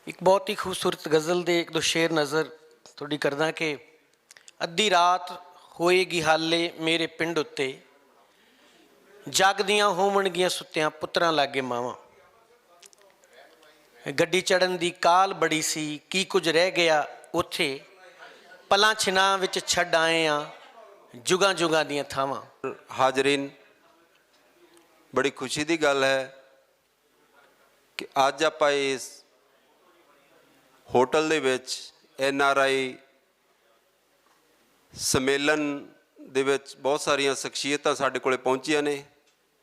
एक बहुत ही खूबसूरत गज़ल दे एक दो शेर नज़र थोड़ी करदा कि अद्धी रात होएगी हाले मेरे पिंड उत्ते जागदियां होवणगियां सुत्तियां पुत्रां लागे मावां गड्डी चढ़न दी काल बड़ी सी की कुछ रह गया उत्थे पलां छिनां विच छड्ड आए आ जुगां जुगां दियां थावां। हाजरीन, बड़ी खुशी की गल है कि अज आप इस होटल दे विच NRI सम्मेलन दे विच बहुत सारिया शख्सियतां साडे कोले पहुंचिया ने।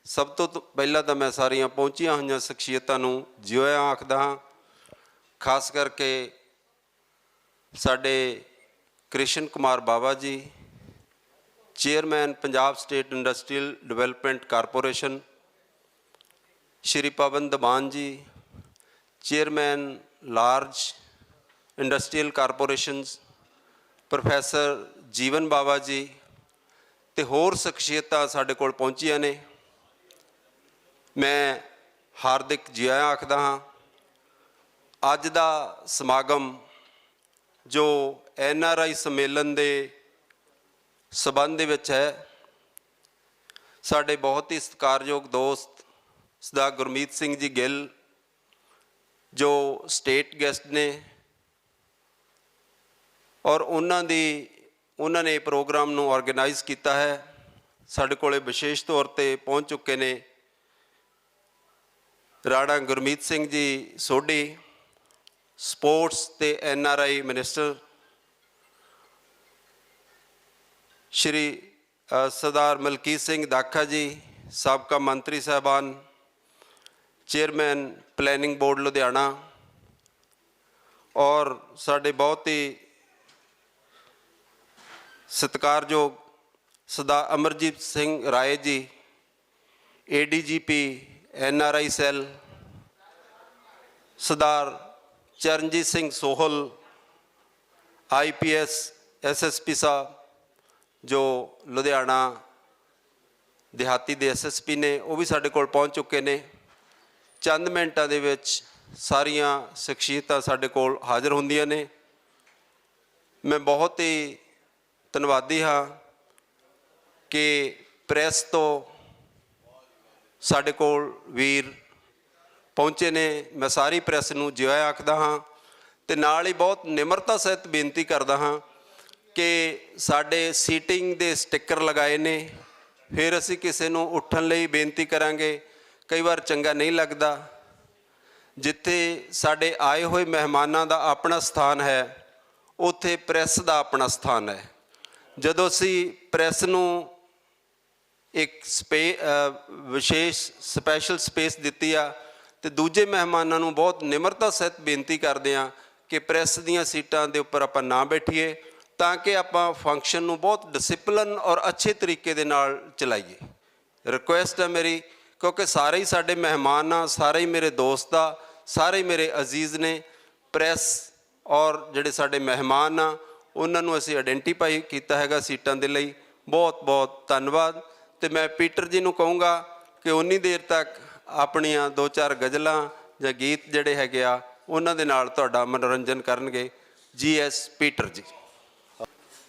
सब तो पहला तो मैं सारिया पहुंचिया हुई शख्सियतां नूं जिओया आखदा हाँ। खास करके साडे Krishan Kumar Baba ji, chairman Punjab state industrial development corporation, Shri Pawan Daman ji, chairman large industrial corporations, professor Jeevan Baba जी ते होर शख्सियतां साडे कोल पहुंचिया ने। मैं हार्दिक जी आया आखदा हाँ। अज दा समागम जो NRI सम्मेलन दे संबंध दे विच है, साडे बहुत ही सत्कारयोग दोस्त सरदार गुरमीत सिंह जी गिल जो स्टेट गेस्ट ने और उन्होंने प्रोग्राम नूं ऑर्गेनाइज किया है। साडे कोले विशेष तौर पर पहुँच चुके ने राणा गुरमीत सिंह जी सोढी, स्पोर्ट्स ते NRI मिनिस्टर, श्री सरदार मलकीत सिंह दाखा जी, साबका मंत्री साहबान, चेयरमैन प्लैनिंग बोर्ड लुधियाना, और साडे बहुत ही सत्कारयोग सरदार Amarjeet Singh Rai ji, ADGP NRI cell, सरदार चरणजीत सिंह सोहल IPS SSP साहब जो लुधियाना देहाती दे SSP ने, वो भी साडे कोल पहुँच चुके ने। चंद मिनटां दे विच सारियां शख्सियतां साडे कोल हाज़र होंदियां ने। मैं बहुत ही धन्नवादी हाँ कि प्रैस तो साडे कोल वीर पहुँचे ने। मैं सारी प्रैस नूं जिया आखदा हाँ ते नाल ही बहुत निमरता सहित बेनती करदा हाँ कि साडे सीटिंग दे स्टिकर लगाए ने, फिर असी किसी नूं उठण लई बेनती करांगे, कई बार चंगा नहीं लगता। जिथे साडे आए हुए मेहमानां दा अपना स्थान है, उत्थे प्रैस दा अपना स्थान है। जदों असी प्रैस नूं एक विशेष स्पैशल स्पेस दिती आ ते दूजे मेहमानां नूं बहुत निमरता सहित बेनती करदे आ कि प्रैस दीयां सीटां दे उपर आपां ना बैठीए, ताकि आपां फंक्शन नूं बहुत डिसिपलिन और अच्छे तरीके दे नाल चलाइए। रिक्वेस्ट है मेरी, क्योंकि सारे ही साडे मेहमान आ, सारे ही मेरे दोस्त आ, सारे ही मेरे अजीज़ ने। प्रैस और जिहड़े साडे मेहमान आ उन्हां नूं असीं आइडेंटिफाई कीता हैगा सीटां दे लई। बहुत बहुत धन्नवाद। तो मैं पीटर जी नूं कहूँगा कि उन्नी देर तक अपनियां दो चार गज़लां जां गीत जिहड़े हैगे आ उन्हां दे नाल तुहाडा मनोरंजन करनगे। GS पीटर जी।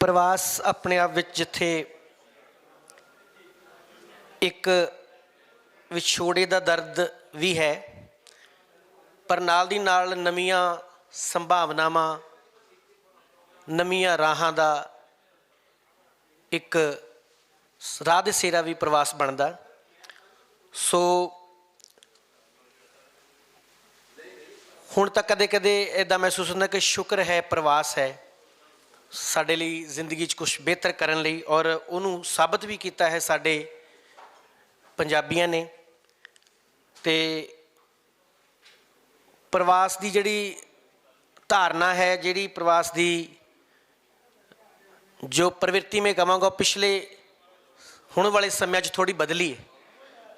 प्रवास अपने आप विच जिथे एक विछोड़े का दर्द भी है, पर नाल दी नाल नवीआं संभावनावां, नवीआं राहां दा एक राह दे सेरा भी प्रवास बनदा। सो हुण तक कदे कदे इदां महसूस होंदा कि शुक्र है प्रवास है साडे लई जिंदगी च कुछ बेहतर करन लई, और उहनूं साबित भी कीता है साडे पंजाबियां ने। ते प्रवास की जिहड़ी धारना है, जिहड़ी प्रवास की जो प्रवृत्ति मैं कहांगा पिछले हुण वाले समय थोड़ी बदली है।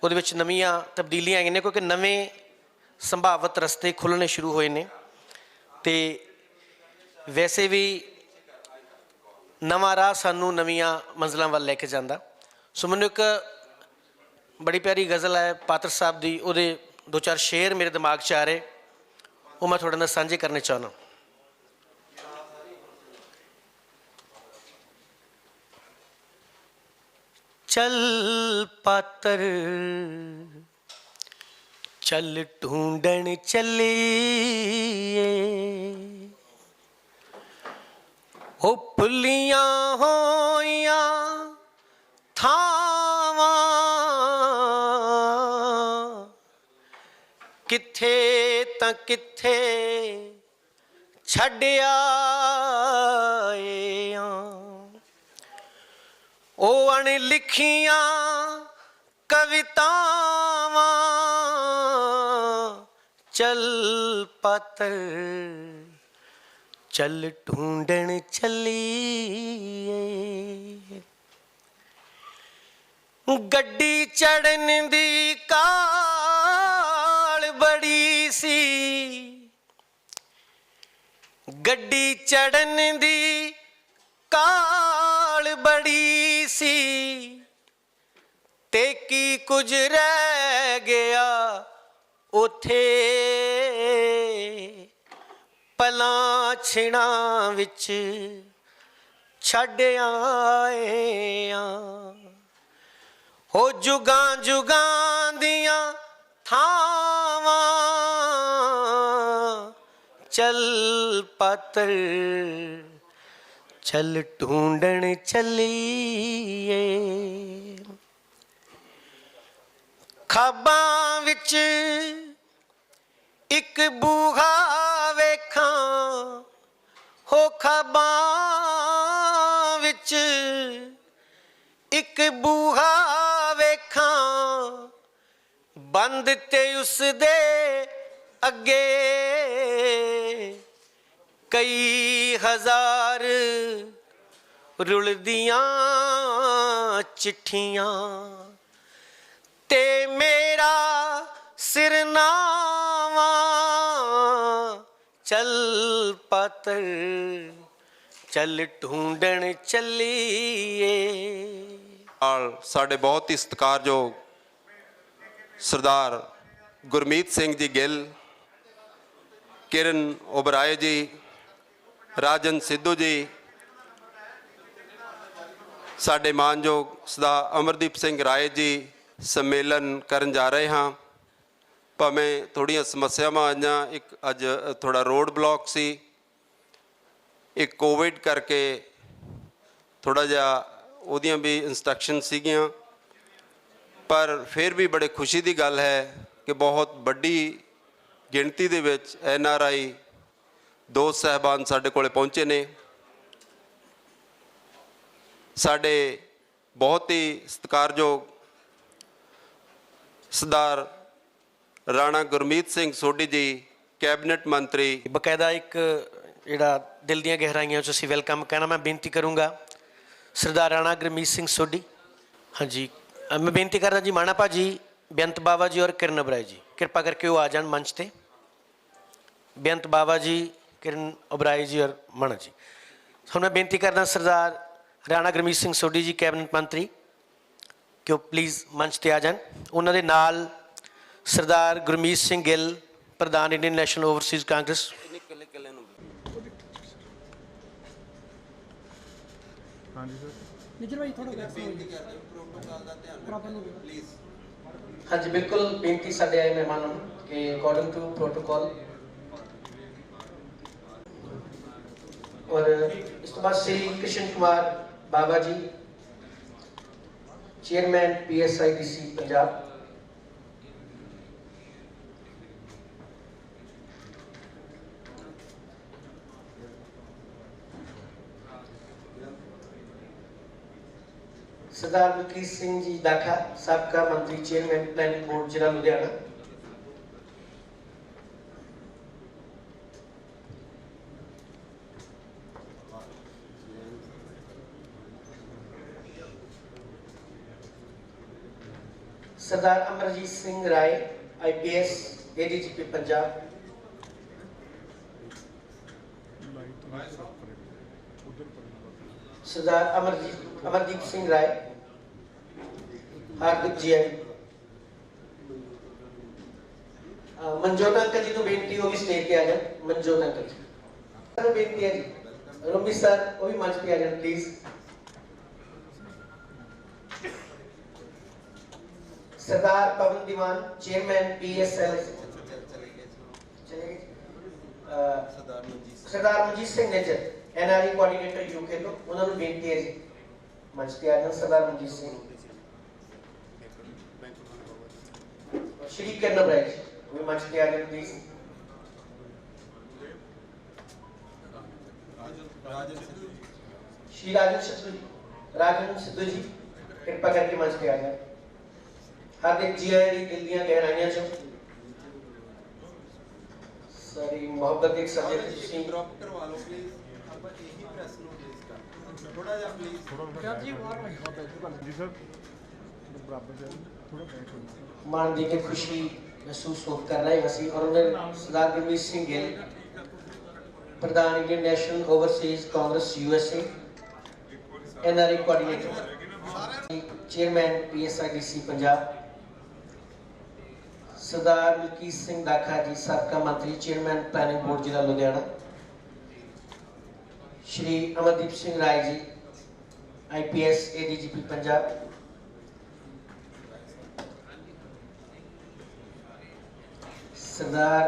उहदे विच नवीआं तब्दीलियां आईयां ने, क्योंकि नवें संभावित रस्ते खुलने शुरू होए ने ते वैसे भी नवां राह सानू नवीआं मंजिलां वल लैके जांदा। सो मैनूं एक बड़ी प्यारी गज़ल है पात्र साहब की, वो दो चार शेर मेरे दिमाग च आ रहे। ਉਹ ਮੈਂ ਤੁਹਾਡੇ ਨਾਲ ਸਾਂਝੇ ਕਰਨੇ ਚਾਹੁੰਦਾ। चल पातर चल ढूंढन चलिए, हो भुलियां होइयां थावां किथे तां किथे छड्ड आए आं। ओ अणलिखियां कवितावां चल पातर चल ढूंढन चलिए। गड्डी चढ़न दी काल बड़ी सी, गड्डी चढ़न दी काल बड़ी सी, ते की कुछ रह गया उथे पलां छिणा विच छड्ड आए आं। हो जुगां जुगां दियां थावां चल पातर चल ढूंढन चलिए। खाबां विच एक बूहा वेखां, हो खाबां विच एक बूहा वेखां, बंद ते उस दे अगे कई हजार रुलदियां चिट्ठियां, ते मेरा सिरनावा चल पातर चल ढूंढन चलिए। ਸਾਡੇ ਬਹੁਤ ਹੀ ਸਤਿਕਾਰਯੋਗ ਸਰਦਾਰ ਗੁਰਮੀਤ ਸਿੰਘ ਜੀ ਗਿੱਲ, ਕਿਰਨ ਓਬਰਾਏ ਜੀ, ਰਾਜਨ ਸਿੱਧੂ ਜੀ, ਸਾਡੇ ਮਾਨਯੋਗ ਸਰਦਾਰ ਅਮਰਦੀਪ ਸਿੰਘ ਰਾਏ ਜੀ ਸੰਮੇਲਨ ਕਰਨ ਜਾ ਰਹੇ ਹਾਂ। ਭਾਵੇਂ ਥੋੜ੍ਹੀਆਂ ਸਮੱਸਿਆਵਾਂ ਆਈਆਂ, ਇੱਕ ਅੱਜ ਥੋੜ੍ਹਾ ਰੋਡ ਬਲੌਕ ਸੀ, ਇੱਕ ਕੋਵਿਡ ਕਰਕੇ ਥੋੜ੍ਹਾ ਜਿਹਾ ਉਹਦੀਆਂ ਵੀ ਇੰਸਟਰਕਸ਼ਨ ਸੀਗੀਆਂ, ਪਰ ਫਿਰ ਵੀ ਬੜੇ ਖੁਸ਼ੀ ਦੀ ਗੱਲ ਹੈ ਕਿ ਬਹੁਤ ਵੱਡੀ ਗਿਣਤੀ ਦੇ ਵਿੱਚ NRI ਦੋਸਤ ਸਾਹਿਬਾਨ ਸਾਡੇ ਕੋਲ ਪਹੁੰਚੇ ਨੇ। ਸਾਡੇ ਬਹੁਤ ਹੀ ਸਤਿਕਾਰਯੋਗ ਸਰਦਾਰ ਰਾਣਾ ਗੁਰਮੀਤ ਸਿੰਘ ਸੋਢੀ ਜੀ ਕੈਬਨਿਟ ਮੰਤਰੀ, ਬਕਾਇਦਾ ਇੱਕ ਜਿਹੜਾ ਦਿਲ ਦੀਆਂ ਗਹਿਰਾਈਆਂ 'ਚ ਅਸੀਂ ਵੈਲਕਮ ਕਹਿਣਾ ਮੈਂ ਬੇਨਤੀ ਕਰੂੰਗਾ ਸਰਦਾਰ ਰਾਣਾ ਗੁਰਮੀਤ ਸਿੰਘ ਸੋਢੀ। ਹਾਂਜੀ, ਮੈਂ ਬੇਨਤੀ ਕਰਦਾ ਜੀ ਮਾਣਾ ਭਾਜੀ, ਬੇਅੰਤ ਬਾਵਾ ਜੀ ਔਰ ਕਿਰਨ ਓਬਰਾਏ ਜੀ ਕਿਰਪਾ ਕਰਕੇ ਉਹ ਆ ਜਾਣ ਮੰਚ 'ਤੇ। ਬੇਅੰਤ ਬਾਵਾ ਜੀ, ਕਿਰਨ ਓਬਰਾਏ ਜੀ ਔਰ ਮਾਣਾ ਜੀ। ਹੁਣ ਮੈਂ ਬੇਨਤੀ ਕਰਦਾ ਸਰਦਾਰ ਰਾਣਾ ਗੁਰਮੀਤ ਸਿੰਘ ਸੋਢੀ ਜੀ ਕੈਬਨਿਟ ਮੰਤਰੀ ਕਿ ਉਹ ਪਲੀਜ਼ ਮੰਚ 'ਤੇ ਆ ਜਾਣ। ਉਹਨਾਂ ਦੇ ਨਾਲ ਸਰਦਾਰ ਗੁਰਮੀਤ ਸਿੰਘ ਗਿੱਲ ਪ੍ਰਧਾਨ ਇੰਡੀਅਨ ਨੈਸ਼ਨਲ ਓਵਰਸੀਜ਼ ਕਾਂਗਰਸ। ਹਾਂਜੀ ਸਰ ਨਿਜਰ ਭਾਈ ਥੋੜਾ ਪਲੀਜ਼। ਹਾਂਜੀ ਬਿਲਕੁਲ, ਬੇਨਤੀ ਸਾਡੇ ਆਏ ਮਹਿਮਾਨਾਂ ਨੂੰ ਕਿ ਅਕੋਰਡਿੰਗ ਟੂ ਪ੍ਰੋਟੋਕੋਲ ਔਰ ਇਸ ਤੋਂ ਬਾਅਦ ਸ਼੍ਰੀ ਕ੍ਰਿਸ਼ਨ ਕੁਮਾਰ ਬਾਬਾ ਜੀ ਚੇਅਰਮੈਨ PSIDC ਪੰਜਾਬ, सरदार मुकेश सिंह जी दाखा साबका मंत्री चेयरमैन प्लानिंग बोर्ड जिला लुधियाना, सरदार अमरजीत सिंह राय IPS ADGP पंजाब, सरदार अमरदीप सिंह राय हार्दिक GI, ਮਨਜੋਤ ਅੰਕਲ ਜੀ ਨੂੰ ਬੇਨਤੀ ਹੋਗੀ ਸਟੇਜ ਤੇ ਆ ਜਾਣ। ਮਨਜੋਤ ਅੰਕਲ ਜੀ ਨੂੰ ਬੇਨਤੀ ਹੈ ਜੀ। ਰੋਮੀ ਸਰ ਉਹ ਵੀ ਮੰਚ ਤੇ ਆ ਜਾਣ please. Sardar Pawan Diwan chairman PSL Sardar Manjit Singh Nijjar NRI coordinator UK ਤੋਂ ਉਹਨਾਂ ਨੂੰ ਬੇਨਤੀ ਹੈ ਜੀ ਮੰਚ ਤੇ ਆ ਜਾਣ। ਸਰਦਾਰ ਮਨਜੀਤ ਸਿੰਘ ਸ਼੍ਰੀ ਕਰਨ ਬ੍ਰੈਜ ਉਹ ਵੀ ਮੰਚ ਤੇ ਆ ਜਾਣ ਪਲੀਜ਼। श्री राजन सिद्धू जी कृपा करके मंच पे आ जाए। हार्दिक जी आए दिल दियां गहराइयां चो सारी मोहब्बत एक सब्जेक्ट ਤੁਸੀਂ ਡ੍ਰੌਪ ਕਰਵਾ ਲਓ ਪਲੀਜ਼। ਆਪਾਂ ਇਹੀ ਪ੍ਰੈਸ ਨੂੰ ਫੇਸ ਕਰ ਥੋੜਾ ਜਿਹਾ ਪਲੀਜ਼। ਜੀ ਬਾਹਰ ਨਹੀਂ ਜੀ ਸਰ ਬਰਾਬਰ ਜੀ ਥੋੜਾ ਬੈਕ मान दी के खुशी महसूस कर रहे हैं ਅਸੀਂ। और उन्हें सरदार गुरमीत सिंह गिल प्रधान Indian National Overseas Congress USA NRI coordinator chairman PSIDC Punjab Sardar Malkit Singh Dakha ji साबका मंत्री चेयरमैन प्लानिंग बोर्ड जिला लुधियाना श्री अमरदीप सिंह राय जी IPS ADGP पंजाब सरदार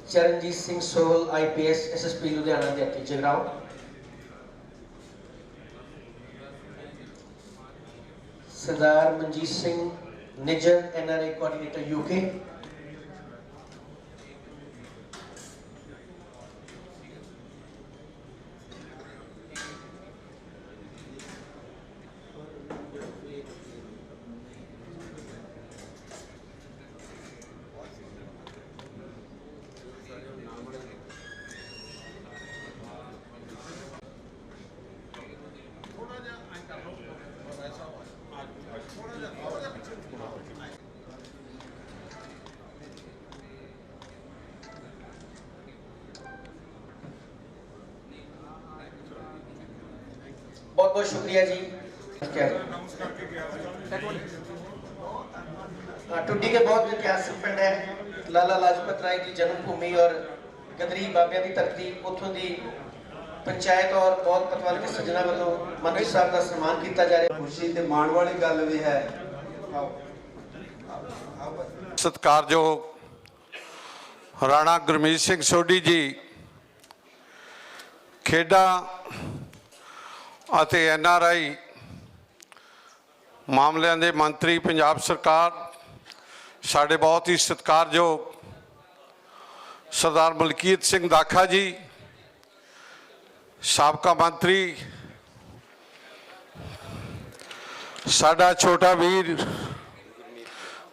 चरणजीत सिंह सोहल IPS SSP लुधियाना के Jagraon Sardar Manjit Singh Nijjar NRI coordinator UK बहुत बहुत शुक्रिया जी। क्या टुड्डी के बहुत ऐतिहासिक पिंड है लाला लाजपत राय की जन्मभूमि और गदरी बाबिया की धरती उतों की पंचायत और बहुत पतवार के सज्जना वालों मंत्री साहब का सम्मान किया जा रहा है। खुशी ਤੇ ਮਾਣ ਵਾਲੀ ਗੱਲ ਵੀ ਹੈ। ਸਤਿਕਾਰਯੋਗ ਰਾਣਾ ਗੁਰਮੀਤ ਸਿੰਘ ਸੋਢੀ ਜੀ ਖੇਡਾਂ ਅਤੇ NRI ਮਾਮਲਿਆਂ ਦੇ ਮੰਤਰੀ ਪੰਜਾਬ ਸਰਕਾਰ ਸਾਡੇ ਬਹੁਤ ਹੀ ਸਤਿਕਾਰਯੋਗ ਸਰਦਾਰ ਮਲਕੀਤ ਸਿੰਘ ਦਾਖਾ ਜੀ ਸਾਬਕਾ ਮੰਤਰੀ ਸਾਡਾ ਛੋਟਾ ਵੀਰ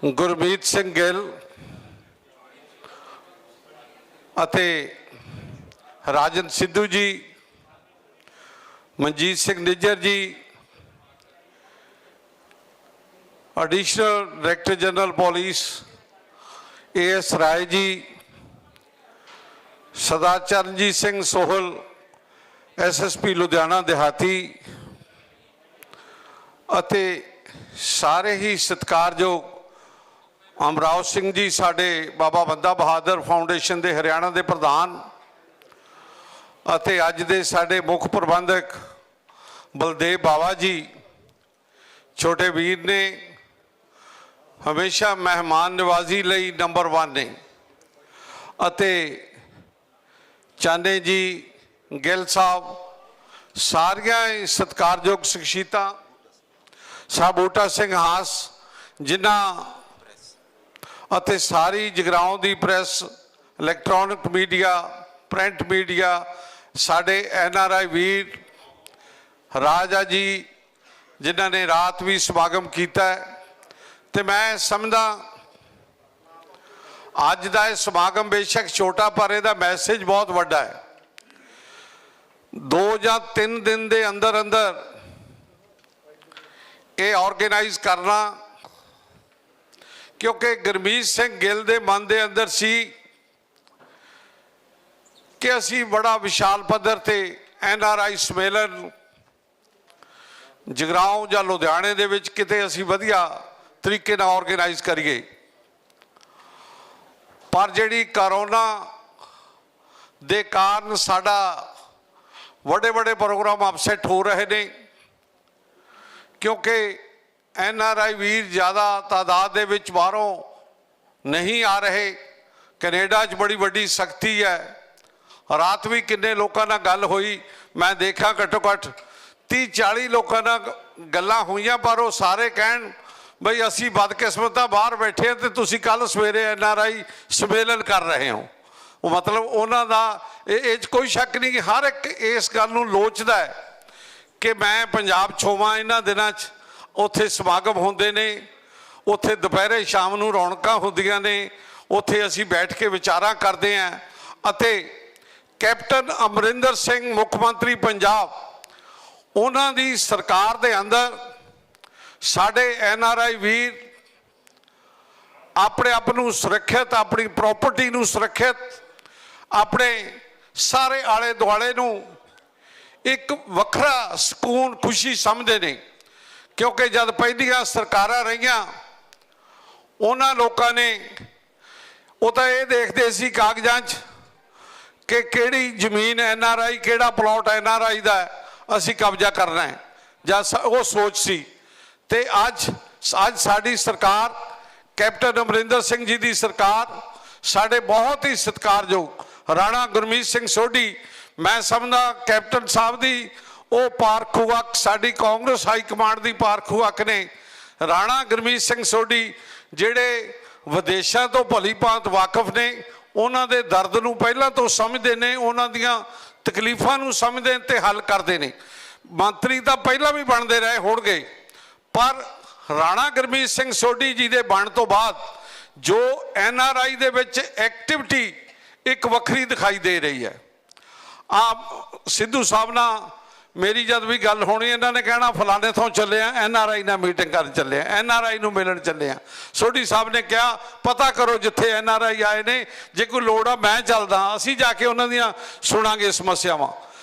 ਗੁਰਮੀਤ ਸਿੰਘ ਗਿੱਲ ਅਤੇ Rajan Sidhu ji Manjit Singh Nijjar ji additional director general police AS Rai ji Sardar Charanjit Singh Sohal SSP Ludhiana देहाती ਅਤੇ ਸਾਰੇ ਹੀ ਸਤਿਕਾਰਯੋਗ ਅਮਰਾਓ ਸਿੰਘ ਜੀ ਸਾਡੇ ਬਾਬਾ ਬੰਦਾ ਬਹਾਦਰ ਫਾਊਂਡੇਸ਼ਨ ਦੇ ਹਰਿਆਣਾ ਦੇ ਪ੍ਰਧਾਨ ਅਤੇ ਅੱਜ ਦੇ ਸਾਡੇ ਮੁੱਖ ਪ੍ਰਬੰਧਕ ਬਲਦੇਵ ਬਾਵਾ ਜੀ ਛੋਟੇ ਵੀਰ ਨੇ ਹਮੇਸ਼ਾ ਮਹਿਮਾਨ ਨਵਾਜ਼ੀ ਲਈ ਨੰਬਰ 1 ਨੇ ਅਤੇ ਚਾਨੇ ਜੀ ਗਿੱਲ ਸਾਹਿਬ ਸਾਰੀਆਂ ਸਤਿਕਾਰਯੋਗ ਸ਼ਖਸੀਅਤਾਂ ਸਾਹਿਬ ਬੂਟਾ ਸਿੰਘ ਹਾਸ ਜਿਨ੍ਹਾਂ ਅਤੇ ਸਾਰੀ ਜਗਰਾਉਂ ਦੀ press electronic media print media ਸਾਡੇ NRI ਵੀਰ ਰਾਜਾ ਜੀ ਜਿਨ੍ਹਾਂ ਨੇ ਰਾਤ ਵੀ ਸਮਾਗਮ ਕੀਤਾ ਤੇ ਮੈਂ ਸਮਝਦਾ ਅੱਜ ਦਾ ਇਹ ਸਮਾਗਮ ਬੇਸ਼ੱਕ ਛੋਟਾ ਪਰ ਇਹਦਾ ਮੈਸੇਜ ਬਹੁਤ ਵੱਡਾ ਹੈ। 2 ਜਾਂ 3 ਦਿਨ ਦੇ ਅੰਦਰ ਅੰਦਰ ਇਹ ਆਰਗੇਨਾਈਜ਼ ਕਰਨਾ ਕਿਉਂਕਿ ਗੁਰਮੀਤ ਸਿੰਘ ਗਿੱਲ ਦੇ ਮਨ ਦੇ ਅੰਦਰ ਸੀ ਕਿ ਅਸੀਂ ਬੜਾ ਵਿਸ਼ਾਲ ਪੱਧਰ ਤੇ NRI ਸੰਮੇਲਨ ਜਗਰਾਉਂ ਜਾਂ ਲੁਧਿਆਣੇ ਦੇ ਵਿੱਚ ਕਿਤੇ ਅਸੀਂ ਵਧੀਆ ਤਰੀਕੇ ਨਾਲ ਆਰਗੇਨਾਈਜ਼ ਕਰੀਏ ਪਰ ਜਿਹੜੀ ਕਰੋਨਾ ਦੇ ਕਾਰਨ ਸਾਡਾ ਵੱਡੇ ਵੱਡੇ ਪ੍ਰੋਗਰਾਮ ਅਪਸੈਟ ਹੋ ਰਹੇ ਨੇ, ਕਿਉਂਕਿ NRI ਵੀਰ ਜ਼ਿਆਦਾ ਤਾਦਾਦ ਦੇ ਵਿੱਚ ਬਾਹਰੋਂ ਨਹੀਂ ਆ ਰਹੇ। ਕੈਨੇਡਾ 'ਚ ਬੜੀ ਵੱਡੀ ਸਖਤੀ ਹੈ। ਰਾਤ ਵੀ ਕਿੰਨੇ ਲੋਕਾਂ ਨਾਲ ਗੱਲ ਹੋਈ, ਮੈਂ ਦੇਖਿਆ ਘੱਟੋ ਘੱਟ 30-40 ਲੋਕਾਂ ਨਾਲ ਗੱਲਾਂ ਹੋਈਆਂ, ਪਰ ਉਹ ਸਾਰੇ ਕਹਿਣ ਬਈ ਅਸੀਂ ਬਦਕਿਸਮਤਾਂ ਬਾਹਰ ਬੈਠੇ ਹਾਂ ਤੇ ਤੁਸੀਂ ਕੱਲ੍ਹ ਸਵੇਰੇ NRI ਸੰਮੇਲਨ ਕਰ ਰਹੇ ਹੋ। ਉਹ ਮਤਲਬ ਉਹਨਾਂ ਦਾ ਇਹ 'ਚ ਕੋਈ ਸ਼ੱਕ ਨਹੀਂ ਕਿ ਹਰ ਇੱਕ ਇਸ ਗੱਲ ਨੂੰ ਲੋਚਦਾ ਹੈ ਕਿ ਮੈਂ ਪੰਜਾਬ 'ਚ ਹੋਵਾਂ। ਇਹਨਾਂ ਦਿਨਾਂ 'ਚ ਉੱਥੇ ਸਮਾਗਮ ਹੁੰਦੇ ਨੇ, ਉੱਥੇ ਦੁਪਹਿਰੇ ਸ਼ਾਮ ਨੂੰ ਰੌਣਕਾਂ ਹੁੰਦੀਆਂ ਨੇ, ਉੱਥੇ ਅਸੀਂ ਬੈਠ ਕੇ ਵਿਚਾਰਾਂ ਕਰਦੇ ਹਾਂ। ਅਤੇ ਕੈਪਟਨ ਅਮਰਿੰਦਰ ਸਿੰਘ ਮੁੱਖ ਮੰਤਰੀ ਪੰਜਾਬ, ਉਹਨਾਂ ਦੀ ਸਰਕਾਰ ਦੇ ਅੰਦਰ ਸਾਡੇ NRI ਵੀਰ ਆਪਣੇ ਆਪ ਨੂੰ ਸੁਰੱਖਿਅਤ, ਆਪਣੀ ਪ੍ਰੋਪਰਟੀ ਨੂੰ ਸੁਰੱਖਿਅਤ, ਆਪਣੇ ਸਾਰੇ ਆਲੇ ਦੁਆਲੇ ਨੂੰ ਇੱਕ ਵੱਖਰਾ ਸਕੂਨ ਖੁਸ਼ੀ ਸਮਝਦੇ ਨੇ। ਕਿਉਂਕਿ ਜਦ ਪਹਿਲੀਆਂ ਸਰਕਾਰਾਂ ਰਹੀਆਂ ਉਹਨਾਂ ਲੋਕਾਂ ਨੇ ਉਹ ਤਾਂ ਇਹ ਦੇਖਦੇ ਸੀ ਕਾਗਜ਼ਾਂ 'ਚ ਕਿ ਕਿਹੜੀ ਜ਼ਮੀਨ NRI, ਕਿਹੜਾ ਪਲਾਟ NRI ਦਾ ਅਸੀਂ ਕਬਜ਼ਾ ਕਰਨਾ ਹੈ, ਜਾਂ ਉਹ ਸੋਚ ਸੀ। ਤੇ ਅੱਜ ਸਾਡੀ ਸਰਕਾਰ, ਕੈਪਟਨ ਅਮਰਿੰਦਰ ਸਿੰਘ ਜੀ ਦੀ ਸਰਕਾਰ, ਸਾਡੇ ਬਹੁਤ ਹੀ ਸਤਿਕਾਰਯੋਗ ਰਾਣਾ ਗੁਰਮੀਤ ਸਿੰਘ ਸੋਢੀ, ਮੈਂ ਸਮਝਦਾ ਕੈਪਟਨ ਸਾਹਿਬ ਦੀ ਉਹ ਪਾਰਖੂ ਅੱਖ, ਸਾਡੀ ਕਾਂਗਰਸ ਹਾਈ ਕਮਾਂਡ ਦੀ ਪਾਰਖੂ ਅੱਖ ਨੇ। ਰਾਣਾ ਗੁਰਮੀਤ ਸਿੰਘ ਸੋਢੀ ਜਿਹੜੇ ਵਿਦੇਸ਼ਾਂ ਤੋਂ ਭਲੀ ਭਾਂਤ ਵਾਕਿਫ ਨੇ, ਉਹਨਾਂ ਦੇ ਦਰਦ ਨੂੰ ਪਹਿਲਾਂ ਤੋਂ ਸਮਝਦੇ ਨੇ, ਉਹਨਾਂ ਦੀਆਂ ਤਕਲੀਫਾਂ ਨੂੰ ਸਮਝਦੇ ਤੇ ਹੱਲ ਕਰਦੇ ਨੇ। ਮੰਤਰੀ ਤਾਂ ਪਹਿਲਾਂ ਵੀ ਬਣਦੇ ਰਹੇ ਹੋਣਗੇ, ਪਰ ਰਾਣਾ ਗੁਰਮੀਤ ਸਿੰਘ ਸੋਢੀ ਜੀ ਦੇ ਬਣ ਤੋਂ ਬਾਅਦ ਜੋ NRI ਦੇ ਵਿੱਚ ਐਕਟੀਵਿਟੀ ਇੱਕ ਵੱਖਰੀ ਦਿਖਾਈ ਦੇ ਰਹੀ ਹੈ। ਸਿੱਧੂ ਸਾਹਿਬ ਨਾਲ ਮੇਰੀ ਜਦ ਵੀ ਗੱਲ ਹੋਣੀ, ਇਹਨਾਂ ਨੇ ਕਹਿਣਾ ਫਲਾਣੇ ਥਾਂ ਚੱਲੇ ਆ, NRI ਨਾਲ ਮੀਟਿੰਗ ਕਰਨ ਚੱਲੇ ਆ, NRI ਨੂੰ ਮਿਲਣ ਚੱਲੇ ਆ। ਸੋਢੀ ਸਾਹਿਬ ਨੇ ਕਿਹਾ ਪਤਾ ਕਰੋ ਜਿੱਥੇ NRI ਆਏ ਨੇ, ਜੇ ਕੋਈ ਲੋੜ ਆ ਮੈਂ ਚੱਲਦਾ, ਅਸੀਂ ਜਾ ਕੇ ਉਹਨਾਂ ਦੀਆਂ ਸੁਣਾਂਗੇ ਸਮੱਸਿਆਵਾਂ।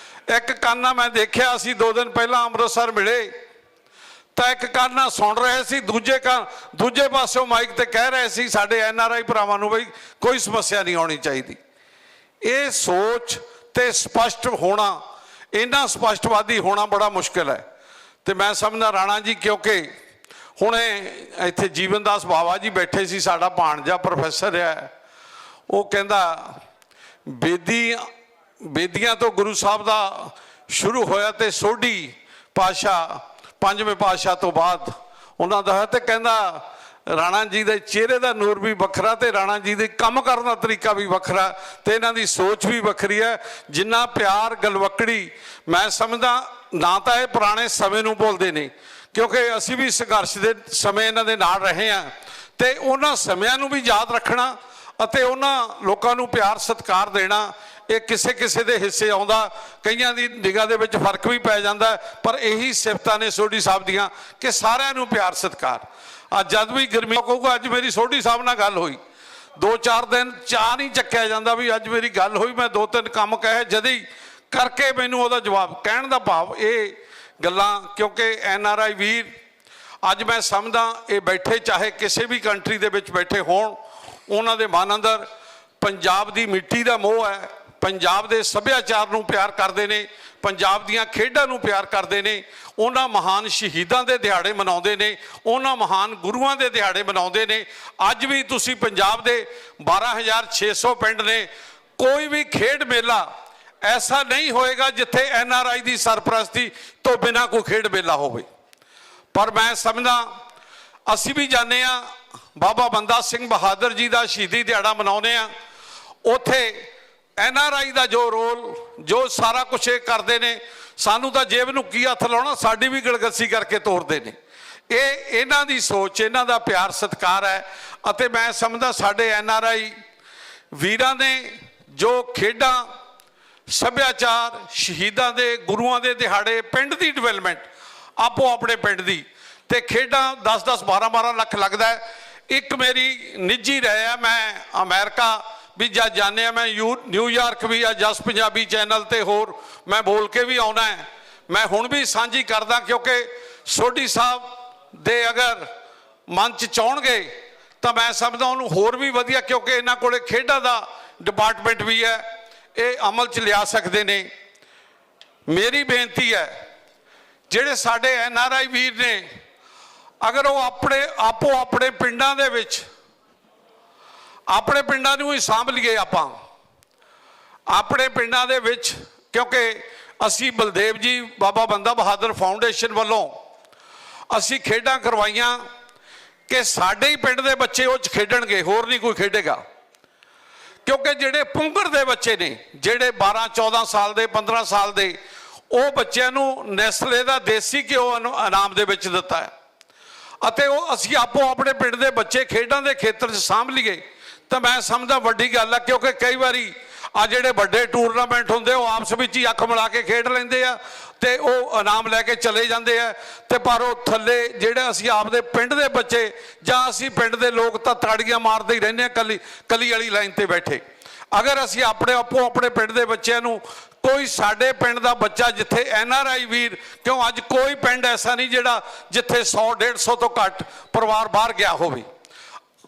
ਇੱਕ ਕਾਨਾ ਮੈਂ ਦੇਖਿਆ, ਅਸੀਂ 2 ਦਿਨ ਪਹਿਲਾਂ ਅੰਮ੍ਰਿਤਸਰ ਮਿਲੇ ਤਾਂ ਇੱਕ ਕਾਨਾ ਸੁਣ ਰਹੇ ਸੀ, ਦੂਜੇ ਪਾਸਿਓਂ ਮਾਈਕ ਤੇ ਕਹਿ ਰਹੇ ਸੀ ਸਾਡੇ NRI ਭਰਾਵਾਂ ਨੂੰ ਬਈ ਕੋਈ ਸਮੱਸਿਆ ਨਹੀਂ ਆਉਣੀ ਚਾਹੀਦੀ। ਇਹ ਸੋਚ ਤੇ ਸਪਸ਼ਟ ਹੋਣਾ, ਇੰਨਾ ਸਪਸ਼ਟਵਾਦੀ ਹੋਣਾ ਬੜਾ ਮੁਸ਼ਕਿਲ ਹੈ। ਤੇ ਮੈਂ ਸਮਝਦਾ ਰਾਣਾ ਜੀ, ਕਿਉਂਕਿ ਹੁਣੇ ਇੱਥੇ ਜੀਵਨ ਦਾਸ ਬਾਵਾ ਜੀ ਬੈਠੇ ਸੀ, ਸਾਡਾ ਭਾਣਜਾ ਪ੍ਰੋਫੈਸਰ ਹੈ, ਉਹ ਕਹਿੰਦਾ ਬੇਦੀਆਂ ਤੋਂ ਗੁਰੂ ਸਾਹਿਬ ਦਾ ਸ਼ੁਰੂ ਹੋਇਆ ਤੇ ਸੋਢੀ ਪਾਤਸ਼ਾਹ, 5ਵੇਂ ਪਾਤਸ਼ਾਹ ਤੋਂ ਬਾਅਦ ਉਹਨਾਂ ਦਾ ਹੈ। ਤੇ ਕਹਿੰਦਾ ਰਾਣਾ ਜੀ ਦੇ ਚਿਹਰੇ ਦਾ ਨੂਰ ਵੀ ਵੱਖਰਾ ਤੇ ਰਾਣਾ ਜੀ ਦੇ ਕੰਮ ਕਰਨ ਦਾ ਤਰੀਕਾ ਵੀ ਵੱਖਰਾ ਤੇ ਇਹਨਾਂ ਦੀ ਸੋਚ ਵੀ ਵੱਖਰੀ ਹੈ। ਜਿੰਨਾ ਪਿਆਰ ਗਲਵੱਕੜੀ, ਮੈਂ ਸਮਝਦਾ ਨਾ ਤਾਂ ਇਹ ਪੁਰਾਣੇ ਸਮੇਂ ਨੂੰ ਭੁੱਲਦੇ ਨੇ, ਕਿਉਂਕਿ ਅਸੀਂ ਵੀ ਸੰਘਰਸ਼ ਦੇ ਸਮੇਂ ਇਹਨਾਂ ਦੇ ਨਾਲ ਰਹੇ ਹਾਂ, ਤੇ ਉਹਨਾਂ ਸਮਿਆਂ ਨੂੰ ਵੀ ਯਾਦ ਰੱਖਣਾ ਅਤੇ ਉਹਨਾਂ ਲੋਕਾਂ ਨੂੰ ਪਿਆਰ ਸਤਿਕਾਰ ਦੇਣਾ, ਇਹ ਕਿਸੇ ਕਿਸੇ ਦੇ ਹਿੱਸੇ ਆਉਂਦਾ, ਕਈਆਂ ਦੀ ਨਿਗਾਹ ਦੇ ਵਿੱਚ ਫਰਕ ਵੀ ਪੈ ਜਾਂਦਾ। ਪਰ ਇਹੀ ਸਿਫਤਾਂ ਨੇ ਸੋਢੀ ਸਾਹਿਬ ਦੀਆਂ ਕਿ ਸਾਰਿਆਂ ਨੂੰ ਪਿਆਰ ਸਤਿਕਾਰ। ਅੱਜ ਜਦ ਵੀ ਗਰਮੀ ਕਹੂਗਾ, ਅੱਜ ਮੇਰੀ ਸੋਢੀ ਸਾਹਿਬ ਨਾਲ ਗੱਲ ਹੋਈ, 2-4 ਦਿਨ ਚਾਹ ਨਹੀਂ ਚੱਕਿਆ ਜਾਂਦਾ ਵੀ ਅੱਜ ਮੇਰੀ ਗੱਲ ਹੋਈ, ਮੈਂ 2-3 ਕੰਮ ਕਹੇ ਜਦੀ ਕਰਕੇ ਮੈਨੂੰ ਉਹਦਾ ਜਵਾਬ। ਕਹਿਣ ਦਾ ਭਾਵ ਇਹ ਗੱਲਾਂ, ਕਿਉਂਕਿ NRI ਵੀਰ ਅੱਜ ਮੈਂ ਸਮਝਦਾ ਇਹ ਬੈਠੇ ਚਾਹੇ ਕਿਸੇ ਵੀ ਕੰਟਰੀ ਦੇ ਵਿੱਚ ਬੈਠੇ ਹੋਣ, ਉਹਨਾਂ ਦੇ ਮਨ ਅੰਦਰ ਪੰਜਾਬ ਦੀ ਮਿੱਟੀ ਦਾ ਮੋਹ ਹੈ, ਪੰਜਾਬ ਦੇ ਸੱਭਿਆਚਾਰ ਨੂੰ ਪਿਆਰ ਕਰਦੇ ਨੇ, ਪੰਜਾਬ ਦੀਆਂ ਖੇਡਾਂ ਨੂੰ ਪਿਆਰ ਕਰਦੇ ਨੇ, ਉਹਨਾਂ ਮਹਾਨ ਸ਼ਹੀਦਾਂ ਦੇ ਦਿਹਾੜੇ ਮਨਾਉਂਦੇ ਨੇ, ਉਹਨਾਂ ਮਹਾਨ ਗੁਰੂਆਂ ਦੇ ਦਿਹਾੜੇ ਮਨਾਉਂਦੇ ਨੇ। ਅੱਜ ਵੀ ਤੁਸੀਂ ਪੰਜਾਬ ਦੇ 12,600 ਪਿੰਡ ਨੇ, ਕੋਈ ਵੀ ਖੇਡ ਮੇਲਾ ਐਸਾ ਨਹੀਂ ਹੋਏਗਾ ਜਿੱਥੇ NRI ਦੀ ਸਰਪ੍ਰਸਤੀ ਤੋਂ ਬਿਨਾਂ ਕੋਈ ਖੇਡ ਮੇਲਾ ਹੋਵੇ। ਪਰ ਮੈਂ ਸਮਝਦਾ ਅਸੀਂ ਵੀ ਜਾਂਦੇ ਹਾਂ, ਬਾਬਾ ਬੰਦਾ ਸਿੰਘ ਬਹਾਦਰ ਜੀ ਦਾ ਸ਼ਹੀਦੀ ਦਿਹਾੜਾ ਮਨਾਉਂਦੇ ਹਾਂ, ਉੱਥੇ NRI ਦਾ ਜੋ ਰੋਲ, ਜੋ ਸਾਰਾ ਕੁਛ ਇਹ ਕਰਦੇ ਨੇ, ਸਾਨੂੰ ਤਾਂ ਜੇਬ ਨੂੰ ਕੀ ਹੱਥ ਲਾਉਣਾ, ਸਾਡੀ ਵੀ ਗਲਗੱਸੀ ਕਰਕੇ ਤੋਰਦੇ ਨੇ। ਇਹ ਇਹਨਾਂ ਦੀ ਸੋਚ, ਇਹਨਾਂ ਦਾ ਪਿਆਰ ਸਤਿਕਾਰ ਹੈ। ਅਤੇ ਮੈਂ ਸਮਝਦਾ ਸਾਡੇ NRI ਵੀਰਾਂ ਨੇ ਜੋ ਖੇਡਾਂ, ਸੱਭਿਆਚਾਰ, ਸ਼ਹੀਦਾਂ ਦੇ, ਗੁਰੂਆਂ ਦੇ ਦਿਹਾੜੇ, ਪਿੰਡ ਦੀ ਡਿਵੈਲਪਮੈਂਟ, ਆਪੋ ਆਪਣੇ ਪਿੰਡ ਦੀ, ਤੇ ਖੇਡਾਂ 10-10, 12-12 ਲੱਖ ਲੱਗਦਾ ਹੈ। ਇੱਕ ਮੇਰੀ ਨਿੱਜੀ ਰਾਏ ਹੈ, ਮੈਂ ਅਮਰੀਕਾ ਵੀ ਜਦ ਜਾਂਦੇ ਆ, ਮੈਂ ਨਿਊਯਾਰਕ ਵੀ ਆ, ਜਸ ਪੰਜਾਬੀ ਚੈਨਲ ਤੇ ਹੋਰ ਮੈਂ ਬੋਲ ਕੇ ਵੀ ਆਉਣਾ ਹੈ, ਮੈਂ ਹੁਣ ਵੀ ਸਾਂਝੀ ਕਰਦਾ, ਕਿਉਂਕਿ ਸੋਢੀ ਸਾਹਿਬ ਦੇ ਅਗਰ ਮਨ 'ਚ ਚਾਹੁਣਗੇ ਤਾਂ ਮੈਂ ਸਮਝਦਾ ਉਹਨੂੰ ਹੋਰ ਵੀ ਵਧੀਆ, ਕਿਉਂਕਿ ਇਹਨਾਂ ਕੋਲੇ ਖੇਡਾਂ ਦਾ ਡਿਪਾਰਟਮੈਂਟ ਵੀ ਹੈ, ਇਹ ਅਮਲ 'ਚ ਲਿਆ ਸਕਦੇ ਨੇ। ਮੇਰੀ ਬੇਨਤੀ ਹੈ ਜਿਹੜੇ ਸਾਡੇ NRI ਵੀਰ ਨੇ, ਅਗਰ ਉਹ ਆਪੋ ਆਪਣੇ ਪਿੰਡਾਂ ਦੇ ਵਿੱਚ ਆਪਣੇ ਪਿੰਡਾਂ ਨੂੰ ਹੀ ਸਾਂਭ ਲਈਏ, ਆਪਾਂ ਆਪਣੇ ਪਿੰਡਾਂ ਦੇ ਵਿੱਚ, ਕਿਉਂਕਿ ਅਸੀਂ ਬਲਦੇਵ ਜੀ ਬਾਬਾ ਬੰਦਾ ਬਹਾਦਰ ਫਾਊਂਡੇਸ਼ਨ ਵੱਲੋਂ ਅਸੀਂ ਖੇਡਾਂ ਕਰਵਾਈਆਂ ਕਿ ਸਾਡੇ ਹੀ ਪਿੰਡ ਦੇ ਬੱਚੇ ਉਹ 'ਚ ਖੇਡਣਗੇ, ਹੋਰ ਨਹੀਂ ਕੋਈ ਖੇਡੇਗਾ। ਕਿਉਂਕਿ ਜਿਹੜੇ ਪੁੰਗਰ ਦੇ ਬੱਚੇ ਨੇ, ਜਿਹੜੇ 12-14 ਸਾਲ ਦੇ 15 ਸਾਲ ਦੇ, ਉਹ ਬੱਚਿਆਂ ਨੂੰ ਨੈਸਲੇ ਦਾ ਦੇਸੀ ਘਿਓ ਇਨਾਮ ਦੇ ਵਿੱਚ ਦਿੱਤਾ ਹੈ, ਅਤੇ ਉਹ ਅਸੀਂ ਆਪੋ ਆਪਣੇ ਪਿੰਡ ਦੇ ਬੱਚੇ ਖੇਡਾਂ ਦੇ ਖੇਤਰ 'ਚ ਸਾਂਭ ਲਈਏ ਤਾਂ ਮੈਂ ਸਮਝਦਾ ਵੱਡੀ ਗੱਲ ਹੈ। ਕਿਉਂਕਿ ਕਈ ਵਾਰੀ ਆ ਜਿਹੜੇ ਵੱਡੇ ਟੂਰਨਾਮੈਂਟ ਹੁੰਦੇ ਉਹ ਆਪਸ ਵਿੱਚ ਹੀ ਅੱਖ ਮਿਲਾ ਕੇ ਖੇਡ ਲੈਂਦੇ ਆ ਤੇ ਉਹ ਇਨਾਮ ਲੈ ਕੇ ਚਲੇ ਜਾਂਦੇ ਆ, ਤੇ ਪਰ ਉਹ ਥੱਲੇ ਜਿਹੜੇ ਅਸੀਂ ਆਪਦੇ ਪਿੰਡ ਦੇ ਬੱਚੇ ਜਾਂ ਅਸੀਂ ਪਿੰਡ ਦੇ ਲੋਕ ਤਾਂ ਤਾੜੀਆਂ ਮਾਰਦੇ ਹੀ ਰਹਿੰਦੇ ਆ ਕਲੀ ਵਾਲੀ ਲਾਈਨ ਤੇ ਬੈਠੇ। ਅਗਰ ਅਸੀਂ ਆਪੋ ਆਪਣੇ ਪਿੰਡ ਦੇ ਬੱਚਿਆਂ ਨੂੰ, ਕੋਈ ਸਾਡੇ ਪਿੰਡ ਦਾ ਬੱਚਾ ਜਿੱਥੇ NRI ਵੀਰ, ਕਿਉਂ ਅੱਜ ਕੋਈ ਪਿੰਡ ਐਸਾ ਨਹੀਂ ਜਿਹੜਾ ਜਿੱਥੇ 100-150 ਤੋਂ ਘੱਟ ਪਰਿਵਾਰ ਬਾਹਰ ਗਿਆ ਹੋਵੇ,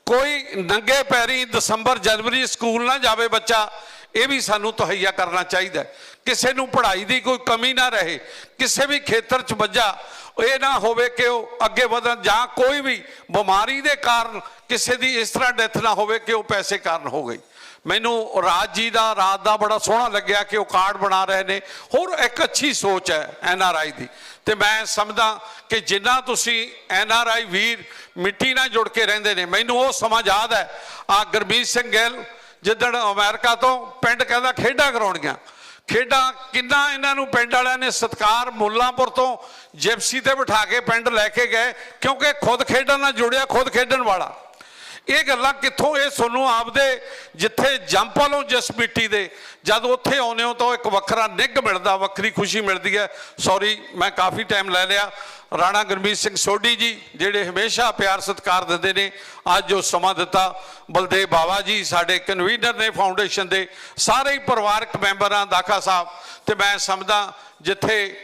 ਕੋਈ ਨੰਗੇ ਪੈਰੀ ਦਸੰਬਰ ਜਨਵਰੀ ਸਕੂਲ ਨਾ ਜਾਵੇ ਬੱਚਾ, ਇਹ ਵੀ ਸਾਨੂੰ ਮੁਹੱਈਆ ਕਰਨਾ ਚਾਹੀਦਾ। ਕਿਸੇ ਨੂੰ ਪੜ੍ਹਾਈ ਦੀ ਕੋਈ ਕਮੀ ਨਾ ਰਹੇ, ਕਿਸੇ ਵੀ ਖੇਤਰ 'ਚ ਬੱਚਾ ਇਹ ਨਾ ਹੋਵੇ ਕਿ ਉਹ ਅੱਗੇ ਵਧਣ, ਜਾਂ ਕੋਈ ਵੀ ਬਿਮਾਰੀ ਦੇ ਕਾਰਨ ਕਿਸੇ ਦੀ ਇਸ ਤਰ੍ਹਾਂ ਡੈਥ ਨਾ ਹੋਵੇ ਕਿ ਉਹ ਪੈਸੇ ਕਾਰਨ ਹੋ ਗਈ। ਮੈਨੂੰ ਰਾਜ ਜੀ ਦਾ ਰਾਤ ਦਾ ਬੜਾ ਸੋਹਣਾ ਲੱਗਿਆ ਕਿ ਉਹ ਕਾਰਡ ਬਣਾ ਰਹੇ ਨੇ, ਹੋਰ ਇੱਕ ਅੱਛੀ ਸੋਚ ਹੈ NRI ਦੀ। ਤੇ ਮੈਂ ਸਮਝਦਾ ਕਿ ਜਿੰਨਾ ਤੁਸੀਂ NRI ਵੀਰ ਮਿੱਟੀ ਨਾਲ ਜੁੜ ਕੇ ਰਹਿੰਦੇ ਨੇ, ਮੈਨੂੰ ਉਹ ਸਮਾਂ ਯਾਦ ਹੈ ਆ ਗੁਰਮੀਤ ਸਿੰਘ ਗਿੱਲ ਜਿੱਦਣ ਅਮਰੀਕਾ ਤੋਂ ਪਿੰਡ ਕਹਿੰਦਾ ਖੇਡਾਂ ਕਰਾਉਣੀਆਂ, ਖੇਡਾਂ ਕਿੰਨਾ ਇਹਨਾਂ ਨੂੰ ਪਿੰਡ ਵਾਲਿਆਂ ਨੇ ਸਤਿਕਾਰ, ਮੁੱਲਾਂਪੁਰ ਤੋਂ ਜਿਪਸੀ ਤੇ ਬਿਠਾ ਕੇ ਪਿੰਡ ਲੈ ਕੇ ਗਏ, ਕਿਉਂਕਿ ਖੁਦ ਖੇਡਣ ਨਾਲ ਜੁੜਿਆ, ਖੁਦ ਖੇਡਣ ਵਾਲਾ। ਇਹ ਗੱਲਾਂ ਕਿੱਥੋਂ, ਇਹ ਤੁਹਾਨੂੰ ਆਪਦੇ ਜਿੱਥੇ ਜੰਪ ਵਾਲੋਂ ਜਿਸ ਮਿੱਟੀ ਦੇ ਜਦ ਉੱਥੇ ਆਉਂਦੇ ਹੋ ਤਾਂ ਇੱਕ ਵੱਖਰਾ ਨਿੱਘ ਮਿਲਦਾ, ਵੱਖਰੀ ਖੁਸ਼ੀ ਮਿਲਦੀ ਹੈ। ਸੌਰੀ ਮੈਂ ਕਾਫੀ ਟਾਈਮ ਲੈ ਲਿਆ। ਰਾਣਾ ਗੁਰਮੀਤ ਸਿੰਘ ਸੋਢੀ ਜੀ ਜਿਹੜੇ ਹਮੇਸ਼ਾ ਪਿਆਰ ਸਤਿਕਾਰ ਦਿੰਦੇ ਨੇ, ਅੱਜ ਜੋ ਸਮਾਂ ਦਿੱਤਾ, ਬਲਦੇਵ ਬਾਵਾ ਜੀ ਸਾਡੇ ਕਨਵੀਨਰ ਨੇ ਫਾਊਂਡੇਸ਼ਨ ਦੇ, ਸਾਰੇ ਹੀ ਪਰਿਵਾਰਕ ਮੈਂਬਰਾਂ, ਦਾਖਾ ਸਾਹਿਬ, ਤੇ ਮੈਂ ਸਮਝਦਾ ਜਿੱਥੇ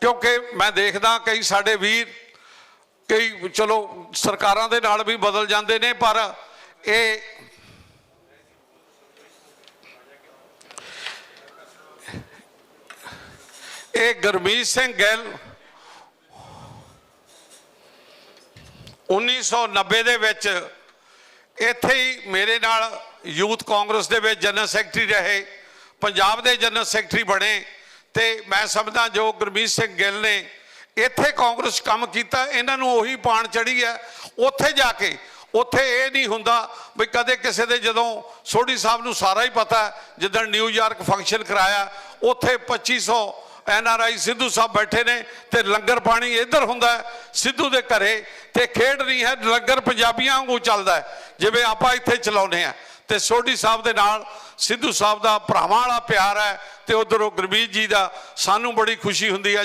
ਕਿਉਂਕਿ ਮੈਂ ਦੇਖਦਾ ਕਈ ਸਾਡੇ ਵੀਰ, ਕਈ ਚਲੋ ਸਰਕਾਰਾਂ ਦੇ ਨਾਲ ਵੀ ਬਦਲ ਜਾਂਦੇ ਨੇ, ਪਰ ਇਹ ਗੁਰਮੀਤ ਸਿੰਘ ਗਿੱਲ 1990 ਦੇ ਵਿੱਚ ਇੱਥੇ ਹੀ ਮੇਰੇ ਨਾਲ ਯੂਥ ਕਾਂਗਰਸ ਦੇ ਵਿੱਚ ਜਨਰਲ ਸੈਕਟਰੀ ਰਹੇ, ਪੰਜਾਬ ਦੇ ਜਨਰਲ ਸੈਕਟਰੀ ਬਣੇ, ਤੇ ਮੈਂ ਸਮਝਦਾ ਜੋ ਗੁਰਮੀਤ ਸਿੰਘ ਗਿੱਲ ਨੇ ਇੱਥੇ ਕਾਂਗਰਸ ਕੰਮ ਕੀਤਾ, ਇਹਨਾਂ ਨੂੰ ਉਹੀ ਪਾਣ ਚੜੀ ਹੈ। ਉੱਥੇ ਜਾ ਕੇ ਉੱਥੇ ਇਹ ਨਹੀਂ ਹੁੰਦਾ ਵੀ ਕਦੇ ਕਿਸੇ ਦੇ, ਜਦੋਂ ਸੋਢੀ ਸਾਹਿਬ ਨੂੰ ਸਾਰਾ ਹੀ ਪਤਾ, ਜਿੱਦਣ ਨਿਊਯਾਰਕ ਫੰਕਸ਼ਨ ਕਰਾਇਆ ਉੱਥੇ 2500 NRI ਸਿੱਧੂ ਸਾਹਿਬ ਬੈਠੇ ਨੇ, ਤੇ ਲੰਗਰ ਪਾਣੀ ਇੱਧਰ ਹੁੰਦਾ ਸਿੱਧੂ ਦੇ ਘਰੇ, ਤੇ ਖੇਡ ਨਹੀਂ ਹੈ, ਲੰਗਰ ਪੰਜਾਬੀਆਂ ਵਾਂਗੂ ਚੱਲਦਾ ਹੈ ਜਿਵੇਂ ਆਪਾਂ ਇੱਥੇ ਚਲਾਉਂਦੇ ਆ। ਤੇ ਸੋਢੀ ਸਾਹਿਬ ਦੇ ਨਾਲ ਸਿੱਧੂ ਸਾਹਿਬ ਦਾ ਭਰਾਵਾਂ ਵਾਲਾ ਪਿਆਰ ਹੈ, ਤੇ ਉਧਰੋਂ ਗੁਰਮੀਤ ਜੀ ਦਾ ਸਾਨੂੰ ਬੜੀ ਖੁਸ਼ੀ ਹੁੰਦੀ ਹੈ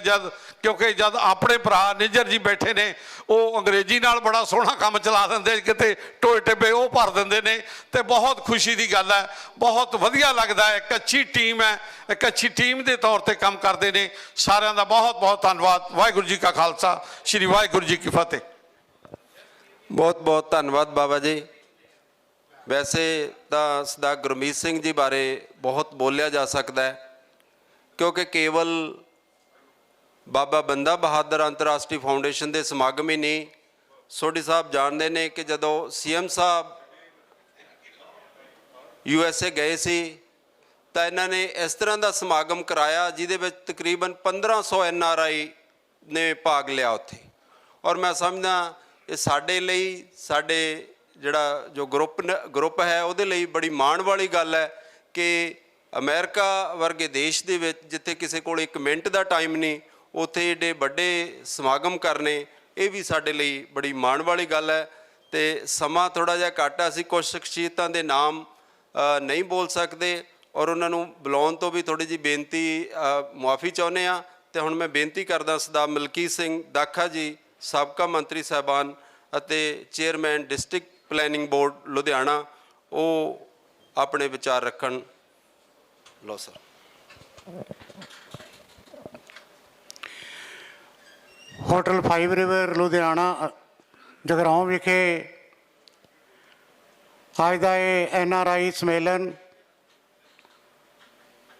ਕਿਉਂਕਿ ਜਦ ਆਪਣੇ ਭਰਾ ਨਿੱਜਰ ਜੀ ਬੈਠੇ ਨੇ, ਉਹ ਅੰਗਰੇਜ਼ੀ ਨਾਲ ਬੜਾ ਸੋਹਣਾ ਕੰਮ ਚਲਾ ਦਿੰਦੇ, ਕਿਤੇ ਟੋਏ ਟਿੱਬੇ ਉਹ ਭਰ ਦਿੰਦੇ ਨੇ, ਤੇ ਬਹੁਤ ਖੁਸ਼ੀ ਦੀ ਗੱਲ ਹੈ, ਬਹੁਤ ਵਧੀਆ ਲੱਗਦਾ ਹੈ। ਇੱਕ ਅੱਛੀ ਟੀਮ ਹੈ, ਇੱਕ ਅੱਛੀ ਟੀਮ ਦੇ ਤੌਰ ਤੇ ਕੰਮ ਕਰਦੇ ਨੇ। ਸਾਰਿਆਂ ਦਾ ਬਹੁਤ ਬਹੁਤ ਧੰਨਵਾਦ। ਵਾਹਿਗੁਰੂ ਜੀ ਕਾ ਖਾਲਸਾ, ਸ਼੍ਰੀ ਵਾਹਿਗੁਰੂ ਜੀ ਕੀ ਫਤਿਹ। ਬਹੁਤ ਬਹੁਤ ਧੰਨਵਾਦ ਬਾਬਾ ਜੀ। ਵੈਸੇ ਤਾਂ ਸਰਦਾਰ ਗੁਰਮੀਤ ਸਿੰਘ ਜੀ ਬਾਰੇ ਬਹੁਤ ਬੋਲਿਆ ਜਾ ਸਕਦਾ ਹੈ, ਕਿਉਂਕਿ ਕੇਵਲ ਬਾਬਾ ਬੰਦਾ ਬਹਾਦਰ ਅੰਤਰਰਾਸ਼ਟਰੀ ਫਾਊਂਡੇਸ਼ਨ ਦੇ ਸਮਾਗਮ ਹੀ ਨਹੀਂ, ਸੋਢੀ ਸਾਹਿਬ ਜਾਣਦੇ ਨੇ ਕਿ ਜਦੋਂ CM ਸਾਹਿਬ USA ਗਏ ਸੀ ਤਾਂ ਇਹਨਾਂ ਨੇ ਇਸ ਤਰ੍ਹਾਂ ਦਾ ਸਮਾਗਮ ਕਰਾਇਆ ਜਿਹਦੇ ਵਿੱਚ ਤਕਰੀਬਨ 1500 NRI ਨੇ ਭਾਗ ਲਿਆ ਉੱਥੇ। ਔਰ ਮੈਂ ਸਮਝਦਾ ਇਹ ਸਾਡੇ ਲਈ, ਸਾਡੇ ਜਿਹੜਾ ਜੋ ਗਰੁੱਪ ਹੈ ਉਹਦੇ ਲਈ ਬੜੀ ਮਾਣ ਵਾਲੀ ਗੱਲ ਹੈ ਕਿ ਅਮਰੀਕਾ ਵਰਗੇ ਦੇਸ਼ ਦੇ ਵਿੱਚ ਜਿੱਥੇ ਕਿਸੇ ਕੋਲ 1 ਮਿੰਟ ਦਾ ਟਾਈਮ ਨਹੀਂ, ਉੱਥੇ ਏਡੇ ਵੱਡੇ ਸਮਾਗਮ ਕਰਨੇ, ਇਹ ਵੀ ਸਾਡੇ ਲਈ ਬੜੀ ਮਾਣ ਵਾਲੀ ਗੱਲ ਹੈ। ਤੇ ਸਮਾਂ ਥੋੜ੍ਹਾ ਜਿਹਾ ਘੱਟ ਹੈ, ਅਸੀਂ ਕੁਝ ਸ਼ਖਸੀਅਤਾਂ ਦੇ ਨਾਮ ਨਹੀਂ ਬੋਲ ਸਕਦੇ, ਔਰ ਉਹਨਾਂ ਨੂੰ ਬੁਲਾਉਣ ਤੋਂ ਵੀ ਥੋੜ੍ਹੀ ਜਿਹੀ ਬੇਨਤੀ, ਮੁਆਫੀ ਚਾਹੁੰਦੇ ਹਾਂ। ਤੇ ਹੁਣ ਮੈਂ ਬੇਨਤੀ ਕਰਦਾ ਸਰਦਾਰ ਮਲਕੀਤ ਸਿੰਘ ਦਾਖਾ ਜੀ, ਸਾਬਕਾ ਮੰਤਰੀ ਸਾਹਿਬਾਨ ਅਤੇ chairman district planning board Ludhiana, ਉਹ ਆਪਣੇ ਵਿਚਾਰ ਰੱਖਣ। ਲਓ sir. Hotel 5 river Ludhiana Jagraon ਵਿਖੇ ਅੱਜ ਦਾ ਇਹ NRI ਸੰਮੇਲਨ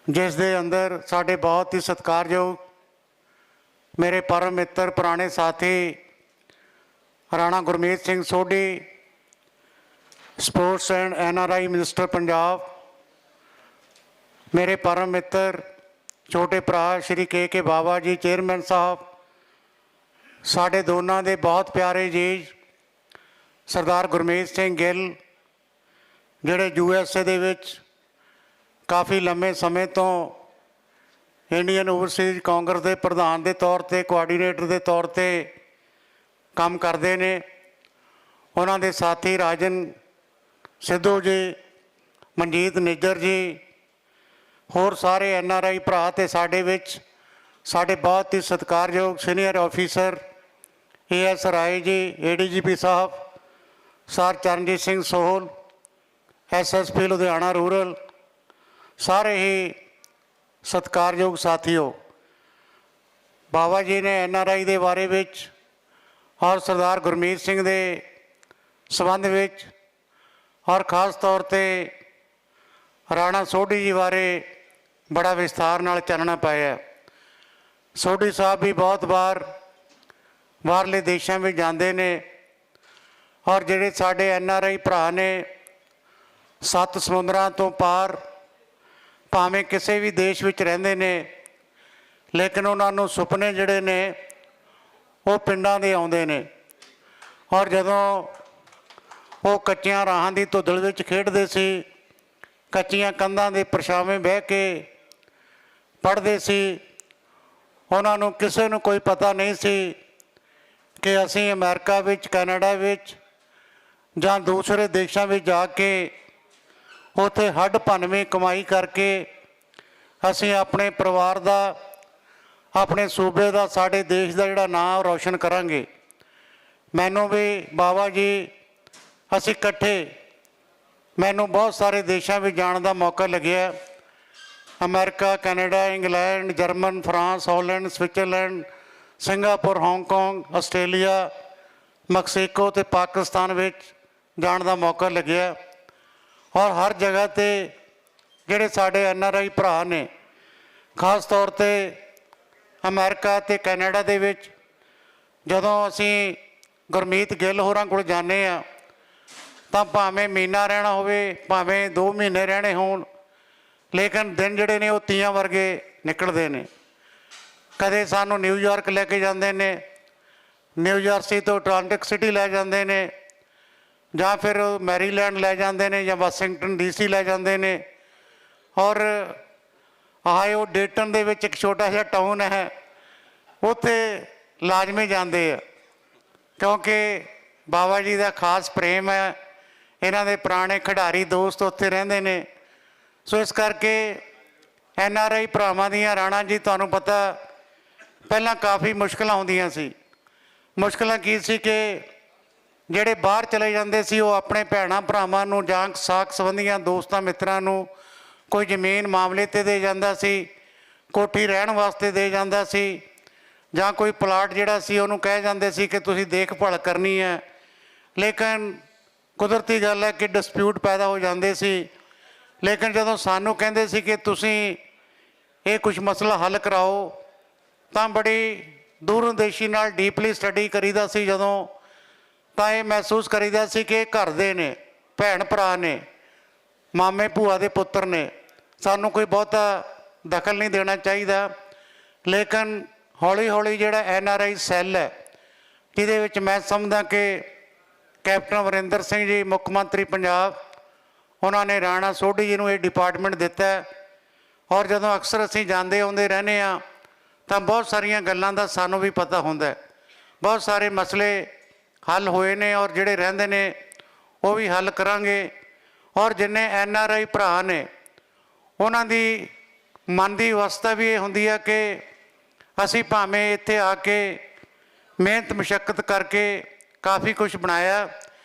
ਜਿਸ ਦੇ ਅੰਦਰ ਸਾਡੇ ਬਹੁਤ ਹੀ ਸਤਿਕਾਰਯੋਗ ਮੇਰੇ ਪਰਮ ਮਿੱਤਰ ਪੁਰਾਣੇ ਸਾਥੀ Rana Gurmeet Singh Sodhi, sports and NRI minister Punjab, ਮੇਰੇ ਪਰਮ ਮਿੱਤਰ ਛੋਟੇ ਭਰਾ ਸ਼੍ਰੀ ਕੇ ਬਾਵਾ ਜੀ ਚੇਅਰਮੈਨ ਸਾਹਿਬ, ਸਾਡੇ ਦੋਨਾਂ ਦੇ ਬਹੁਤ ਪਿਆਰੇ ਜੀ ਸਰਦਾਰ ਗੁਰਮੀਤ ਸਿੰਘ ਗਿੱਲ ਜਿਹੜੇ USA ਦੇ ਵਿੱਚ ਕਾਫੀ ਲੰਮੇ ਸਮੇਂ ਤੋਂ ਇੰਡੀਅਨ ਓਵਰਸੀਜ਼ ਕਾਂਗਰਸ ਦੇ ਪ੍ਰਧਾਨ ਦੇ ਤੌਰ 'ਤੇ, ਕੋਆਰਡੀਨੇਟਰ ਦੇ ਤੌਰ 'ਤੇ ਕੰਮ ਕਰਦੇ ਨੇ। ਉਹਨਾਂ ਦੇ ਸਾਥੀ ਰਾਜਨ ਸਿੱਧੂ ਜੀ, ਮਨਜੀਤ ਨਿੱਜਰ ਜੀ, ਹੋਰ ਸਾਰੇ NRI ਭਰਾ ਅਤੇ ਸਾਡੇ ਵਿੱਚ ਸਾਡੇ ਬਹੁਤ ਹੀ ਸਤਿਕਾਰਯੋਗ senior officer AS Rai ji, ADGP ਸਾਹਿਬ sir Charanjit Singh Sohal, SSP Ludhiana rural, ਸਾਰੇ ਹੀ ਸਤਿਕਾਰਯੋਗ ਸਾਥੀਓ। ਬਾਬਾ ਜੀ ਨੇ NRI ਦੇ ਬਾਰੇ ਵਿੱਚ ਔਰ ਸਰਦਾਰ ਗੁਰਮੀਤ ਸਿੰਘ ਦੇ ਸੰਬੰਧ ਵਿੱਚ ਔਰ ਖ਼ਾਸ ਤੌਰ 'ਤੇ ਰਾਣਾ ਸੋਢੀ ਜੀ ਬਾਰੇ ਬੜਾ ਵਿਸਥਾਰ ਨਾਲ ਚਾਨਣਾ ਪਾਇਆ। ਸੋਢੀ ਸਾਹਿਬ ਵੀ ਬਹੁਤ ਵਾਰ ਬਾਹਰਲੇ ਦੇਸ਼ਾਂ ਵਿੱਚ ਜਾਂਦੇ ਨੇ ਔਰ ਜਿਹੜੇ ਸਾਡੇ NRI ਭਰਾ ਨੇ 7 ਸਮੁੰਦਰਾਂ ਤੋਂ ਪਾਰ ਭਾਵੇਂ ਕਿਸੇ ਵੀ ਦੇਸ਼ ਵਿੱਚ ਰਹਿੰਦੇ ਨੇ, ਲੇਕਿਨ ਉਹਨਾਂ ਨੂੰ ਸੁਪਨੇ ਜਿਹੜੇ ਨੇ ਉਹ ਪਿੰਡਾਂ ਦੇ ਆਉਂਦੇ ਨੇ। ਔਰ ਜਦੋਂ ਉਹ ਕੱਚੀਆਂ ਰਾਹਾਂ ਦੀ ਧੁੱਦਲ ਵਿੱਚ ਖੇਡਦੇ ਸੀ, ਕੱਚੀਆਂ ਕੰਧਾਂ ਦੇ ਪਰਛਾਵੇਂ ਬਹਿ ਕੇ ਪੜ੍ਹਦੇ ਸੀ, ਉਹਨਾਂ ਨੂੰ ਕਿਸੇ ਨੂੰ ਕੋਈ ਪਤਾ ਨਹੀਂ ਸੀ ਕਿ ਅਸੀਂ ਅਮਰੀਕਾ ਵਿੱਚ, ਕੈਨੇਡਾ ਵਿੱਚ ਜਾਂ ਦੂਸਰੇ ਦੇਸ਼ਾਂ ਵਿੱਚ ਜਾ ਕੇ ਉੱਥੇ ਹੱਡ ਭੰਨਵੀਂ ਕਮਾਈ ਕਰਕੇ ਅਸੀਂ ਆਪਣੇ ਪਰਿਵਾਰ ਦਾ, ਆਪਣੇ ਸੂਬੇ ਦਾ, ਸਾਡੇ ਦੇਸ਼ ਦਾ ਜਿਹੜਾ ਨਾਂ ਰੌਸ਼ਨ ਕਰਾਂਗੇ। ਮੈਨੂੰ ਵੀ ਬਾਬਾ ਜੀ ਅਸੀਂ ਇਕੱਠੇ, ਮੈਨੂੰ ਬਹੁਤ ਸਾਰੇ ਦੇਸ਼ਾਂ ਵਿੱਚ ਜਾਣ ਦਾ ਮੌਕਾ ਲੱਗਿਆ। America, Canada, England, German, France, Holland, Switzerland, Singapore, Hong Kong, Australia, Mexico ਅਤੇ ਪਾਕਿਸਤਾਨ ਵਿੱਚ ਜਾਣ ਦਾ ਮੌਕਾ ਲੱਗਿਆ। ਔਰ ਹਰ ਜਗ੍ਹਾ 'ਤੇ ਜਿਹੜੇ ਸਾਡੇ NRI ਭਰਾ ਨੇ, ਖ਼ਾਸ ਤੌਰ 'ਤੇ ਅਮਰੀਕਾ ਅਤੇ ਕੈਨੇਡਾ ਦੇ ਵਿੱਚ ਜਦੋਂ ਅਸੀਂ ਗੁਰਮੀਤ ਗਿੱਲ ਹੋਰਾਂ ਕੋਲ ਜਾਂਦੇ ਹਾਂ ਤਾਂ ਭਾਵੇਂ ਮਹੀਨਾ ਰਹਿਣਾ ਹੋਵੇ, ਭਾਵੇਂ 2 ਮਹੀਨੇ ਰਹਿਣੇ ਹੋਣ, ਲੇਕਿਨ ਦਿਨ ਜਿਹੜੇ ਨੇ ਉਹ ਤੀਆਂ ਵਰਗੇ ਨਿਕਲਦੇ ਨੇ। ਕਦੇ ਸਾਨੂੰ ਨਿਊਯਾਰਕ ਲੈ ਕੇ ਜਾਂਦੇ ਨੇ, ਨਿਊਯਾਰਕ ਤੋਂ ਅਟਲਾਂਟਿਕ ਸਿਟੀ ਲੈ ਜਾਂਦੇ ਨੇ, ਜਾਂ ਫਿਰ ਮੈਰੀਲੈਂਡ ਲੈ ਜਾਂਦੇ ਨੇ, ਜਾਂ ਵਾਸ਼ਿੰਗਟਨ DC ਲੈ ਜਾਂਦੇ ਨੇ। ਔਰ ਆਇਓ ਡੇਟਨ ਦੇ ਵਿੱਚ ਇੱਕ ਛੋਟਾ ਜਿਹਾ ਟਾਊਨ ਹੈ, ਉੱਥੇ ਲਾਜ਼ਮੀ ਜਾਂਦੇ ਆ ਕਿਉਂਕਿ ਬਾਬਾ ਜੀ ਦਾ ਖਾਸ ਪ੍ਰੇਮ ਹੈ, ਇਹਨਾਂ ਦੇ ਪੁਰਾਣੇ ਖਿਡਾਰੀ ਦੋਸਤ ਉੱਥੇ ਰਹਿੰਦੇ ਨੇ। ਸੋ ਇਸ ਕਰਕੇ NRI ਭਰਾਵਾਂ ਦੀਆਂ, ਰਾਣਾ ਜੀ ਤੁਹਾਨੂੰ ਪਤਾ ਪਹਿਲਾਂ ਕਾਫੀ ਮੁਸ਼ਕਿਲਾਂ ਹੁੰਦੀਆਂ ਸੀ। ਮੁਸ਼ਕਿਲਾਂ ਕੀ ਸੀ ਕਿ ਜਿਹੜੇ ਬਾਹਰ ਚਲੇ ਜਾਂਦੇ ਸੀ ਉਹ ਆਪਣੇ ਭੈਣਾਂ ਭਰਾਵਾਂ ਨੂੰ ਜਾਂ ਸਾਕ ਸੰਬੰਧੀਆਂ ਦੋਸਤਾਂ ਮਿੱਤਰਾਂ ਨੂੰ ਕੋਈ ਜ਼ਮੀਨ ਮਾਮਲੇ 'ਤੇ ਦੇ ਜਾਂਦਾ ਸੀ, ਕੋਠੀ ਰਹਿਣ ਵਾਸਤੇ ਦੇ ਜਾਂਦਾ ਸੀ, ਜਾਂ ਕੋਈ ਪਲਾਟ ਜਿਹੜਾ ਸੀ ਉਹਨੂੰ ਕਹਿ ਜਾਂਦੇ ਸੀ ਕਿ ਤੁਸੀਂ ਦੇਖਭਾਲ ਕਰਨੀ ਹੈ। ਲੇਕਿਨ ਕੁਦਰਤੀ ਗੱਲ ਹੈ ਕਿ ਡਿਸਪਿਊਟ ਪੈਦਾ ਹੋ ਜਾਂਦੇ ਸੀ। ਲੇਕਿਨ ਜਦੋਂ ਸਾਨੂੰ ਕਹਿੰਦੇ ਸੀ ਕਿ ਤੁਸੀਂ ਇਹ ਕੁਝ ਮਸਲਾ ਹੱਲ ਕਰਾਓ ਤਾਂ ਬੜੀ ਦੂਰਅੰਦੇਸ਼ੀ ਨਾਲ ਡੀਪਲੀ ਸਟੱਡੀ ਕਰੀਦਾ ਸੀ। ਜਦੋਂ ਤਾਂ ਇਹ ਮਹਿਸੂਸ ਕਰੀਦਾ ਸੀ ਕਿ ਇਹ ਘਰ ਦੇ ਨੇ, ਭੈਣ ਭਰਾ ਨੇ, ਮਾਮੇ ਭੂਆ ਦੇ ਪੁੱਤਰ ਨੇ, ਸਾਨੂੰ ਕੋਈ ਬਹੁਤਾ ਦਖਲ ਨਹੀਂ ਦੇਣਾ ਚਾਹੀਦਾ। ਲੇਕਿਨ ਹੌਲੀ ਹੌਲੀ ਜਿਹੜਾ NRI ਸੈੱਲ ਹੈ, ਜਿਹਦੇ ਵਿੱਚ ਮੈਂ ਸਮਝਦਾ ਕਿ ਕੈਪਟਨ ਅਮਰਿੰਦਰ ਸਿੰਘ ਜੀ ਮੁੱਖ ਮੰਤਰੀ ਪੰਜਾਬ, ਉਹਨਾਂ ਨੇ ਰਾਣਾ ਸੋਢੀ ਜੀ ਨੂੰ ਇਹ ਡਿਪਾਰਟਮੈਂਟ ਦਿੱਤਾ। ਔਰ ਜਦੋਂ ਅਕਸਰ ਅਸੀਂ ਜਾਂਦੇ ਆਉਂਦੇ ਰਹਿੰਦੇ ਹਾਂ ਤਾਂ ਬਹੁਤ ਸਾਰੀਆਂ ਗੱਲਾਂ ਦਾ ਸਾਨੂੰ ਵੀ ਪਤਾ ਹੁੰਦਾ, ਬਹੁਤ ਸਾਰੇ ਮਸਲੇ ਹੱਲ ਹੋਏ ਨੇ ਔਰ ਜਿਹੜੇ ਰਹਿੰਦੇ ਨੇ ਉਹ ਵੀ ਹੱਲ ਕਰਾਂਗੇ। ਔਰ ਜਿੰਨੇ NRI ਭਰਾ ਨੇ ਉਹਨਾਂ ਦੀ ਮਨ ਦੀ ਅਵਸਥਾ ਵੀ ਇਹ ਹੁੰਦੀ ਹੈ ਕਿ ਅਸੀਂ ਭਾਵੇਂ ਇੱਥੇ ਆ ਕੇ ਮਿਹਨਤ ਮੁਸ਼ੱਕਤ ਕਰਕੇ ਕਾਫੀ ਕੁਝ ਬਣਾਇਆ,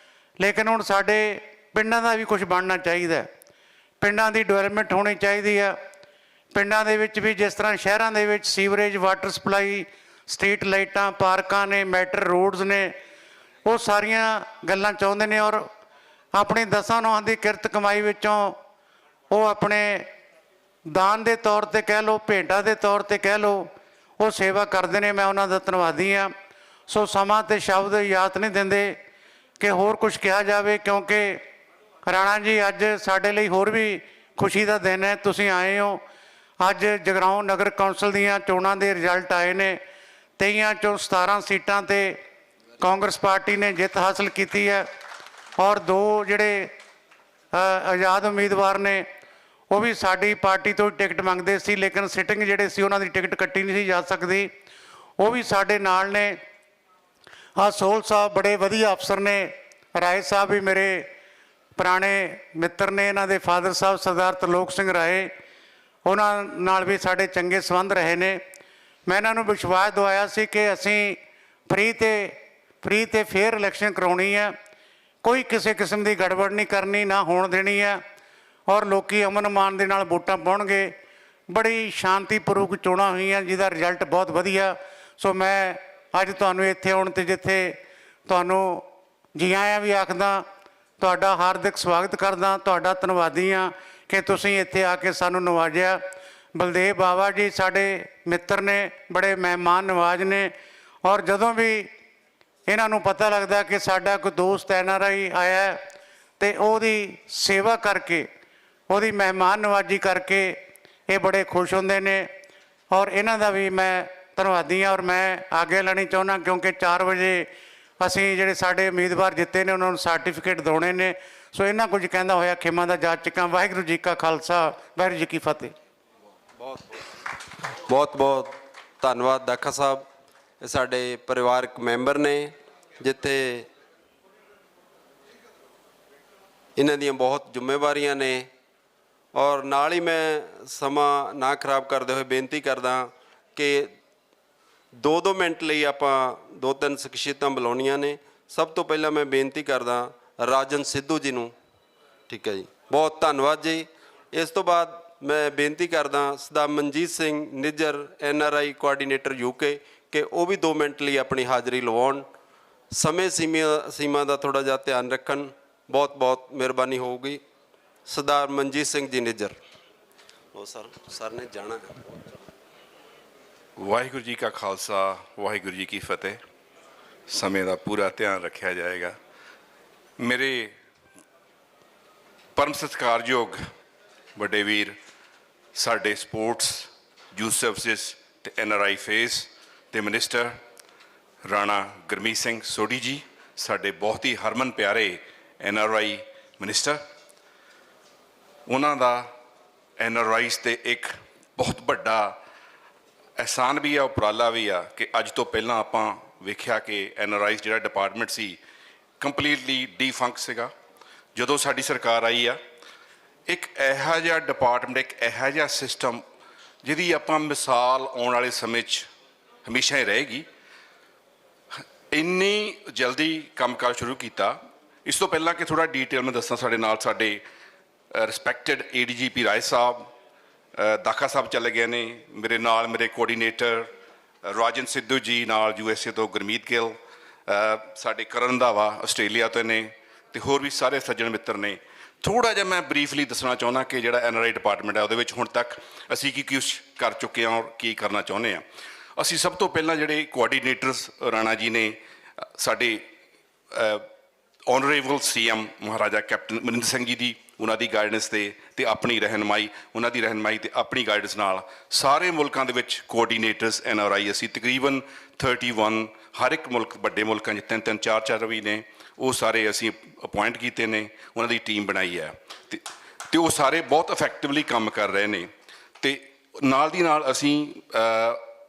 ਲੇਕਿਨ ਹੁਣ ਸਾਡੇ ਪਿੰਡਾਂ ਦਾ ਵੀ ਕੁਝ ਬਣਨਾ ਚਾਹੀਦਾ। ਪਿੰਡਾਂ ਦੀ ਡਿਵੈਲਪਮੈਂਟ ਹੋਣੀ ਚਾਹੀਦੀ ਆ। ਪਿੰਡਾਂ ਦੇ ਵਿੱਚ ਵੀ ਜਿਸ ਤਰ੍ਹਾਂ ਸ਼ਹਿਰਾਂ ਦੇ ਵਿੱਚ ਸੀਵਰੇਜ, ਵਾਟਰ ਸਪਲਾਈ, ਸਟਰੀਟ ਲਾਈਟਾਂ, ਪਾਰਕਾਂ ਨੇ, ਮੈਟਰ ਰੋਡਸ ਨੇ, ਉਹ ਸਾਰੀਆਂ ਗੱਲਾਂ ਚਾਹੁੰਦੇ ਨੇ। ਔਰ ਆਪਣੀ 10 ਨੌਹਾਂ ਦੀ ਕਿਰਤ ਕਮਾਈ ਵਿੱਚੋਂ ਉਹ ਆਪਣੇ ਦਾਨ ਦੇ ਤੌਰ ਤੇ ਕਹਿ ਲਓ, ਭੇਟਾਂ ਦੇ ਤੌਰ ਤੇ ਕਹਿ ਲਓ, ਉਹ ਸੇਵਾ ਕਰਦੇ ਨੇ। ਮੈਂ ਉਹਨਾਂ ਦਾ ਧੰਨਵਾਦੀ ਹਾਂ। ਸੋ ਸਮਾਂ ਤੇ ਸ਼ਬਦ ਯਾਦ ਨਹੀਂ ਦਿੰਦੇ ਕਿ ਹੋਰ ਕੁਝ ਕਿਹਾ ਜਾਵੇ, ਕਿਉਂਕਿ ਰਾਣਾ ਜੀ ਅੱਜ ਸਾਡੇ ਲਈ ਹੋਰ ਵੀ ਖੁਸ਼ੀ ਦਾ ਦਿਨ ਹੈ। ਤੁਸੀਂ ਆਏ ਹੋ। ਅੱਜ ਜਗਰਾਓਂ ਨਗਰ ਕੌਂਸਲ ਦੀਆਂ ਚੋਣਾਂ ਦੇ ਰਿਜ਼ਲਟ ਆਏ ਨੇ। 23 ਚੋਂ 17 ਸੀਟਾਂ ਤੇ ਕਾਂਗਰਸ ਪਾਰਟੀ ਨੇ ਜਿੱਤ ਹਾਸਲ ਕੀਤੀ ਹੈ ਔਰ 2 ਜਿਹੜੇ ਆਜ਼ਾਦ ਉਮੀਦਵਾਰ ਨੇ ਉਹ ਵੀ ਸਾਡੀ ਪਾਰਟੀ ਤੋਂ ਟਿਕਟ ਮੰਗਦੇ ਸੀ, ਲੇਕਿਨ ਸਿਟਿੰਗ ਜਿਹੜੇ ਸੀ ਉਹਨਾਂ ਦੀ ਟਿਕਟ ਕੱਟੀ ਨਹੀਂ ਸੀ ਜਾ ਸਕਦੀ। ਉਹ ਵੀ ਸਾਡੇ ਨਾਲ ਨੇ। ਸੋਹਲ ਸਾਹਿਬ ਬੜੇ ਵਧੀਆ ਅਫਸਰ ਨੇ। ਰਾਏ ਸਾਹਿਬ ਵੀ ਮੇਰੇ ਪੁਰਾਣੇ ਮਿੱਤਰ ਨੇ। ਇਹਨਾਂ ਦੇ ਫਾਦਰ ਸਾਹਿਬ ਸਰਦਾਰ ਤਰਲੋਕ ਸਿੰਘ ਰਾਏ, ਉਹਨਾਂ ਨਾਲ ਵੀ ਸਾਡੇ ਚੰਗੇ ਸੰਬੰਧ ਰਹੇ ਨੇ। ਮੈਂ ਇਹਨਾਂ ਨੂੰ ਵਿਸ਼ਵਾਸ ਦਿਵਾਇਆ ਸੀ ਕਿ ਅਸੀਂ ਫ੍ਰੀ ਤੇ ਫੇਅਰ ਇਲੈਕਸ਼ਨ ਕਰਾਉਣੀ ਹੈ, ਕੋਈ ਕਿਸੇ ਕਿਸਮ ਦੀ ਗੜਬੜ ਨਹੀਂ ਕਰਨੀ, ਨਾ ਹੋਣ ਦੇਣੀ ਹੈ ਔਰ ਲੋਕੀ ਅਮਨ ਮਾਨ ਦੇ ਨਾਲ ਵੋਟਾਂ ਪਾਉਣਗੇ। ਬੜੀ ਸ਼ਾਂਤੀਪੂਰਵਕ ਚੋਣਾਂ ਹੋਈਆਂ ਜਿਹਦਾ ਰਿਜ਼ਲਟ ਬਹੁਤ ਵਧੀਆ। ਸੋ ਮੈਂ ਅੱਜ ਤੁਹਾਨੂੰ ਇੱਥੇ ਆਉਣ 'ਤੇ ਜਿੱਥੇ ਤੁਹਾਨੂੰ ਜੀ ਆਇਆਂ ਵੀ ਆਖਦਾ, ਤੁਹਾਡਾ ਹਾਰਦਿਕ ਸਵਾਗਤ ਕਰਦਾ, ਤੁਹਾਡਾ ਧੰਨਵਾਦੀ ਹਾਂ ਕਿ ਤੁਸੀਂ ਇੱਥੇ ਆ ਕੇ ਸਾਨੂੰ ਨਵਾਜਿਆ। ਬਲਦੇਵ ਬਾਵਾ ਜੀ ਸਾਡੇ ਮਿੱਤਰ ਨੇ, ਬੜੇ ਮਹਿਮਾਨ ਨਵਾਜ਼ ਨੇ ਔਰ ਜਦੋਂ ਵੀ ਇਹਨਾਂ ਨੂੰ ਪਤਾ ਲੱਗਦਾ ਕਿ ਸਾਡਾ ਕੋਈ ਦੋਸਤ NRI ਆਇਆ ਅਤੇ ਉਹਦੀ ਸੇਵਾ ਕਰਕੇ, ਉਹਦੀ ਮਹਿਮਾਨ ਨਵਾਜੀ ਕਰਕੇ ਇਹ ਬੜੇ ਖੁਸ਼ ਹੁੰਦੇ ਨੇ ਔਰ ਇਹਨਾਂ ਦਾ ਵੀ ਮੈਂ ਧੰਨਵਾਦੀ ਹਾਂ। ਔਰ ਮੈਂ ਆਗੇ ਲੈਣੀ ਚਾਹੁੰਦਾ ਕਿਉਂਕਿ 4 ਵਜੇ ਅਸੀਂ ਜਿਹੜੇ ਸਾਡੇ ਉਮੀਦਵਾਰ ਜਿੱਤੇ ਨੇ ਉਹਨਾਂ ਨੂੰ ਸਰਟੀਫਿਕੇਟ ਦਿਵਾਉਣੇ ਨੇ। ਸੋ ਇਹਨਾਂ ਕੁਝ ਕਹਿੰਦਾ ਹੋਇਆ ਖਿਮਾ ਦਾ ਜਾਚਕਾਂ। ਵਾਹਿਗੁਰੂ ਜੀ ਕਾ ਖਾਲਸਾ, ਵਾਹਿਗੁਰੂ ਜੀ ਕੀ ਫਤਿਹ। ਬਹੁਤ ਬਹੁਤ ਧੰਨਵਾਦ ਦਾਖਾ ਸਾਹਿਬ। ਇਹ ਸਾਡੇ ਪਰਿਵਾਰਕ ਮੈਂਬਰ ਨੇ, ਜਿੱਥੇ ਇਹਨਾਂ ਦੀਆਂ ਬਹੁਤ ਜ਼ਿੰਮੇਵਾਰੀਆਂ ਨੇ। ਔਰ ਨਾਲ ਹੀ ਮੈਂ ਸਮਾਂ ਨਾ ਖਰਾਬ ਕਰਦੇ ਹੋਏ ਬੇਨਤੀ ਕਰਦਾ ਕਿ 2-2 ਮਿੰਟ ਲਈ ਆਪਾਂ 2-3 ਸ਼ਖਸੀਅਤਾਂ ਬੁਲਾਉਣੀਆਂ ਨੇ। ਸਭ ਤੋਂ ਪਹਿਲਾਂ ਮੈਂ ਬੇਨਤੀ ਕਰਦਾ ਰਾਜਨ ਸਿੱਧੂ ਜੀ ਨੂੰ। ਠੀਕ ਹੈ ਜੀ, ਬਹੁਤ ਧੰਨਵਾਦ ਜੀ। ਇਸ ਤੋਂ ਬਾਅਦ ਮੈਂ ਬੇਨਤੀ ਕਰਦਾ Sardar Manjit Singh Nijjar NRI coordinator UK ਕਿ ਉਹ ਵੀ 2 ਮਿੰਟ ਲਈ ਆਪਣੀ ਹਾਜ਼ਰੀ ਲਵਾਉਣ। ਸਮੇਂ ਸੀਮਾ ਦਾ ਥੋੜ੍ਹਾ ਜਿਹਾ ਧਿਆਨ ਰੱਖਣ, ਬਹੁਤ ਬਹੁਤ ਮਿਹਰਬਾਨੀ ਹੋਊਗੀ। ਸਰਦਾਰ ਮਨਜੀਤ ਸਿੰਘ ਜੀ ਨਿੱਜਰ। ਉਹ ਸਰ ਨੇ ਜਾਣਾ ਹੈ। ਵਾਹਿਗੁਰੂ ਜੀ ਕਾ ਖਾਲਸਾ, ਵਾਹਿਗੁਰੂ ਜੀ ਕੀ ਫਤਿਹ। ਸਮੇਂ ਦਾ ਪੂਰਾ ਧਿਆਨ ਰੱਖਿਆ ਜਾਏਗਾ। ਮੇਰੇ ਪਰਮ ਸਤਿਕਾਰਯੋਗ ਵੱਡੇ ਵੀਰ, ਸਾਡੇ ਸਪੋਰਟਸ, ਯੂਥ ਸਰਵਿਸਿਜ਼ ਤੇ NRI ਫੇਸ ਤੇ ਮਿਨਿਸਟਰ ਰਾਣਾ ਗੁਰਮੀਤ ਸਿੰਘ ਸੋਢੀ ਜੀ, ਸਾਡੇ ਬਹੁਤ ਹੀ ਹਰਮਨ ਪਿਆਰੇ NRI ਮਿਨਿਸਟਰ। ਉਹਨਾਂ ਦਾ NRIs ਤੇ ਇੱਕ ਬਹੁਤ ਵੱਡਾ ਅਹਿਸਾਨ ਵੀ ਆ, ਉਪਰਾਲਾ ਵੀ ਆ ਕਿ ਅੱਜ ਤੋਂ ਪਹਿਲਾਂ ਆਪਾਂ ਵੇਖਿਆ ਕਿ NRIs ਜਿਹੜਾ ਡਿਪਾਰਟਮੈਂਟ ਸੀ ਕੰਪਲੀਟਲੀ ਡੀਫੰਕ ਸੀਗਾ। ਜਦੋਂ ਸਾਡੀ ਸਰਕਾਰ ਆਈ ਆ, ਇੱਕ ਇਹੋ ਜਿਹਾ ਡਿਪਾਰਟਮੈਂਟ, ਇੱਕ ਇਹੋ ਜਿਹਾ ਸਿਸਟਮ ਜਿਹਦੀ ਆਪਾਂ ਮਿਸਾਲ ਆਉਣ ਵਾਲੇ ਸਮੇਂ 'ਚ ਹਮੇਸ਼ਾ ਹੀ ਰਹੇਗੀ। ਇੰਨੀ ਜਲਦੀ ਕੰਮਕਾਜ ਸ਼ੁਰੂ ਕੀਤਾ। ਇਸ ਤੋਂ ਪਹਿਲਾਂ ਕਿ ਥੋੜ੍ਹਾ ਡੀਟੇਲ ਮੈਂ ਦੱਸਾਂ, ਸਾਡੇ ਨਾਲ ਸਾਡੇ ਰਿਸਪੈਕਟਡ ADGP ਰਾਏ ਸਾਹਿਬ, ਦਾਖਾ ਸਾਹਿਬ ਚਲੇ ਗਏ ਨੇ। ਮੇਰੇ ਨਾਲ ਮੇਰੇ ਕੋਆਰਡੀਨੇਟਰ ਰਾਜਨ ਸਿੱਧੂ ਜੀ, ਨਾਲ USA ਤੋਂ ਗੁਰਮੀਤ ਗਿੱਲ, ਸਾਡੇ ਕਰਨ ਰੰਧਾਵਾ ਆਸਟ੍ਰੇਲੀਆ ਤੋਂ ਨੇ, ਅਤੇ ਹੋਰ ਵੀ ਸਾਰੇ ਸੱਜਣ ਮਿੱਤਰ ਨੇ। ਥੋੜ੍ਹਾ ਜਿਹਾ ਮੈਂ ਬਰੀਫਲੀ ਦੱਸਣਾ ਚਾਹੁੰਦਾ ਕਿ ਜਿਹੜਾ NRI ਡਿਪਾਰਟਮੈਂਟ ਹੈ ਉਹਦੇ ਵਿੱਚ ਹੁਣ ਤੱਕ ਅਸੀਂ ਕੀ ਕੁਛ ਕਰ ਚੁੱਕੇ ਹਾਂ ਔਰ ਕੀ ਕਰਨਾ ਚਾਹੁੰਦੇ ਹਾਂ। ਅਸੀਂ ਸਭ ਤੋਂ ਪਹਿਲਾਂ ਜਿਹੜੇ ਕੋਆਰਡੀਨੇਟਰਸ ਰਾਣਾ ਜੀ ਨੇ, ਸਾਡੇ honourable CM Maharaja captain Amarinder Singh ji ਦੀ, ਉਹਨਾਂ ਦੀ ਗਾਈਡੈਂਸ ਤੇ ਆਪਣੀ ਰਹਿਨਮਾਈ, ਉਹਨਾਂ ਦੀ ਰਹਿਨਮਾਈ ਤੇ ਆਪਣੀ ਗਾਈਡੈਂਸ ਨਾਲ ਸਾਰੇ ਮੁਲਕਾਂ ਦੇ ਵਿੱਚ ਕੋਆਰਡੀਨੇਟਰਸ NRI ਅਸੀਂ ਤਕਰੀਬਨ 31 ਹਰ ਇੱਕ ਮੁਲਕ, ਵੱਡੇ ਮੁਲਕਾਂ 'ਚ 3-3 4-4 ਵੀ ਨੇ, ਉਹ ਸਾਰੇ ਅਸੀਂ ਅਪੁਆਇੰਟ ਕੀਤੇ ਨੇ, ਉਹਨਾਂ ਦੀ ਟੀਮ ਬਣਾਈ ਹੈ ਤੇ ਉਹ ਸਾਰੇ ਬਹੁਤ ਇਫੈਕਟਿਵਲੀ ਕੰਮ ਕਰ ਰਹੇ ਨੇ। ਅਤੇ ਨਾਲ ਦੀ ਨਾਲ ਅਸੀਂ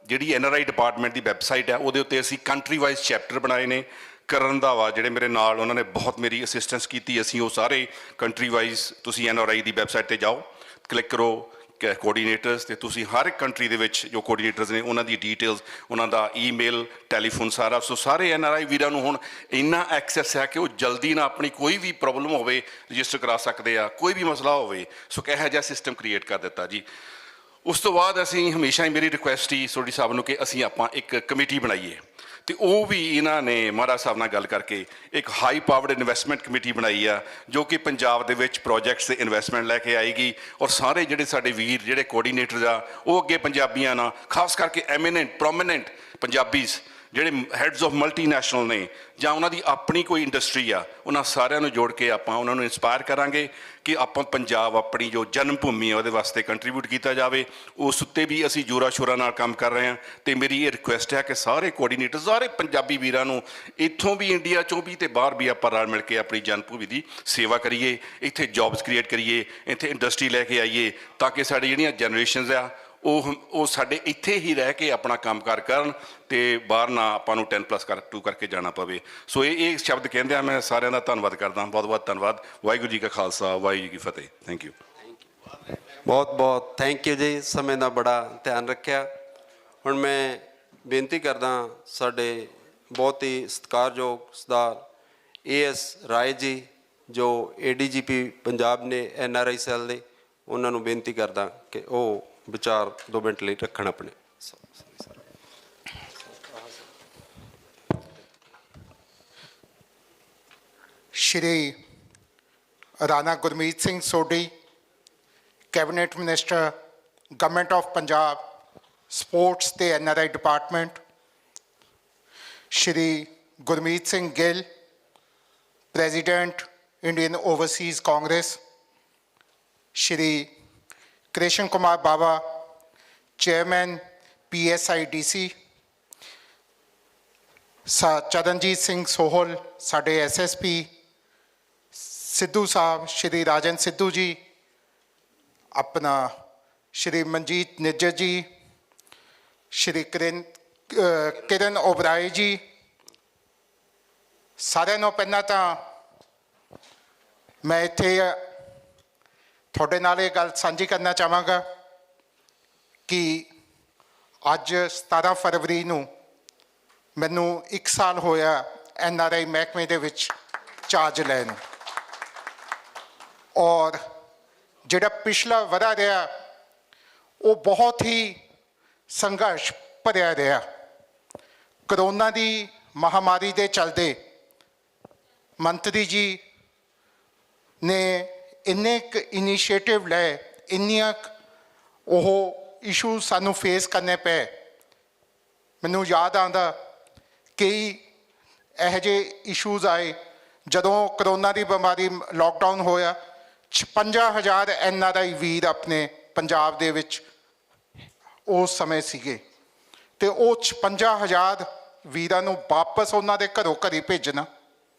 ਜਿਹੜੀ NRI ਡਿਪਾਰਟਮੈਂਟ ਦੀ ਵੈਬਸਾਈਟ ਹੈ ਉਹਦੇ ਉੱਤੇ ਅਸੀਂ ਕੰਟਰੀ ਵਾਈਜ਼ ਚੈਪਟਰ ਬਣਾਏ ਨੇ। ਕਰਨ ਰੰਧਾਵਾ ਜਿਹੜੇ ਮੇਰੇ ਨਾਲ, ਉਹਨਾਂ ਨੇ ਬਹੁਤ ਮੇਰੀ ਅਸਿਸਟੈਂਸ ਕੀਤੀ। ਅਸੀਂ ਉਹ ਸਾਰੇ ਕੰਟਰੀ ਵਾਈਜ਼, ਤੁਸੀਂ NRI ਦੀ ਵੈਬਸਾਈਟ 'ਤੇ ਜਾਓ, ਕਲਿੱਕ ਕਰੋ ਕੋਆਰਡੀਨੇਟਰਸ, ਅਤੇ ਤੁਸੀਂ ਹਰ ਇੱਕ ਕੰਟਰੀ ਦੇ ਵਿੱਚ ਜੋ ਕੋਆਰਡੀਨੇਟਰਸ ਨੇ ਉਹਨਾਂ ਦੀ ਡੀਟੇਲਸ, ਉਹਨਾਂ ਦਾ ਈਮੇਲ, ਟੈਲੀਫੋਨ, ਸਾਰਾ। ਸੋ ਸਾਰੇ NRI ਵੀਰਾਂ ਨੂੰ ਹੁਣ ਇੰਨਾ ਐਕਸੈਸ ਹੈ ਕਿ ਉਹ ਜਲਦੀ ਨਾਲ ਆਪਣੀ ਕੋਈ ਵੀ ਪ੍ਰੋਬਲਮ ਹੋਵੇ ਰਜਿਸਟਰ ਕਰਾ ਸਕਦੇ ਆ, ਕੋਈ ਵੀ ਮਸਲਾ ਹੋਵੇ। ਸੋ ਇਹੋ ਜਿਹਾ ਸਿਸਟਮ ਕ੍ਰੀਏਟ ਕਰ ਦਿੱਤਾ ਜੀ। ਉਸ ਤੋਂ ਬਾਅਦ ਅਸੀਂ ਹਮੇਸ਼ਾ ਹੀ, ਮੇਰੀ ਰਿਕੁਐਸਟ ਹੀ ਸੋਢੀ ਸਾਹਿਬ ਨੂੰ ਕਿ ਅਸੀਂ ਆਪਾਂ ਇੱਕ ਕਮੇਟੀ ਬਣਾਈਏ ਤੇ ਉਹ ਵੀ ਇਹਨਾਂ ਨੇ ਮਹਾਰਾਜ ਸਾਹਿਬ ਨਾਲ ਗੱਲ ਕਰਕੇ ਇੱਕ ਹਾਈ ਪਾਵਰਡ ਇਨਵੈਸਟਮੈਂਟ ਕਮੇਟੀ ਬਣਾਈ ਆ, ਜੋ ਕਿ ਪੰਜਾਬ ਦੇ ਵਿੱਚ ਪ੍ਰੋਜੈਕਟਸ ਤੇ ਇਨਵੈਸਟਮੈਂਟ ਲੈ ਕੇ ਆਏਗੀ। ਔਰ ਸਾਰੇ ਜਿਹੜੇ ਸਾਡੇ ਵੀਰ ਜਿਹੜੇ ਕੋਆਰਡੀਨੇਟਰਸ ਆ, ਉਹ ਅੱਗੇ ਪੰਜਾਬੀਆਂ ਨਾਲ, ਖਾਸ ਕਰਕੇ ਐਮੀਨੈਂਟ ਪ੍ਰੋਮੀਨੈਂਟ ਪੰਜਾਬੀਜ਼ ਜਿਹੜੇ ਹੈਡਸ ਆਫ ਮਲਟੀਨੈਸ਼ਨਲ ਨੇ ਜਾਂ ਉਹਨਾਂ ਦੀ ਆਪਣੀ ਕੋਈ ਇੰਡਸਟਰੀ ਆ, ਉਹਨਾਂ ਸਾਰਿਆਂ ਨੂੰ ਜੋੜ ਕੇ ਆਪਾਂ ਉਹਨਾਂ ਨੂੰ ਇੰਸਪਾਇਰ ਕਰਾਂਗੇ ਕਿ ਆਪਾਂ ਪੰਜਾਬ ਆਪਣੀ ਜੋ ਜਨਮ ਭੂਮੀ ਹੈ ਉਹਦੇ ਵਾਸਤੇ ਕੰਟਰੀਬਿਊਟ ਕੀਤਾ ਜਾਵੇ। ਉਸ ਉੱਤੇ ਵੀ ਅਸੀਂ ਜੋਰਾਂ ਸ਼ੋਰਾਂ ਨਾਲ ਕੰਮ ਕਰ ਰਹੇ ਹਾਂ। ਅਤੇ ਮੇਰੀ ਇਹ ਰਿਕੁਐਸਟ ਹੈ ਕਿ ਸਾਰੇ ਕੋਆਰਡੀਨੇਟਰ, ਸਾਰੇ ਪੰਜਾਬੀ ਵੀਰਾਂ ਨੂੰ ਇੱਥੋਂ ਵੀ, ਇੰਡੀਆ 'ਚੋਂ ਵੀ ਅਤੇ ਬਾਹਰ ਵੀ ਆਪਾਂ ਰਲ ਮਿਲ ਕੇ ਆਪਣੀ ਜਨਮ ਭੂਮੀ ਦੀ ਸੇਵਾ ਕਰੀਏ, ਇੱਥੇ ਜੌਬਸ ਕ੍ਰੀਏਟ ਕਰੀਏ, ਇੱਥੇ ਇੰਡਸਟਰੀ ਲੈ ਕੇ ਆਈਏ, ਤਾਂ ਕਿ ਸਾਡੀ ਜਿਹੜੀਆਂ ਜਨਰੇਸ਼ਨਸ ਆ ਉਹ ਸਾਡੇ ਇੱਥੇ ਹੀ ਰਹਿ ਕੇ ਆਪਣਾ ਕੰਮਕਾਰ ਕਰਨ ਅਤੇ ਬਾਹਰ ਨਾ ਆਪਾਂ ਨੂੰ 10+2 ਕਰਕੇ ਜਾਣਾ ਪਵੇ। ਸੋ ਇਹ ਸ਼ਬਦ ਕਹਿੰਦਿਆਂ ਮੈਂ ਸਾਰਿਆਂ ਦਾ ਧੰਨਵਾਦ ਕਰਦਾ। ਬਹੁਤ ਬਹੁਤ ਧੰਨਵਾਦ। ਵਾਹਿਗੁਰੂ ਜੀ ਕਾ ਖਾਲਸਾ, ਵਾਹਿਗੁਰੂ ਜੀ ਕੀ ਫਤਿਹ। Thank you. ਬਹੁਤ ਬਹੁਤ ਥੈਂਕ ਯੂ ਜੀ, ਸਮੇਂ ਦਾ ਬੜਾ ਧਿਆਨ ਰੱਖਿਆ। ਹੁਣ ਮੈਂ ਬੇਨਤੀ ਕਰਦਾ ਸਾਡੇ ਬਹੁਤ ਹੀ ਸਤਿਕਾਰਯੋਗ ਸਰਦਾਰ AS ਰਾਏ ਜੀ, ਜੋ ADGP ਪੰਜਾਬ ਨੇ NRI ਸੈੱਲ ਦੇ, ਉਹਨਾਂ ਨੂੰ ਬੇਨਤੀ ਕਰਦਾ ਕਿ ਉਹ ਵਿਚਾਰ 2 ਮਿੰਟ ਲਈ ਰੱਖਣ ਆਪਣੇ। Shri Rana Gurmeet Singh Sodhi, cabinet minister, government of Punjab, sports ਤੇ NRI department, Shri Gurmeet Singh Gill, president Indian Overseas Congress, Shri Krishan Kumar Bawa, chairman PSIDC, Charanjit Singh Sohal, ਸਾਡੇ SSP, ਸਿੱਧੂ ਸਾਹਿਬ, ਸ਼੍ਰੀ ਰਾਜਨ ਸਿੱਧੂ ਜੀ, ਆਪਣਾ ਸ਼੍ਰੀ ਮਨਜੀਤ ਨਿੱਜਰ ਜੀ, ਸ਼੍ਰੀ ਕਿਰਨ ਓਬਰਾਏ ਜੀ, ਸਾਰਿਆਂ ਨੂੰ ਪਹਿਲਾਂ ਤਾਂ ਮੈਂ ਇੱਥੇ ਤੁਹਾਡੇ ਨਾਲ ਇਹ ਗੱਲ ਸਾਂਝੀ ਕਰਨਾ ਚਾਹਾਂਗਾ ਕਿ ਅੱਜ 17 ਫਰਵਰੀ ਨੂੰ ਮੈਨੂੰ 1 ਸਾਲ ਹੋਇਆ NRI ਮਹਿਕਮੇ ਦੇ ਵਿੱਚ ਚਾਰਜ ਲੈਣ ਨੂੰ। ਔਰ ਜਿਹੜਾ ਪਿਛਲਾ ਵਰ੍ਹਾ ਰਿਹਾ ਉਹ ਬਹੁਤ ਹੀ ਸੰਘਰਸ਼ ਭਰਿਆ ਰਿਹਾ। ਕਰੋਨਾ ਦੀ ਮਹਾਮਾਰੀ ਦੇ ਚਲਦੇ ਮੰਤਰੀ ਜੀ ਨੇ ਇੰਨੇ ਕੁ ਇਨੀਸ਼ੀਏਟਿਵ ਲਏ, ਇੰਨੀਆਂ ਉਹ ਇਸ਼ੂ ਸਾਨੂੰ ਫੇਸ ਕਰਨੇ ਪਏ। ਮੈਨੂੰ ਯਾਦ ਆਉਂਦਾ ਕਈ ਇਹੋ ਜਿਹੇ ਇਸ਼ੂਜ਼ ਆਏ ਜਦੋਂ ਕਰੋਨਾ ਦੀ ਬਿਮਾਰੀ, ਲੋਕਡਾਊਨ ਹੋਇਆ, 56,000 NRI ਵੀਰ ਆਪਣੇ ਪੰਜਾਬ ਦੇ ਵਿੱਚ ਉਸ ਸਮੇਂ ਸੀਗੇ, ਅਤੇ ਉਹ 56,000 ਵੀਰਾਂ ਨੂੰ ਵਾਪਸ ਉਹਨਾਂ ਦੇ ਘਰੋਂ ਘਰੀ ਭੇਜਣਾ,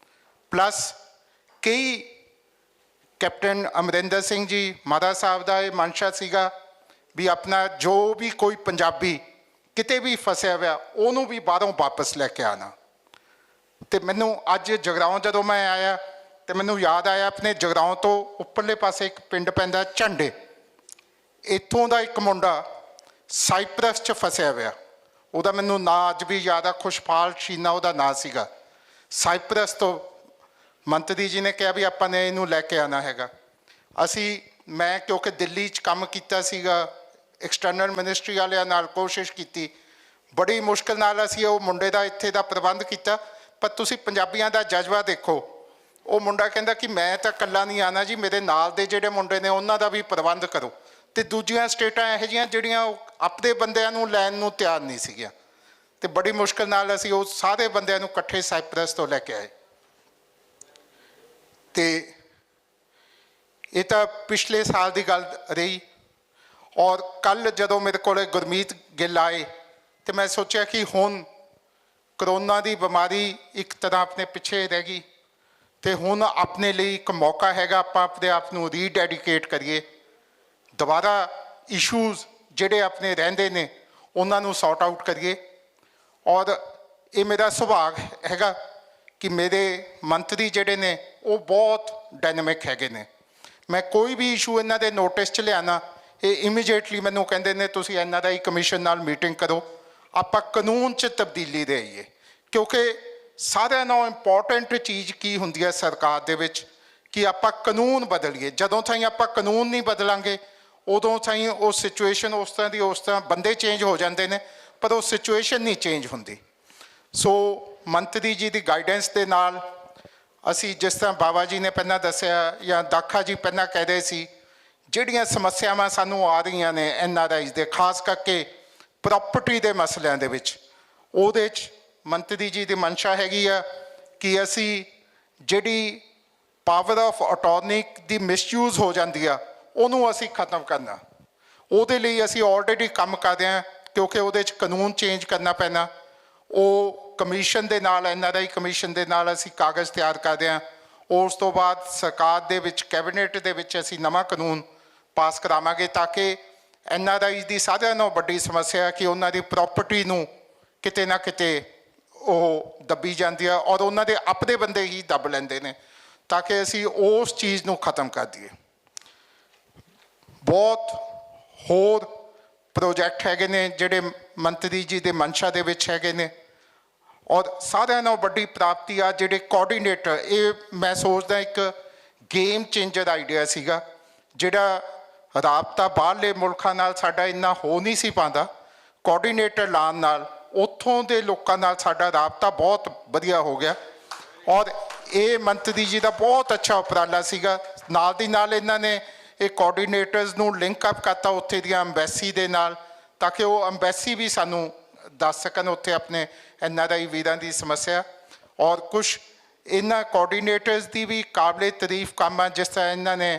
ਪਲੱਸ ਕਈ ਕੈਪਟਨ ਅਮਰਿੰਦਰ ਸਿੰਘ ਜੀ ਮਹਾਰਾਜ ਸਾਹਿਬ ਦਾ ਇਹ ਮਨਸ਼ਾ ਸੀਗਾ ਵੀ ਆਪਣਾ ਜੋ ਵੀ ਕੋਈ ਪੰਜਾਬੀ ਕਿਤੇ ਵੀ ਫਸਿਆ ਹੋਇਆ ਉਹਨੂੰ ਵੀ ਬਾਹਰੋਂ ਵਾਪਸ ਲੈ ਕੇ ਆਉਣਾ। ਅਤੇ ਮੈਨੂੰ ਅੱਜ ਜਗਰਾਓਂ ਜਦੋਂ ਮੈਂ ਆਇਆ ਅਤੇ ਮੈਨੂੰ ਯਾਦ ਆਇਆ ਆਪਣੇ ਜਗਰਾਓਂ ਤੋਂ ਉੱਪਰਲੇ ਪਾਸੇ ਇੱਕ ਪਿੰਡ ਪੈਂਦਾ ਝੰਡੇ, ਇੱਥੋਂ ਦਾ ਇੱਕ ਮੁੰਡਾ ਸਾਈਪਰਸ 'ਚ ਫਸਿਆ ਹੋਇਆ, ਉਹਦਾ ਮੈਨੂੰ ਨਾਂ ਅੱਜ ਵੀ ਯਾਦ ਆ, ਖੁਸ਼ਪਾਲ ਸ਼ੀਨਾ ਉਹਦਾ ਨਾਂ ਸੀਗਾ। ਸਾਈਪਰਸ ਤੋਂ ਮੰਤਰੀ ਜੀ ਨੇ ਕਿਹਾ ਵੀ ਆਪਾਂ ਨੇ ਇਹਨੂੰ ਲੈ ਕੇ ਆਉਣਾ ਹੈਗਾ। ਮੈਂ ਕਿਉਂਕਿ ਦਿੱਲੀ 'ਚ ਕੰਮ ਕੀਤਾ ਸੀਗਾ, ਐਕਸਟਰਨਲ ਮਿਨਿਸਟਰੀ ਵਾਲਿਆਂ ਨਾਲ ਕੋਸ਼ਿਸ਼ ਕੀਤੀ, ਬੜੀ ਮੁਸ਼ਕਿਲ ਨਾਲ ਅਸੀਂ ਉਹ ਮੁੰਡੇ ਦਾ ਇੱਥੇ ਦਾ ਪ੍ਰਬੰਧ ਕੀਤਾ। ਪਰ ਤੁਸੀਂ ਪੰਜਾਬੀਆਂ ਦਾ ਜਜ਼ਬਾ ਦੇਖੋ, ਉਹ ਮੁੰਡਾ ਕਹਿੰਦਾ ਕਿ ਮੈਂ ਤਾਂ ਇਕੱਲਾ ਨਹੀਂ ਆਉਣਾ ਜੀ, ਮੇਰੇ ਨਾਲ ਦੇ ਜਿਹੜੇ ਮੁੰਡੇ ਨੇ ਉਹਨਾਂ ਦਾ ਵੀ ਪ੍ਰਬੰਧ ਕਰੋ। ਅਤੇ ਦੂਜੀਆਂ ਸਟੇਟਾਂ ਇਹੋ ਜਿਹੀਆਂ ਜਿਹੜੀਆਂ ਆਪਣੇ ਬੰਦਿਆਂ ਨੂੰ ਲੈਣ ਨੂੰ ਤਿਆਰ ਨਹੀਂ ਸੀਗੀਆਂ, ਅਤੇ ਬੜੀ ਮੁਸ਼ਕਿਲ ਨਾਲ ਅਸੀਂ ਉਹ ਸਾਰੇ ਬੰਦਿਆਂ ਨੂੰ ਇਕੱਠੇ ਸਾਈਪਰਸ ਤੋਂ ਲੈ ਕੇ ਆਏ। ਅਤੇ ਇਹ ਤਾਂ ਪਿਛਲੇ ਸਾਲ ਦੀ ਗੱਲ ਰਹੀ। ਔਰ ਕੱਲ੍ਹ ਜਦੋਂ ਮੇਰੇ ਕੋਲ ਗੁਰਮੀਤ ਗਿੱਲ ਆਏ ਅਤੇ ਮੈਂ ਸੋਚਿਆ ਕਿ ਹੁਣ ਕਰੋਨਾ ਦੀ ਬਿਮਾਰੀ ਇੱਕ ਤਰ੍ਹਾਂ ਆਪਣੇ ਪਿੱਛੇ ਰਹਿ ਗਈ, ਅਤੇ ਹੁਣ ਆਪਣੇ ਲਈ ਇੱਕ ਮੌਕਾ ਹੈਗਾ, ਆਪਾਂ ਆਪਣੇ ਆਪ ਨੂੰ ਰੀਡੈਡੀਕੇਟ ਕਰੀਏ, ਦੁਬਾਰਾ ਇਸ਼ੂਜ਼ ਜਿਹੜੇ ਆਪਣੇ ਰਹਿੰਦੇ ਨੇ ਉਹਨਾਂ ਨੂੰ ਸੌਟ ਆਊਟ ਕਰੀਏ। ਔਰ ਇਹ ਮੇਰਾ ਸੁਭਾਗ ਹੈਗਾ ਕਿ ਮੇਰੇ ਮੰਤਰੀ ਜਿਹੜੇ ਨੇ ਉਹ ਬਹੁਤ ਡਾਇਨਾਮਿਕ ਹੈਗੇ ਨੇ। ਮੈਂ ਕੋਈ ਵੀ ਇਸ਼ੂ ਇਹਨਾਂ ਦੇ ਨੋਟਿਸ 'ਚ ਲਿਆਉਣਾ, ਇਹ ਇਮੀਡੀਏਟਲੀ ਮੈਨੂੰ ਕਹਿੰਦੇ ਨੇ ਤੁਸੀਂ NRI ਕਮਿਸ਼ਨ ਨਾਲ ਮੀਟਿੰਗ ਕਰੋ, ਆਪਾਂ ਕਾਨੂੰਨ 'ਚ ਤਬਦੀਲੀ ਦੇ ਆਈਏ। ਕਿਉਂਕਿ ਸਾਰਿਆਂ ਨਾਲੋਂ ਇੰਪੋਰਟੈਂਟ ਚੀਜ਼ ਕੀ ਹੁੰਦੀ ਹੈ ਸਰਕਾਰ ਦੇ ਵਿੱਚ ਕਿ ਆਪਾਂ ਕਾਨੂੰਨ ਬਦਲੀਏ। ਜਦੋਂ ਤਾਈਂ ਆਪਾਂ ਕਾਨੂੰਨ ਨਹੀਂ ਬਦਲਾਂਗੇ ਉਦੋਂ ਤਾਈਂ ਉਹ ਸਿਚੁਏਸ਼ਨ ਉਸ ਤਰ੍ਹਾਂ ਦੀ ਉਸ ਤਰ੍ਹਾਂ, ਬੰਦੇ ਚੇਂਜ ਹੋ ਜਾਂਦੇ ਨੇ ਪਰ ਉਹ ਸਿਚੁਏਸ਼ਨ ਨਹੀਂ ਚੇਂਜ ਹੁੰਦੀ। ਸੋ ਮੰਤਰੀ ਜੀ ਦੀ ਗਾਈਡੈਂਸ ਦੇ ਨਾਲ ਅਸੀਂ ਜਿਸ ਤਰ੍ਹਾਂ ਬਾਬਾ ਜੀ ਨੇ ਪਹਿਲਾਂ ਦੱਸਿਆ ਜਾਂ ਦਾਖਾ ਜੀ ਪਹਿਲਾਂ ਕਹਿ ਰਹੇ ਸੀ, ਜਿਹੜੀਆਂ ਸਮੱਸਿਆਵਾਂ ਸਾਨੂੰ ਆ ਰਹੀਆਂ ਨੇ NRIs ਦੇ, ਖਾਸ ਕਰਕੇ ਪ੍ਰਾਪਰਟੀ ਦੇ ਮਸਲਿਆਂ ਦੇ ਵਿੱਚ, ਉਹਦੇ 'ਚ ਮੰਤਰੀ ਜੀ ਦੀ ਮਨਸ਼ਾ ਹੈਗੀ ਆ ਕਿ ਅਸੀਂ ਜਿਹੜੀ power of attorney the misuse ਹੋ ਜਾਂਦੀ ਆ ਉਹਨੂੰ ਅਸੀਂ ਖਤਮ ਕਰਨਾ। ਉਹਦੇ ਲਈ ਅਸੀਂ ਆਲਰੇਡੀ ਕੰਮ ਕਰਦੇ ਹਾਂ, ਕਿਉਂਕਿ ਉਹਦੇ 'ਚ ਕਾਨੂੰਨ ਚੇਂਜ ਕਰਨਾ ਪੈਣਾ। ਉਹ ਕਮਿਸ਼ਨ ਦੇ ਨਾਲ, NRI ਕਮਿਸ਼ਨ ਦੇ ਨਾਲ ਅਸੀਂ ਕਾਗਜ਼ ਤਿਆਰ ਕਰਦੇ ਹਾਂ। ਉਸ ਤੋਂ ਬਾਅਦ ਸਰਕਾਰ ਦੇ ਵਿੱਚ, ਕੈਬਨਿਟ ਦੇ ਵਿੱਚ ਅਸੀਂ ਨਵਾਂ ਕਾਨੂੰਨ ਪਾਸ ਕਰਾਵਾਂਗੇ ਤਾਂ ਕਿ NRI ਦੀ ਸਾਰਿਆਂ ਨਾਲੋਂ ਵੱਡੀ ਸਮੱਸਿਆ ਕਿ ਉਹਨਾਂ ਦੀ ਪ੍ਰਾਪਰਟੀ ਨੂੰ ਕਿਤੇ ਨਾ ਕਿਤੇ ਉਹ ਦੱਬੀ ਜਾਂਦੀ ਆ ਔਰ ਉਹਨਾਂ ਦੇ ਆਪਣੇ ਬੰਦੇ ਹੀ ਦੱਬ ਲੈਂਦੇ ਨੇ, ਤਾਂ ਕਿ ਅਸੀਂ ਉਸ ਚੀਜ਼ ਨੂੰ ਖਤਮ ਕਰ ਦਈਏ। ਬਹੁਤ ਹੋਰ ਪ੍ਰੋਜੈਕਟ ਹੈਗੇ ਨੇ ਜਿਹੜੇ ਮੰਤਰੀ ਜੀ ਦੇ ਮਨਸ਼ਾ ਦੇ ਵਿੱਚ ਹੈਗੇ ਨੇ, ਔਰ ਸਾਰਿਆਂ ਨਾਲੋਂ ਵੱਡੀ ਪ੍ਰਾਪਤੀ ਆ ਜਿਹੜੇ ਕੋਆਰਡੀਨੇਟਰ, ਇਹ ਮੈਂ ਸੋਚਦਾ ਇੱਕ ਗੇਮ ਚੇਂਜਰ ਆਈਡੀਆ ਸੀਗਾ, ਜਿਹੜਾ ਰਾਬਤਾ ਬਾਹਰਲੇ ਮੁਲਕਾਂ ਨਾਲ ਸਾਡਾ ਇੰਨਾ ਹੋ ਨਹੀਂ ਸੀ ਪਾਉਂਦਾ। ਕੋਆਰਡੀਨੇਟਰ ਲਾਉਣ ਨਾਲ ਉੱਥੋਂ ਦੇ ਲੋਕਾਂ ਨਾਲ ਸਾਡਾ ਰਾਬਤਾ ਬਹੁਤ ਵਧੀਆ ਹੋ ਗਿਆ ਔਰ ਇਹ ਮੰਤਰੀ ਜੀ ਦਾ ਬਹੁਤ ਅੱਛਾ ਉਪਰਾਲਾ ਸੀਗਾ। ਨਾਲ ਦੀ ਨਾਲ ਇਹਨਾਂ ਨੇ ਇਹ ਕੋਆਰਡੀਨੇਟਰਸ ਨੂੰ ਲਿੰਕ ਅਪ ਕਰਤਾ ਉੱਥੇ ਦੀਆਂ ਅੰਬੈਸੀ ਦੇ ਨਾਲ, ਤਾਂ ਕਿ ਉਹ ਅੰਬੈਸੀ ਵੀ ਸਾਨੂੰ ਦੱਸ ਸਕਣ ਉੱਥੇ ਆਪਣੇ NRI ਵੀਰਾਂ ਦੀ ਸਮੱਸਿਆ। ਔਰ ਕੁਛ ਇਹਨਾਂ ਕੋਆਰਡੀਨੇਟਰਸ ਦੀ ਵੀ ਕਾਬਲੇ ਤਾਰੀਫ ਕੰਮ ਆ, ਜਿਸ ਤਰ੍ਹਾਂ ਇਹਨਾਂ ਨੇ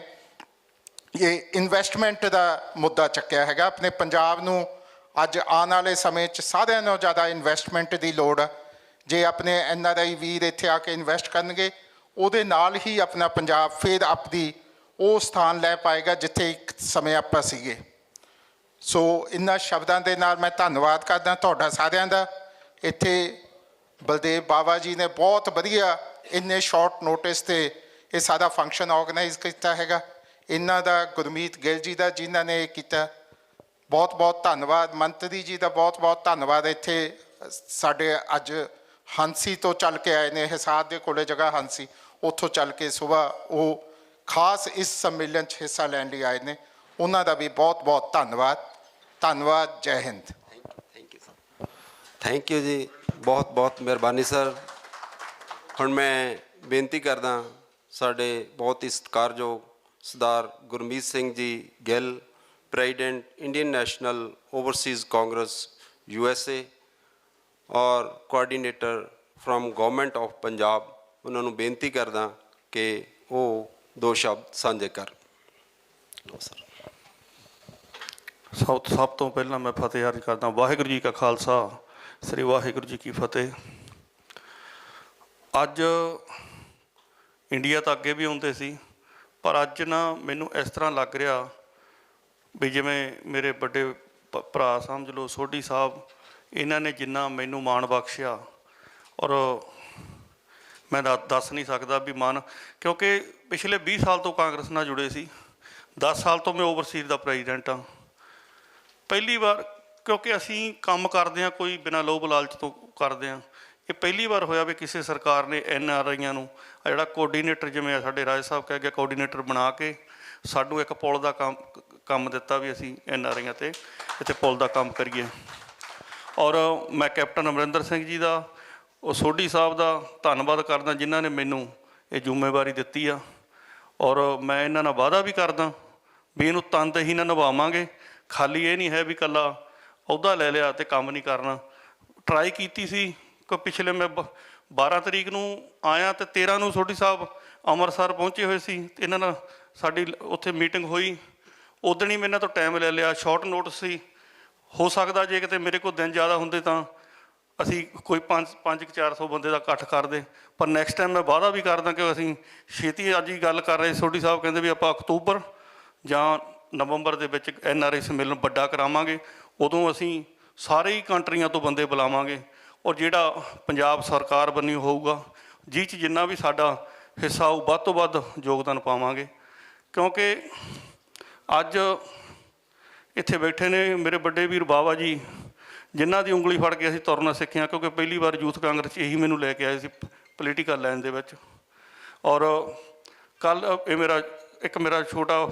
ਇਹ ਇਨਵੈਸਟਮੈਂਟ ਦਾ ਮੁੱਦਾ ਚੱਕਿਆ ਹੈਗਾ। ਆਪਣੇ ਪੰਜਾਬ ਨੂੰ ਅੱਜ ਆਉਣ ਵਾਲੇ ਸਮੇਂ 'ਚ ਸਾਰਿਆਂ ਨਾਲੋਂ ਜ਼ਿਆਦਾ ਇਨਵੈਸਟਮੈਂਟ ਦੀ ਲੋੜ ਆ। ਜੇ ਆਪਣੇ NRI ਵੀਰ ਇੱਥੇ ਆ ਕੇ ਇਨਵੈਸਟ ਕਰਨਗੇ, ਉਹਦੇ ਨਾਲ ਹੀ ਆਪਣਾ ਪੰਜਾਬ ਫਿਰ ਆਪਣੀ ਉਹ ਸਥਾਨ ਲੈ ਪਾਏਗਾ ਜਿੱਥੇ ਇੱਕ ਸਮੇਂ ਆਪਾਂ ਸੀਗੇ। ਸੋ ਇਹਨਾਂ ਸ਼ਬਦਾਂ ਦੇ ਨਾਲ ਮੈਂ ਧੰਨਵਾਦ ਕਰਦਾ ਤੁਹਾਡਾ ਸਾਰਿਆਂ ਦਾ। ਇੱਥੇ ਬਲਦੇਵ ਬਾਵਾ ਜੀ ਨੇ ਬਹੁਤ ਵਧੀਆ ਇੰਨੇ ਸ਼ਾਰਟ ਨੋਟਿਸ 'ਤੇ ਇਹ ਸਾਰਾ ਫੰਕਸ਼ਨ ਆਰਗੇਨਾਈਜ਼ ਕੀਤਾ ਹੈਗਾ। ਇਹਨਾਂ ਦਾ, ਗੁਰਮੀਤ ਗਿੱਲ ਜੀ ਦਾ ਜਿਨ੍ਹਾਂ ਨੇ ਇਹ ਕੀਤਾ, ਬਹੁਤ ਬਹੁਤ ਧੰਨਵਾਦ। ਮੰਤਰੀ ਜੀ ਦਾ ਬਹੁਤ ਬਹੁਤ ਧੰਨਵਾਦ। ਇੱਥੇ ਸਾਡੇ ਅੱਜ ਹਾਂਸੀ ਤੋਂ ਚੱਲ ਕੇ ਆਏ ਨੇ, ਹਿਸਾਰ ਦੇ ਕੋਲੇ ਜਗ੍ਹਾ ਹਾਂਸੀ, ਉੱਥੋਂ ਚੱਲ ਕੇ ਸੁਬਾਹ ਉਹ ਖਾਸ ਇਸ ਸੰਮੇਲਨ 'ਚ ਹਿੱਸਾ ਲੈਣ ਲਈ ਆਏ ਨੇ। ਉਹਨਾਂ ਦਾ ਵੀ ਬਹੁਤ ਬਹੁਤ ਧੰਨਵਾਦ। ਧੰਨਵਾਦ। ਜੈ ਹਿੰਦ। ਥੈਂਕ ਯੂ ਜੀ, ਬਹੁਤ ਬਹੁਤ ਮਿਹਰਬਾਨੀ ਸਰ। ਹੁਣ ਮੈਂ ਬੇਨਤੀ ਕਰਦਾ ਸਾਡੇ ਬਹੁਤ ਹੀ ਸਤਿਕਾਰਯੋਗ ਸਰਦਾਰ Gurmeet Singh ji Gill, president Indian national Overseas Congress USA ਔਰ coordinator from government of Punjab, ਉਹਨਾਂ ਨੂੰ ਬੇਨਤੀ ਕਰਦਾ ਕਿ ਉਹ ਦੋ ਸ਼ਬਦ ਸਾਂਝੇ ਕਰ। ਸਰ ਸਭ ਤੋਂ ਪਹਿਲਾਂ ਮੈਂ ਫਤਿਹ ਅਰਜ਼ ਕਰਦਾ। ਵਾਹਿਗੁਰੂ ਜੀ ਕਾ ਖਾਲਸਾ, ਸ੍ਰੀ ਵਾਹਿਗੁਰੂ ਜੀ ਕੀ ਫਤਿਹ। ਅੱਜ ਇੰਡੀਆ ਤਾਂ ਅੱਗੇ ਵੀ ਆਉਂਦੇ ਸੀ, ਪਰ ਅੱਜ ਨਾ ਮੈਨੂੰ ਇਸ ਤਰ੍ਹਾਂ ਲੱਗ ਰਿਹਾ ਵੀ ਜਿਵੇਂ ਮੇਰੇ ਵੱਡੇ ਭਰਾ ਸਮਝ ਲਓ ਸੋਢੀ ਸਾਹਿਬ, ਇਹਨਾਂ ਨੇ ਜਿੰਨਾ ਮੈਨੂੰ ਮਾਣ ਬਖਸ਼ਿਆ, ਔਰ ਮੈਂ ਦੱਸ ਨਹੀਂ ਸਕਦਾ ਵੀ ਮਾਣ, ਕਿਉਂਕਿ ਪਿਛਲੇ 20 ਸਾਲ ਤੋਂ ਕਾਂਗਰਸ ਨਾਲ ਜੁੜੇ ਸੀ। 10 ਸਾਲ ਤੋਂ ਮੈਂ ਓਵਰਸੀਜ਼ ਦਾ ਪ੍ਰੈਜ਼ੀਡੈਂਟ ਹਾਂ। ਪਹਿਲੀ ਵਾਰ, ਕਿਉਂਕਿ ਅਸੀਂ ਕੰਮ ਕਰਦੇ ਹਾਂ ਕੋਈ ਬਿਨਾਂ ਲੋਭ ਲਾਲਚ ਤੋਂ ਕਰਦੇ ਹਾਂ, ਇਹ ਪਹਿਲੀ ਵਾਰ ਹੋਇਆ ਵੀ ਕਿਸੇ ਸਰਕਾਰ ਨੇ NRIਆਂ ਨੂੰ ਜਿਹੜਾ ਕੋਆਰਡੀਨੇਟਰ, ਜਿਵੇਂ ਸਾਡੇ ਰਾਜ ਸਾਹਿਬ ਕਹਿ ਗਿਆ, ਕੋਆਰਡੀਨੇਟਰ ਬਣਾ ਕੇ ਸਾਨੂੰ ਇੱਕ ਪੁਲ ਦਾ ਕੰਮ ਦਿੱਤਾ ਵੀ ਅਸੀਂ NRIਆਂ 'ਤੇ ਇੱਥੇ ਪੁਲ ਦਾ ਕੰਮ ਕਰੀਏ। ਔਰ ਮੈਂ ਕੈਪਟਨ ਅਮਰਿੰਦਰ ਸਿੰਘ ਜੀ ਦਾ, ਉਹ ਸੋਢੀ ਸਾਹਿਬ ਦਾ ਧੰਨਵਾਦ ਕਰਦਾ ਜਿਨ੍ਹਾਂ ਨੇ ਮੈਨੂੰ ਇਹ ਜ਼ਿੰਮੇਵਾਰੀ ਦਿੱਤੀ ਆ। ਔਰ ਮੈਂ ਇਹਨਾਂ ਨਾਲ ਵਾਅਦਾ ਵੀ ਕਰਦਾ ਵੀ ਇਹਨੂੰ ਤਨਦੇਹੀ ਨਾਲ ਨਿਭਾਵਾਂਗੇ। ਖਾਲੀ ਇਹ ਨਹੀਂ ਹੈ ਵੀ ਇਕੱਲਾ ਅਹੁਦਾ ਲੈ ਲਿਆ ਅਤੇ ਕੰਮ ਨਹੀਂ ਕਰਨਾ। ਟਰਾਈ ਕੀਤੀ ਸੀ ਕਿ ਪਿਛਲੇ ਮੈਂ 12 ਤਰੀਕ ਨੂੰ ਆਇਆ ਅਤੇ 13 ਨੂੰ ਸੋਢੀ ਸਾਹਿਬ ਅੰਮ੍ਰਿਤਸਰ ਪਹੁੰਚੇ ਹੋਏ ਸੀ ਅਤੇ ਇਹਨਾਂ ਨਾਲ ਸਾਡੀ ਉੱਥੇ ਮੀਟਿੰਗ ਹੋਈ। ਉਦਣ ਹੀ ਮੈਂ ਇਹਨਾਂ ਤੋਂ ਟਾਈਮ ਲੈ ਲਿਆ, ਸ਼ਾਰਟ ਨੋਟਿਸ ਸੀ। ਹੋ ਸਕਦਾ ਜੇ ਕਿਤੇ ਮੇਰੇ ਕੋਲ ਦਿਨ ਜ਼ਿਆਦਾ ਹੁੰਦੇ ਤਾਂ ਅਸੀਂ ਕੋਈ 500-400 ਬੰਦੇ ਦਾ ਇਕੱਠ ਕਰਦੇ, ਪਰ ਨੈਕਸਟ ਟਾਈਮ ਮੈਂ ਵਾਅਦਾ ਵੀ ਕਰਦਾ ਕਿ ਅਸੀਂ ਛੇਤੀ, ਅੱਜ ਹੀ ਗੱਲ ਕਰ ਰਹੇ ਸੋਢੀ ਸਾਹਿਬ ਕਹਿੰਦੇ ਵੀ ਆਪਾਂ ਅਕਤੂਬਰ ਜਾਂ ਨਵੰਬਰ ਦੇ ਵਿੱਚ NRI ਸੰਮੇਲਨ ਵੱਡਾ ਕਰਾਵਾਂਗੇ। ਉਦੋਂ ਅਸੀਂ ਸਾਰੇ ਹੀ ਕੰਟਰੀਆਂ ਤੋਂ ਬੰਦੇ ਬੁਲਾਵਾਂਗੇ ਔਰ ਜਿਹੜਾ ਪੰਜਾਬ ਸਰਕਾਰ ਬਣੀ ਹੋਊਗਾ, ਜਿਹ 'ਚ ਜਿੰਨਾ ਵੀ ਸਾਡਾ ਹਿੱਸਾ ਉਹ ਵੱਧ ਤੋਂ ਵੱਧ ਯੋਗਦਾਨ ਪਾਵਾਂਗੇ। ਕਿਉਂਕਿ ਅੱਜ ਇੱਥੇ ਬੈਠੇ ਨੇ ਮੇਰੇ ਵੱਡੇ ਵੀਰ ਬਾਵਾ ਜੀ, ਜਿਨ੍ਹਾਂ ਦੀ ਉਂਗਲੀ ਫੜ ਕੇ ਅਸੀਂ ਤੁਰਨਾ ਸਿੱਖਿਆ, ਕਿਉਂਕਿ ਪਹਿਲੀ ਵਾਰ ਯੂਥ ਕਾਂਗਰਸ 'ਚ ਇਹੀ ਮੈਨੂੰ ਲੈ ਕੇ ਆਏ ਸੀ ਪੋਲੀਟੀਕਲ ਲਾਈਨ ਦੇ ਵਿੱਚ। ਔਰ ਕੱਲ੍ਹ ਇਹ ਮੇਰਾ ਛੋਟਾ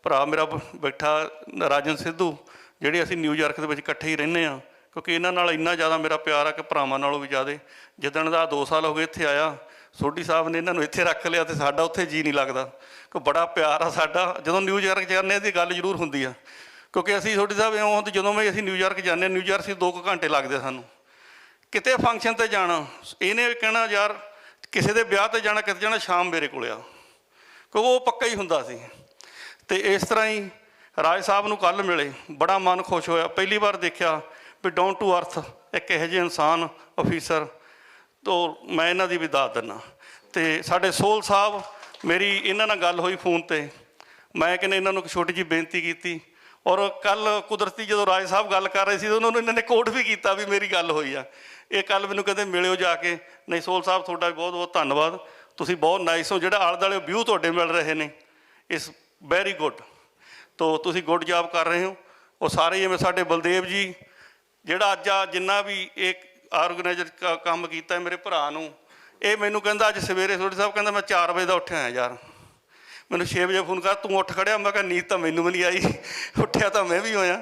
ਭਰਾ ਮੇਰਾ ਬੈਠਾ ਰਾਜਨ ਸਿੱਧੂ, ਜਿਹੜੇ ਅਸੀਂ ਨਿਊਯਾਰਕ ਦੇ ਵਿੱਚ ਇਕੱਠੇ ਹੀ ਰਹਿੰਦੇ ਹਾਂ, ਕਿਉਂਕਿ ਇਹਨਾਂ ਨਾਲ ਇੰਨਾ ਜ਼ਿਆਦਾ ਮੇਰਾ ਪਿਆਰ ਆ ਕਿ ਭਰਾਵਾਂ ਨਾਲੋਂ ਵੀ ਜ਼ਿਆਦਾ। ਜਿੱਦਣ ਦਾ 2 ਸਾਲ ਹੋ ਗਏ ਇੱਥੇ ਆਇਆ, ਸੋਢੀ ਸਾਹਿਬ ਨੇ ਇਹਨਾਂ ਨੂੰ ਇੱਥੇ ਰੱਖ ਲਿਆ ਅਤੇ ਸਾਡਾ ਉੱਥੇ ਜੀ ਨਹੀਂ ਲੱਗਦਾ, ਕਿ ਬੜਾ ਪਿਆਰ ਆ ਸਾਡਾ। ਜਦੋਂ ਨਿਊਯਾਰਕ ਜਾਂਦੇ ਇਹਦੀ ਗੱਲ ਜ਼ਰੂਰ ਹੁੰਦੀ ਆ, ਕਿਉਂਕਿ ਅਸੀਂ ਸੋਢੀ ਸਾਹਿਬ ਇਉਂ ਤੇ ਜਦੋਂ ਵੀ ਅਸੀਂ ਨਿਊਯਾਰਕ ਜਾਂਦੇ, ਨਿਊਯਾਰਕ 'ਚ 2 ਘੰਟੇ ਲੱਗਦੇ ਸਾਨੂੰ। ਕਿਤੇ ਫੰਕਸ਼ਨ 'ਤੇ ਜਾਣਾ, ਇਹਨੇ ਕਹਿਣਾ ਯਾਰ ਕਿਸੇ ਦੇ ਵਿਆਹ 'ਤੇ ਜਾਣਾ, ਕਿਤੇ ਜਾਣਾ, ਸ਼ਾਮ ਮੇਰੇ ਕੋਲ ਆ, ਕਿਉਂਕਿ ਉਹ ਪੱਕਾ ਹੀ ਹੁੰਦਾ ਸੀ। ਅਤੇ ਇਸ ਤਰ੍ਹਾਂ ਹੀ ਰਾਜ ਸਾਹਿਬ ਨੂੰ ਕੱਲ੍ਹ ਮਿਲੇ, ਬੜਾ ਮਨ ਖੁਸ਼ ਹੋਇਆ। ਪਹਿਲੀ ਵਾਰ ਦੇਖਿਆ ਵੀ ਡਾਊਨ ਟੂ ਅਰਥ ਇੱਕ ਇਹੋ ਜਿਹੇ ਇਨਸਾਨ ਅਫੀਸਰ ਤੋਂ ਮੈਂ ਇਹਨਾਂ ਦੀ ਵੀ ਦੱਸ ਦਿੰਦਾ। ਅਤੇ ਸਾਡੇ ਸੋਹਲ ਸਾਹਿਬ, ਮੇਰੀ ਇਹਨਾਂ ਨਾਲ ਗੱਲ ਹੋਈ ਫੋਨ 'ਤੇ, ਮੈਂ ਕਹਿੰਦਾ ਇਹਨਾਂ ਨੂੰ ਇੱਕ ਛੋਟੀ ਜਿਹੀ ਬੇਨਤੀ ਕੀਤੀ। ਔਰ ਕੱਲ੍ਹ ਕੁਦਰਤੀ ਜਦੋਂ ਰਾਜ ਸਾਹਿਬ ਗੱਲ ਕਰ ਰਹੇ ਸੀ ਉਹਨਾਂ ਨੂੰ ਇਹਨਾਂ ਨੇ ਕੋਟ ਵੀ ਕੀਤਾ ਵੀ ਮੇਰੀ ਗੱਲ ਹੋਈ ਆ। ਇਹ ਕੱਲ੍ਹ ਮੈਨੂੰ ਕਹਿੰਦੇ ਮਿਲਿਓ ਜਾ ਕੇ। ਨਹੀਂ ਸੋਹਲ ਸਾਹਿਬ ਤੁਹਾਡਾ ਵੀ ਬਹੁਤ ਬਹੁਤ ਧੰਨਵਾਦ, ਤੁਸੀਂ ਬਹੁਤ ਨਾਈਸ ਹੋ। ਜਿਹੜਾ ਆਲੇ ਦੁਆਲੇ ਵਿਊ ਤੁਹਾਡੇ ਮਿਲ ਰਹੇ ਨੇ ਇਸ ਵੈਰੀ ਗੁੱਡ, ਤੋ ਤੁਸੀਂ ਗੁੱਡ ਜੌਬ ਕਰ ਰਹੇ ਹੋ। ਉਹ ਸਾਰੇ ਜਿਵੇਂ ਸਾਡੇ ਬਲਦੇਵ ਜੀ, ਜਿਹੜਾ ਅੱਜ ਆ ਜਿੰਨਾ ਵੀ ਇਹ ਆਰਗੇਨਾਈਜ਼ਰ ਕੰਮ ਕੀਤਾ ਮੇਰੇ ਭਰਾ ਨੂੰ, ਇਹ ਮੈਨੂੰ ਕਹਿੰਦਾ ਅੱਜ ਸਵੇਰੇ ਸੋਢੀ ਸਾਹਿਬ ਕਹਿੰਦਾ ਮੈਂ 4 ਵਜੇ ਦਾ ਉੱਠਿਆ ਯਾਰ। ਮੈਨੂੰ 6 ਵਜੇ ਫੋਨ ਕਰ, ਤੂੰ ਉੱਠ ਖੜਿਆ? ਮੈਂ ਕਿਹਾ ਨੀਂਦ ਤਾਂ ਮੈਨੂੰ ਵੀ ਨਹੀਂ ਆਈ, ਉੱਠਿਆ ਤਾਂ ਮੈਂ ਵੀ ਹੋਇਆ।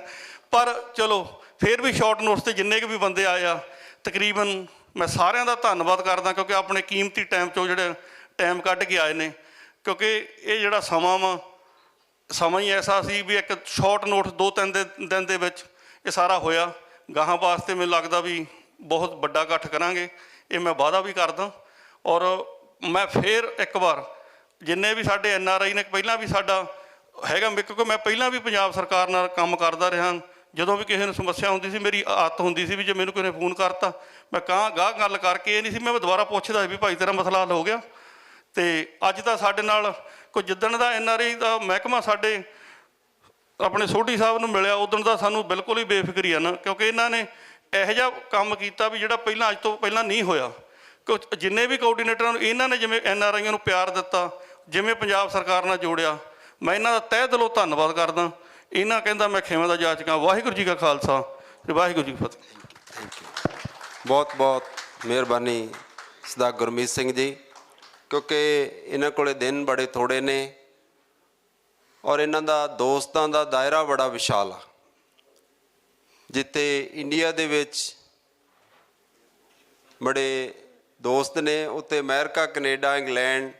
ਪਰ ਚਲੋ ਫਿਰ ਵੀ ਸ਼ਾਰਟ ਨੋਟਸ 'ਤੇ ਜਿੰਨੇ ਕੁ ਵੀ ਬੰਦੇ ਆਏ ਆ, ਤਕਰੀਬਨ ਮੈਂ ਸਾਰਿਆਂ ਦਾ ਧੰਨਵਾਦ ਕਰਦਾ, ਕਿਉਂਕਿ ਆਪਣੇ ਕੀਮਤੀ ਟਾਈਮ 'ਚੋਂ ਜਿਹੜੇ ਟਾਈਮ ਕੱਢ ਕੇ ਆਏ ਨੇ। ਕਿਉਂਕਿ ਇਹ ਜਿਹੜਾ ਸਮਾਂ ਹੀ ਐਸਾ ਸੀ ਵੀ ਇੱਕ ਸ਼ਾਰਟ ਨੋਟਸ 2-3 ਦਿਨ ਦੇ ਵਿੱਚ ਇਹ ਸਾਰਾ ਹੋਇਆ। ਗਾਹਾਂ ਵਾਸਤੇ ਮੈਨੂੰ ਲੱਗਦਾ ਵੀ ਬਹੁਤ ਵੱਡਾ ਇਕੱਠ ਕਰਾਂਗੇ, ਇਹ ਮੈਂ ਵਾਅਦਾ ਵੀ ਕਰਦਾ। ਔਰ ਮੈਂ ਫਿਰ ਇੱਕ ਵਾਰ ਜਿੰਨੇ ਵੀ ਸਾਡੇ NRI ਨੇ, ਪਹਿਲਾਂ ਵੀ ਸਾਡਾ ਹੈਗਾ, ਕਿਉਂਕਿ ਮੈਂ ਪਹਿਲਾਂ ਵੀ ਪੰਜਾਬ ਸਰਕਾਰ ਨਾਲ ਕੰਮ ਕਰਦਾ ਰਿਹਾ। ਜਦੋਂ ਵੀ ਕਿਸੇ ਨੂੰ ਸਮੱਸਿਆ ਹੁੰਦੀ ਸੀ, ਮੇਰੀ ਆਦਤ ਹੁੰਦੀ ਸੀ ਵੀ ਜੇ ਮੈਨੂੰ ਕਿਸੇ ਨੇ ਫੋਨ ਕਰਤਾ, ਮੈਂ ਗਾਹ ਗੱਲ ਕਰਕੇ ਇਹ ਨਹੀਂ ਸੀ ਮੈਂ ਦੁਬਾਰਾ ਪੁੱਛਦਾ ਵੀ ਭਾਈ ਤੇਰਾ ਮਸਲਾ ਹੱਲ ਹੋ ਗਿਆ। ਅਤੇ ਅੱਜ ਤਾਂ ਸਾਡੇ ਨਾਲ ਕੋਈ ਜਿੱਦਣ ਦਾ NRI ਦਾ ਮਹਿਕਮਾ ਸਾਡੇ ਆਪਣੇ ਸੋਢੀ ਸਾਹਿਬ ਨੂੰ ਮਿਲਿਆ, ਉਦੋਂ ਦਾ ਸਾਨੂੰ ਬਿਲਕੁਲ ਹੀ ਬੇਫਿਕਰੀ ਆ ਨਾ, ਕਿਉਂਕਿ ਇਹਨਾਂ ਨੇ ਇਹੋ ਜਿਹਾ ਕੰਮ ਕੀਤਾ ਵੀ ਜਿਹੜਾ ਪਹਿਲਾਂ ਅੱਜ ਤੋਂ ਪਹਿਲਾਂ ਨਹੀਂ ਹੋਇਆ। ਕਿਉਂ ਜਿੰਨੇ ਵੀ ਕੋਆਰਡੀਨੇਟਰਾਂ ਨੂੰ ਇਹਨਾਂ ਨੇ ਜਿਵੇਂ NRIਆਂ ਨੂੰ ਪਿਆਰ ਦਿੱਤਾ, ਜਿਵੇਂ ਪੰਜਾਬ ਸਰਕਾਰ ਨਾਲ ਜੋੜਿਆ, ਮੈਂ ਇਹਨਾਂ ਦਾ ਤਹਿ ਦਿਲੋਂ ਧੰਨਵਾਦ ਕਰਦਾ। ਇਹਨਾਂ ਕਹਿੰਦਾ ਮੈਂ ਖੇਵਾਂ ਦਾ ਜਾਚਕਾਂ। ਵਾਹਿਗੁਰੂ ਜੀ ਕਾ ਖਾਲਸਾ ਅਤੇ ਵਾਹਿਗੁਰੂ ਜੀ ਕੀ ਫਤਿਹ। ਥੈਂਕ ਯੂ, ਬਹੁਤ ਬਹੁਤ ਮਿਹਰਬਾਨੀ ਸਰਦਾਰ ਗੁਰਮੀਤ ਸਿੰਘ ਜੀ, ਕਿਉਂਕਿ ਇਹਨਾਂ ਕੋਲੇ ਦਿਨ ਬੜੇ ਥੋੜ੍ਹੇ ਨੇ ਔਰ ਇਹਨਾਂ ਦਾ ਦੋਸਤਾਂ ਦਾ ਦਾਇਰਾ ਬੜਾ ਵਿਸ਼ਾਲ ਆ। ਜਿੱਥੇ ਇੰਡੀਆ ਦੇ ਵਿੱਚ ਬੜੇ ਦੋਸਤ ਨੇ, ਉੱਥੇ ਅਮਰੀਕਾ, ਕੈਨੇਡਾ, ਇੰਗਲੈਂਡ,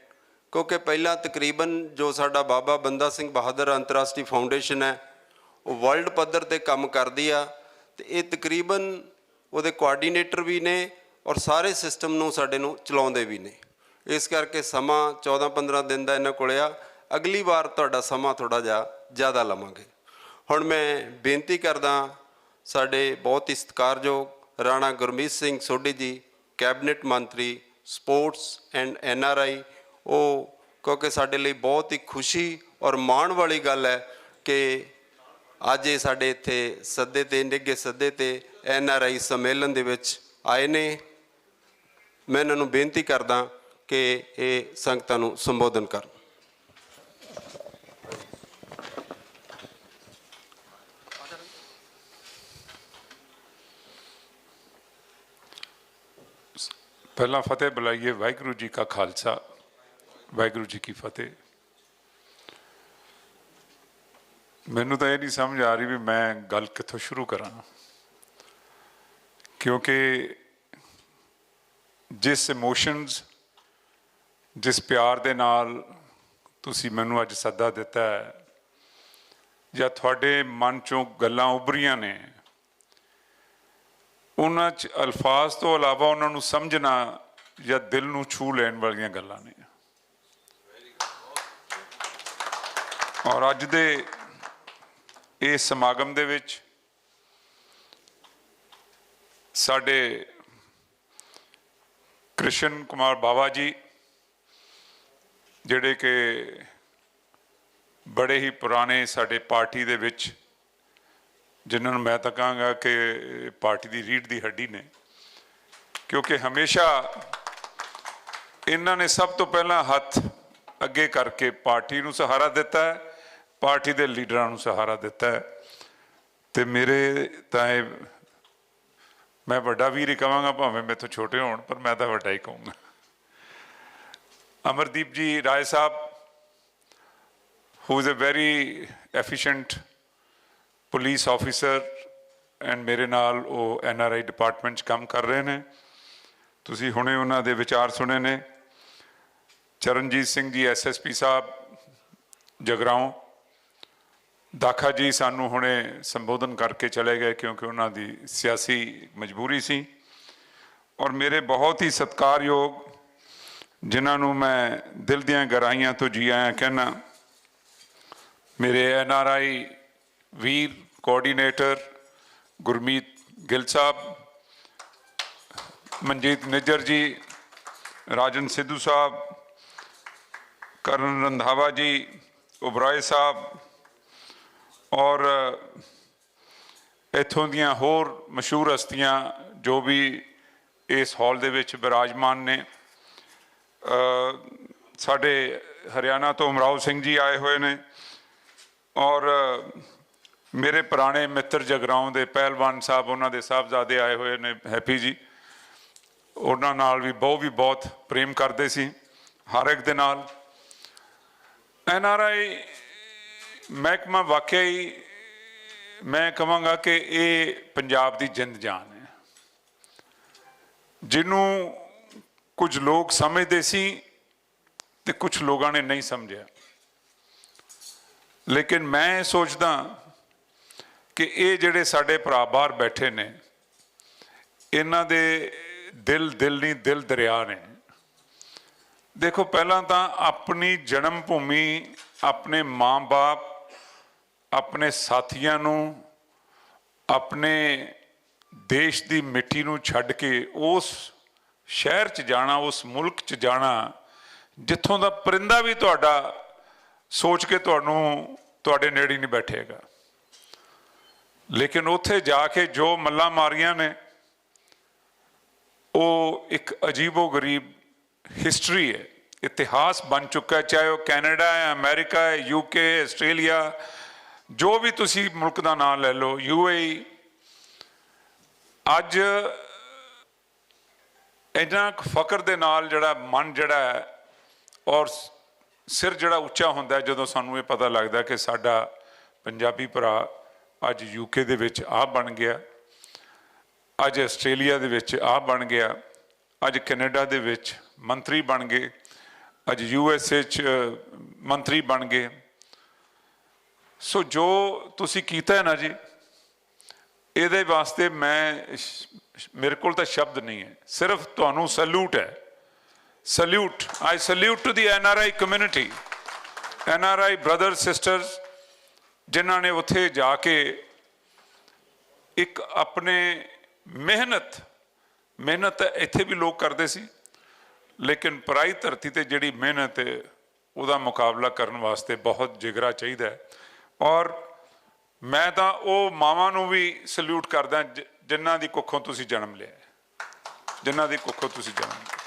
ਕਿਉਂਕਿ ਪਹਿਲਾਂ ਤਕਰੀਬਨ ਜੋ ਸਾਡਾ ਬਾਬਾ ਬੰਦਾ ਸਿੰਘ ਬਹਾਦਰ ਅੰਤਰਰਾਸ਼ਟਰੀ ਫਾਊਂਡੇਸ਼ਨ ਹੈ ਉਹ ਵਰਲਡ ਪੱਧਰ 'ਤੇ ਕੰਮ ਕਰਦੀ ਆ, ਅਤੇ ਇਹ ਤਕਰੀਬਨ ਉਹਦੇ ਕੋਆਰਡੀਨੇਟਰ ਵੀ ਨੇ ਔਰ ਸਾਰੇ ਸਿਸਟਮ ਨੂੰ ਸਾਡੇ ਨੂੰ ਚਲਾਉਂਦੇ ਵੀ ਨੇ। ਇਸ ਕਰਕੇ ਸਮਾਂ 14-15 ਦਿਨ ਦਾ ਇਹਨਾਂ ਕੋਲ ਆ। ਅਗਲੀ ਵਾਰ ਤੁਹਾਡਾ ਸਮਾਂ ਥੋੜ੍ਹਾ ਜਿਹਾ ਜ਼ਿਆਦਾ ਲਵਾਂਗੇ। ਹੁਣ ਮੈਂ ਬੇਨਤੀ ਕਰਦਾ ਸਾਡੇ ਬਹੁਤ ਹੀ ਸਤਿਕਾਰਯੋਗ ਰਾਣਾ ਗੁਰਮੀਤ ਸਿੰਘ ਸੋਢੀ ਜੀ, ਕੈਬਨਿਟ ਮੰਤਰੀ ਸਪੋਰਟਸ ਐਂਡ NRI, ਉਹ ਕਿਉਂਕਿ ਸਾਡੇ ਲਈ ਬਹੁਤ ਹੀ ਖੁਸ਼ੀ ਔਰ ਮਾਣ ਵਾਲੀ ਗੱਲ ਹੈ ਕਿ ਅੱਜ ਇਹ ਸਾਡੇ ਇੱਥੇ ਸੱਦੇ 'ਤੇ, ਨਿੱਘੇ ਸੱਦੇ 'ਤੇ NRI ਸੰਮੇਲਨ ਦੇ ਵਿੱਚ ਆਏ ਨੇ। ਮੈਂ ਇਹਨਾਂ ਨੂੰ ਬੇਨਤੀ ਕਰਦਾ ਕਿ ਇਹ ਸੰਗਤਾਂ ਨੂੰ ਸੰਬੋਧਨ ਕਰਨ। ਪਹਿਲਾਂ ਫਤਿਹ ਬੁਲਾਈਏ। ਵਾਹਿਗੁਰੂ ਜੀ ਕਾ ਖਾਲਸਾ, ਵਾਹਿਗੁਰੂ ਜੀ ਕੀ ਫਤਿਹ। ਮੈਨੂੰ ਤਾਂ ਇਹ ਨਹੀਂ ਸਮਝ ਆ ਰਹੀ ਵੀ ਮੈਂ ਗੱਲ ਕਿੱਥੋਂ ਸ਼ੁਰੂ ਕਰਾਂ, ਕਿਉਂਕਿ ਜਿਸ ਇਮੋਸ਼ਨਸ, ਜਿਸ ਪਿਆਰ ਦੇ ਨਾਲ ਤੁਸੀਂ ਮੈਨੂੰ ਅੱਜ ਸੱਦਾ ਦਿੱਤਾ ਹੈ, ਜਾਂ ਤੁਹਾਡੇ ਮਨ 'ਚੋਂ ਗੱਲਾਂ ਉੱਭਰੀਆਂ ਨੇ, ਉਹਨਾਂ 'ਚ ਅਲਫਾਜ਼ ਤੋਂ ਇਲਾਵਾ ਉਹਨਾਂ ਨੂੰ ਸਮਝਣਾ ਜਾਂ ਦਿਲ ਨੂੰ ਛੂਹ ਲੈਣ ਵਾਲੀਆਂ ਗੱਲਾਂ ਨੇ। ਔਰ ਅੱਜ ਦੇ ਇਸ ਸਮਾਗਮ ਦੇ ਵਿੱਚ ਸਾਡੇ ਕ੍ਰਿਸ਼ਨ ਕੁਮਾਰ ਬਾਵਾ ਜੀ, ਜਿਹੜੇ ਕਿ ਬੜੇ ਹੀ ਪੁਰਾਣੇ ਸਾਡੇ ਪਾਰਟੀ ਦੇ ਵਿੱਚ, ਜਿਨ੍ਹਾਂ ਨੂੰ ਮੈਂ ਤਾਂ ਕਹਾਂਗਾ ਕਿ ਪਾਰਟੀ ਦੀ ਰੀੜ੍ਹ ਦੀ ਹੱਡੀ ਨੇ, ਕਿਉਂਕਿ ਹਮੇਸ਼ਾ ਇਹਨਾਂ ਨੇ ਸਭ ਤੋਂ ਪਹਿਲਾਂ ਹੱਥ ਅੱਗੇ ਕਰਕੇ ਪਾਰਟੀ ਨੂੰ ਸਹਾਰਾ ਦਿੱਤਾ ਹੈ, ਪਾਰਟੀ ਦੇ ਲੀਡਰਾਂ ਨੂੰ ਸਹਾਰਾ ਦਿੱਤਾ ਹੈ। ਅਤੇ ਮੇਰੇ ਤਾਂ ਇਹ, ਮੈਂ ਵੱਡਾ ਵੀਰ ਹੀ ਕਹਾਂਗਾ, ਭਾਵੇਂ ਮੇਰੇ ਤੋਂ ਛੋਟੇ ਹੋਣ, ਪਰ ਮੈਂ ਤਾਂ ਵੱਡਾ ਹੀ ਕਹੂੰਗਾ। ਅਮਰਦੀਪ ਜੀ ਰਾਏ ਸਾਹਿਬ, who is a very efficient police officer and ਮੇਰੇ ਨਾਲ ਉਹ NRI ਡਿਪਾਰਟਮੈਂਟ 'ਚ ਕੰਮ ਕਰ ਰਹੇ ਨੇ। ਤੁਸੀਂ ਹੁਣੇ ਉਹਨਾਂ ਦੇ ਵਿਚਾਰ ਸੁਣੇ ਨੇ। ਚਰਨਜੀਤ ਸਿੰਘ ਜੀ SSP ਸਾਹਿਬ ਜਗਰਾਓਂ, ਦਾਖਾ ਜੀ ਸਾਨੂੰ ਹੁਣੇ ਸੰਬੋਧਨ ਕਰਕੇ ਚਲੇ ਗਏ ਕਿਉਂਕਿ ਉਹਨਾਂ ਦੀ ਸਿਆਸੀ ਮਜਬੂਰੀ ਸੀ। ਔਰ ਮੇਰੇ ਬਹੁਤ ਹੀ ਸਤਿਕਾਰਯੋਗ, ਜਿਨ੍ਹਾਂ ਨੂੰ ਮੈਂ ਦਿਲ ਦੀਆਂ ਗਹਿਰਾਈਆਂ ਤੋਂ ਜੀ ਆਇਆਂ ਕਹਿਣਾ, ਮੇਰੇ NRI ਵੀਰ ਕੋਆਰਡੀਨੇਟਰ ਗੁਰਮੀਤ ਗਿੱਲ ਸਾਹਿਬ, ਮਨਜੀਤ ਨਿੱਜਰ ਜੀ, ਰਾਜਨ ਸਿੱਧੂ ਸਾਹਿਬ, ਕਰਨ ਰੰਧਾਵਾ ਜੀ, ਉਬਰਾਏ ਸਾਹਿਬ, ਔਰ ਇੱਥੋਂ ਦੀਆਂ ਹੋਰ ਮਸ਼ਹੂਰ ਹਸਤੀਆਂ ਜੋ ਵੀ ਇਸ ਹਾਲ ਦੇ ਵਿੱਚ ਬਿਰਾਜਮਾਨ ਨੇ। ਸਾਡੇ ਹਰਿਆਣਾ ਤੋਂ ਅਮਰਾਓ ਸਿੰਘ ਜੀ ਆਏ ਹੋਏ ਨੇ, ਔਰ ਮੇਰੇ ਪੁਰਾਣੇ ਮਿੱਤਰ ਜਗਰਾਓਂ ਦੇ ਪਹਿਲਵਾਨ ਸਾਹਿਬ, ਉਹਨਾਂ ਦੇ ਸਾਹਿਬਜ਼ਾਦੇ ਆਏ ਹੋਏ ਨੇ, ਹੈਪੀ ਜੀ। ਉਹਨਾਂ ਨਾਲ ਵੀ ਬਹੁਤ ਪ੍ਰੇਮ ਕਰਦੇ ਸੀ ਹਰ ਇੱਕ ਦੇ ਨਾਲ। NRI ਮਹਿਕਮਾ ਵਾਕਿਆ ਹੀ ਮੈਂ ਕਹਾਂਗਾ ਕਿ ਇਹ ਪੰਜਾਬ ਦੀ ਜਿੰਦ ਜਾਨ ਹੈ, ਜਿਹਨੂੰ ਕੁਝ ਲੋਕ ਸਮਝਦੇ ਸੀ ਤੇ ਕੁਝ ਲੋਕਾਂ ਨੇ ਨਹੀਂ ਸਮਝਿਆ। ਲੇਕਿਨ ਮੈਂ ਸੋਚਦਾ ਕਿ ਇਹ ਜਿਹੜੇ ਸਾਡੇ ਭਰਾ ਬਾਹਰ ਬੈਠੇ ਨੇ, ਇਹਨਾਂ ਦੇ ਦਿਲ ਨਹੀਂ, ਦਿਲ ਦਰਿਆ ਨੇ। ਦੇਖੋ, ਪਹਿਲਾਂ ਤਾਂ ਆਪਣੀ ਜਨਮ ਭੂਮੀ, ਆਪਣੇ ਮਾਂ-ਬਾਪ, ਆਪਣੇ ਸਾਥੀਆਂ ਨੂੰ, ਆਪਣੇ ਦੇਸ਼ ਦੀ ਮਿੱਟੀ ਨੂੰ ਛੱਡ ਕੇ ਉਸ ਸ਼ਹਿਰ 'ਚ ਜਾਣਾ, ਉਸ ਮੁਲਕ 'ਚ ਜਾਣਾ ਜਿੱਥੋਂ ਦਾ ਪਰਿੰਦਾ ਵੀ ਤੁਹਾਡਾ ਸੋਚ ਕੇ ਤੁਹਾਨੂੰ ਤੁਹਾਡੇ ਨੇੜੇ ਨਹੀਂ ਬੈਠੇਗਾ। ਲੇਕਿਨ ਉੱਥੇ ਜਾ ਕੇ ਜੋ ਮੱਲਾਂ ਮਾਰੀਆਂ ਨੇ, ਉਹ ਇੱਕ ਅਜੀਬੋ-ਗਰੀਬ ਹਿਸਟਰੀ ਹੈ, ਇਤਿਹਾਸ ਬਣ ਚੁੱਕਾ ਹੈ। ਚਾਹੇ ਉਹ ਕੈਨੇਡਾ ਹੈ, ਅਮਰੀਕਾ ਹੈ, UK, ਆਸਟ੍ਰੇਲੀਆ, ਜੋ ਵੀ ਤੁਸੀਂ ਮੁਲਕ ਦਾ ਨਾਮ ਲੈ ਲਓ, UAE। ਅੱਜ ਇੰਨਾ ਕੁ ਫਕਰ ਦੇ ਨਾਲ ਜਿਹੜਾ ਮਨ ਜਿਹੜਾ ਹੈ ਔਰ ਸਿਰ ਜਿਹੜਾ ਉੱਚਾ ਹੁੰਦਾ ਜਦੋਂ ਸਾਨੂੰ ਇਹ ਪਤਾ ਲੱਗਦਾ ਕਿ ਸਾਡਾ ਪੰਜਾਬੀ ਭਰਾ ਅੱਜ UK ਦੇ ਵਿੱਚ ਆਹ ਬਣ ਗਿਆ, ਅੱਜ ਆਸਟ੍ਰੇਲੀਆ ਦੇ ਵਿੱਚ ਆਹ ਬਣ ਗਿਆ, ਅੱਜ ਕੈਨੇਡਾ ਦੇ ਵਿੱਚ ਮੰਤਰੀ ਬਣ ਗਏ, ਅੱਜ USA 'ਚ ਮੰਤਰੀ ਬਣ ਗਏ। ਸੋ ਜੋ ਤੁਸੀਂ ਕੀਤਾ ਹੈ ਨਾ ਜੀ, ਇਹਦੇ ਵਾਸਤੇ ਮੇਰੇ ਕੋਲ ਤਾਂ ਸ਼ਬਦ ਨਹੀਂ ਹੈ, ਸਿਰਫ ਤੁਹਾਨੂੰ ਸੈਲੂਟ ਹੈ। Salute, I salute to the NRI community, NRI brother sisters, ਜਿਨ੍ਹਾਂ ਨੇ ਉੱਥੇ ਜਾ ਕੇ ਇੱਕ ਆਪਣੇ ਮਿਹਨਤ ਇੱਥੇ ਵੀ ਲੋਕ ਕਰਦੇ ਸੀ, ਲੇਕਿਨ ਪਰਾਈ ਧਰਤੀ ਤੇ ਜਿਹੜੀ ਮਿਹਨਤ ਹੈ ਉਹਦਾ ਮੁਕਾਬਲਾ ਕਰਨ ਵਾਸਤੇ ਬਹੁਤ ਜਿਗਰਾ ਚਾਹੀਦਾ ਹੈ। ਔਰ ਮੈਂ ਤਾਂ ਉਹ ਮਾਵਾਂ ਨੂੰ ਵੀ ਸਲੂਟ ਕਰਦਾ ਜਿਨ੍ਹਾਂ ਦੀ ਕੁੱਖੋਂ ਤੁਸੀਂ ਜਨਮ ਲਿਆ, ਜਿਨ੍ਹਾਂ ਦੀ ਕੁੱਖੋਂ ਤੁਸੀਂ ਜਨਮ ਲਿਆ,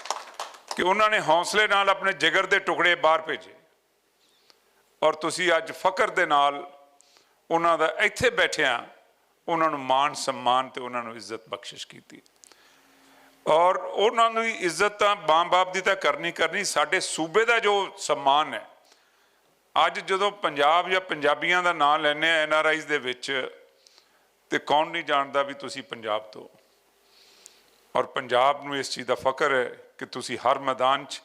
ਕਿ ਉਹਨਾਂ ਨੇ ਹੌਸਲੇ ਨਾਲ ਆਪਣੇ ਜਿਗਰ ਦੇ ਟੁਕੜੇ ਬਾਹਰ ਭੇਜੇ, ਔਰ ਤੁਸੀਂ ਅੱਜ ਫਕਰ ਦੇ ਨਾਲ ਉਹਨਾਂ ਦਾ ਇੱਥੇ ਬੈਠਿਆਂ ਉਹਨਾਂ ਨੂੰ ਮਾਣ ਸਨਮਾਨ ਤੇ ਉਹਨਾਂ ਨੂੰ ਇੱਜ਼ਤ ਬਖਸ਼ਿਸ਼ ਕੀਤੀ। ਔਰ ਉਹਨਾਂ ਨੂੰ ਇੱਜ਼ਤ ਤਾਂ ਮਾਂ-ਬਾਪ ਦੀ ਤਾਂ ਕਰਨੀ, ਸਾਡੇ ਸੂਬੇ ਦਾ ਜੋ ਸਨਮਾਨ ਹੈ। ਅੱਜ ਜਦੋਂ ਪੰਜਾਬ ਜਾਂ ਪੰਜਾਬੀਆਂ ਦਾ ਨਾਂ ਲੈਂਦੇ ਆ NRIs ਦੇ ਵਿੱਚ, ਤੇ ਕੌਣ ਨਹੀਂ ਜਾਣਦਾ ਵੀ ਤੁਸੀਂ ਪੰਜਾਬ ਤੋਂ। ਔਰ ਪੰਜਾਬ ਨੂੰ ਇਸ ਚੀਜ਼ ਦਾ ਫਕਰ ਹੈ ਕਿ ਤੁਸੀਂ ਹਰ ਮੈਦਾਨ 'ਚ,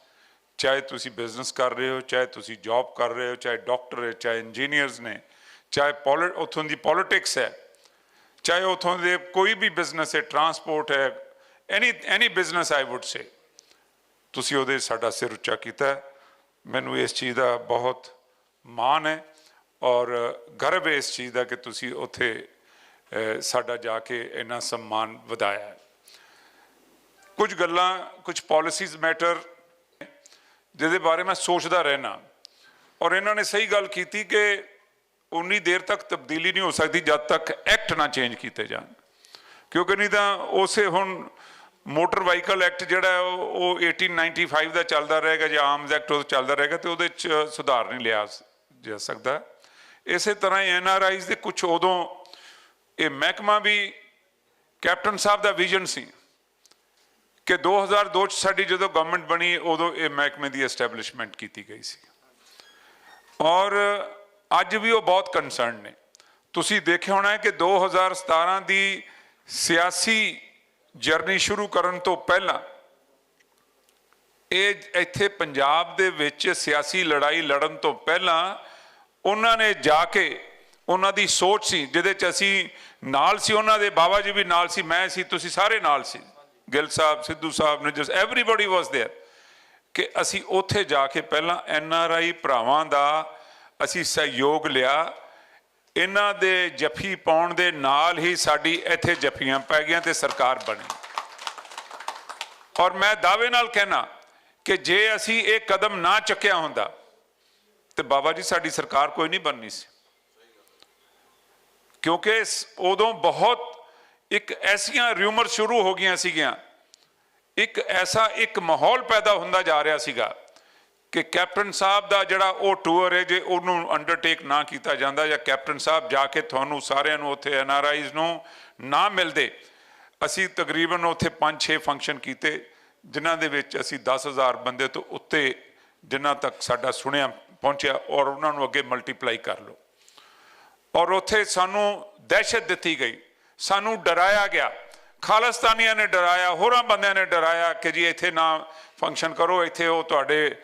ਚਾਹੇ ਤੁਸੀਂ ਬਿਜ਼ਨਸ ਕਰ ਰਹੇ ਹੋ, ਚਾਹੇ ਤੁਸੀਂ ਜੌਬ ਕਰ ਰਹੇ ਹੋ, ਚਾਹੇ ਡਾਕਟਰ ਹੈ, ਚਾਹੇ ਇੰਜੀਨੀਅਰਸ ਨੇ, ਚਾਹੇ ਉੱਥੋਂ ਦੀ ਪੋਲੀਟਿਕਸ ਹੈ, ਚਾਹੇ ਉੱਥੋਂ ਦੇ ਕੋਈ ਵੀ ਬਿਜ਼ਨਸ ਹੈ, ਟਰਾਂਸਪੋਰਟ ਹੈ, ਐਨੀ ਬਿਜ਼ਨਸ ਆਈ ਵੁੱਡ ਸੇ, ਤੁਸੀਂ ਉਹਦੇ ਸਾਡਾ ਸਿਰ ਉੱਚਾ ਕੀਤਾ। ਮੈਨੂੰ ਇਸ ਚੀਜ਼ ਦਾ ਬਹੁਤ ਮਾਣ ਹੈ ਔਰ ਗਰਵ ਹੈ ਇਸ ਚੀਜ਼ ਦਾ ਕਿ ਤੁਸੀਂ ਉੱਥੇ ਸਾਡਾ ਜਾ ਕੇ ਇੰਨਾ ਸਨਮਾਨ ਵਧਾਇਆ ਹੈ। ਕੁਝ ਗੱਲਾਂ, ਕੁਝ ਪਾਲਿਸੀਜ਼ ਮੈਟਰ ਜਿਹਦੇ ਬਾਰੇ ਮੈਂ ਸੋਚਦਾ ਰਹਿਣਾ, ਔਰ ਇਹਨਾਂ ਨੇ ਸਹੀ ਗੱਲ ਕੀਤੀ ਕਿ ਉਨੀ ਦੇਰ ਤੱਕ ਤਬਦੀਲੀ ਨਹੀਂ ਹੋ ਸਕਦੀ ਜਦ ਤੱਕ ਐਕਟ ਨਾ ਚੇਂਜ ਕੀਤੇ ਜਾਣ, ਕਿਉਂਕਿ ਨਹੀਂ ਤਾਂ ਉਸੇ ਹੁਣ ਮੋਟਰ ਵਾਹੀਕਲ ਐਕਟ ਜਿਹੜਾ ਹੈ ਉਹ 1895 ਦਾ ਚੱਲਦਾ ਰਹੇਗਾ ਜਾਂ ਆਰਮਜ਼ ਐਕਟ ਉਹ ਚੱਲਦਾ ਰਹੇਗਾ, ਤੇ ਉਹਦੇ 'ਚ ਸੁਧਾਰ ਨਹੀਂ ਲਿਆ ਜਾ ਸਕਦਾ। ਇਸੇ ਤਰ੍ਹਾਂ ਹੀ NRIs ਦੇ ਕੁਛ ਉਦੋਂ ਇਹ ਮਹਿਕਮਾ ਵੀ ਕੈਪਟਨ ਸਾਹਿਬ ਦਾ ਵਿਜ਼ਨ ਸੀ ਕਿ 2002 'ਚ ਸਾਡੀ ਜਦੋਂ ਗਵਰਨਮੈਂਟ ਬਣੀ ਉਦੋਂ ਇਹ ਮਹਿਕਮੇ ਦੀ ਐਸਟੈਬਲਿਸ਼ਮੈਂਟ ਕੀਤੀ ਗਈ ਸੀ, ਔਰ ਅੱਜ ਵੀ ਉਹ ਬਹੁਤ ਕੰਸਰਨ ਨੇ। ਤੁਸੀਂ ਦੇਖਿਆ ਹੋਣਾ ਹੈ ਕਿ 2017 ਦੀ ਸਿਆਸੀ ਜਰਨੀ ਸ਼ੁਰੂ ਕਰਨ ਤੋਂ ਪਹਿਲਾਂ ਇਹ ਇੱਥੇ ਪੰਜਾਬ ਦੇ ਵਿੱਚ ਸਿਆਸੀ ਲੜਾਈ ਲੜਨ ਤੋਂ ਪਹਿਲਾਂ ਉਹਨਾਂ ਨੇ ਜਾ ਕੇ ਉਹਨਾਂ ਦੀ ਸੋਚ ਸੀ ਜਿਹਦੇ 'ਚ ਅਸੀਂ ਨਾਲ ਸੀ, ਉਹਨਾਂ ਦੇ ਬਾਬਾ ਜੀ ਵੀ ਨਾਲ ਸੀ, ਮੈਂ ਸੀ, ਤੁਸੀਂ ਸਾਰੇ ਨਾਲ ਸੀ, ਗਿੱਲ ਸਾਹਿਬ, ਸਿੱਧੂ ਸਾਹਿਬ ਨੇ, ਜਸ ਐਵਰੀਬਾਡੀ ਵਾਸ देयर, ਕਿ ਅਸੀਂ ਉੱਥੇ ਜਾ ਕੇ ਪਹਿਲਾਂ NRI ਭਰਾਵਾਂ ਦਾ ਅਸੀਂ ਸਹਿਯੋਗ ਲਿਆ। ਇਹਨਾਂ ਦੇ ਜੱਫੀ ਪਾਉਣ ਦੇ ਨਾਲ ਹੀ ਸਾਡੀ ਇੱਥੇ ਜੱਫੀਆਂ ਪੈ ਗਈਆਂ ਤੇ ਸਰਕਾਰ ਬਣੀ। ਔਰ ਮੈਂ ਦਾਅਵੇ ਨਾਲ ਕਹਿਣਾ ਕਿ ਜੇ ਅਸੀਂ ਇਹ ਕਦਮ ਨਾ ਚੱਕਿਆ ਹੁੰਦਾ ਤੇ ਬਾਬਾ ਜੀ ਸਾਡੀ ਸਰਕਾਰ ਕੋਈ ਨਹੀਂ ਬਣਨੀ ਸੀ, ਕਿਉਂਕਿ ਉਦੋਂ ਬਹੁਤ ਇੱਕ ਐਸੀਆਂ ਰਿਊਮਰ ਸ਼ੁਰੂ ਹੋ ਗਈਆਂ ਸੀਗੀਆਂ, ਇੱਕ ਐਸਾ ਇੱਕ ਮਾਹੌਲ ਪੈਦਾ ਹੁੰਦਾ ਜਾ ਰਿਹਾ ਸੀਗਾ ਕਿ ਕੈਪਟਨ ਸਾਹਿਬ ਦਾ ਜਿਹੜਾ ਉਹ ਟੂਰ ਹੈ, ਜੇ ਉਹਨੂੰ ਅੰਡਰਟੇਕ ਨਾ ਕੀਤਾ ਜਾਂਦਾ ਜਾਂ ਕੈਪਟਨ ਸਾਹਿਬ ਜਾ ਕੇ ਤੁਹਾਨੂੰ ਸਾਰਿਆਂ ਨੂੰ ਉੱਥੇ NRIs ਨੂੰ ਨਾ ਮਿਲਦੇ। ਅਸੀਂ ਤਕਰੀਬਨ ਉੱਥੇ 5-6 ਫੰਕਸ਼ਨ ਕੀਤੇ ਜਿਨ੍ਹਾਂ ਦੇ ਵਿੱਚ ਅਸੀਂ 10,000 ਬੰਦੇ ਤੋਂ ਉੱਤੇ ਜਿਨ੍ਹਾਂ ਤੱਕ ਸਾਡਾ ਸੁਣਿਆ ਪਹੁੰਚਿਆ, ਔਰ ਉਹਨਾਂ ਨੂੰ ਅੱਗੇ ਮਲਟੀਪਲਾਈ ਕਰ ਲਓ। ਔਰ ਉੱਥੇ ਸਾਨੂੰ ਦਹਿਸ਼ਤ ਦਿੱਤੀ ਗਈ, ਸਾਨੂੰ ਡਰਾਇਆ ਗਿਆ, ਖਾਲਿਸਤਾਨੀਆਂ ਨੇ ਡਰਾਇਆ, ਹੋਰਾਂ ਬੰਦਿਆਂ ਨੇ ਡਰਾਇਆ ਕਿ ਜੀ ਇੱਥੇ ਨਾ ਫੰਕਸ਼ਨ ਕਰੋ, ਇੱਥੇ ਉਹ ਤੁਹਾਡੇ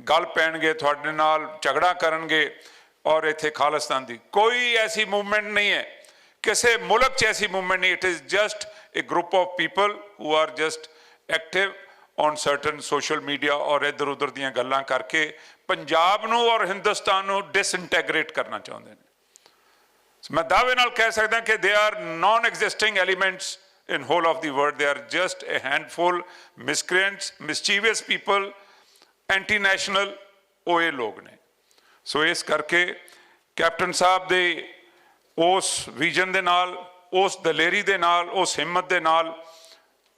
ਗੱਲ ਪੈਣਗੇ, ਤੁਹਾਡੇ ਨਾਲ ਝਗੜਾ ਕਰਨਗੇ, ਔਰ ਇੱਥੇ ਖਾਲਿਸਤਾਨ ਦੀ ਕੋਈ ਐਸੀ ਮੂਵਮੈਂਟ ਨਹੀਂ ਹੈ, ਕਿਸੇ ਮੁਲਕ 'ਚ ਐਸੀ ਮੂਵਮੈਂਟ ਨਹੀਂ। It is just a group of people who are just active on certain social media, ਔਰ ਇੱਧਰ ਉੱਧਰ ਦੀਆਂ ਗੱਲਾਂ ਕਰਕੇ ਪੰਜਾਬ ਨੂੰ ਔਰ ਹਿੰਦੁਸਤਾਨ ਨੂੰ ਡਿਸਇੰਟੈਗਰੇਟ ਕਰਨਾ ਚਾਹੁੰਦੇ ਨੇ। ਮੈਂ ਦਾਅਵੇ ਨਾਲ ਕਹਿ ਸਕਦਾ ਕਿ they are non existing elements in whole of the world. They are just a handful miscreants, mischievous people, anti-national ਉਹ ਇਹ ਲੋਕ ਨੇ। ਸੋ ਇਸ ਕਰਕੇ ਕੈਪਟਨ ਸਾਹਿਬ ਦੇ ਉਸ ਵਿਜ਼ਨ ਦੇ ਨਾਲ, ਉਸ ਦਲੇਰੀ ਦੇ ਨਾਲ, ਉਸ ਹਿੰਮਤ ਦੇ ਨਾਲ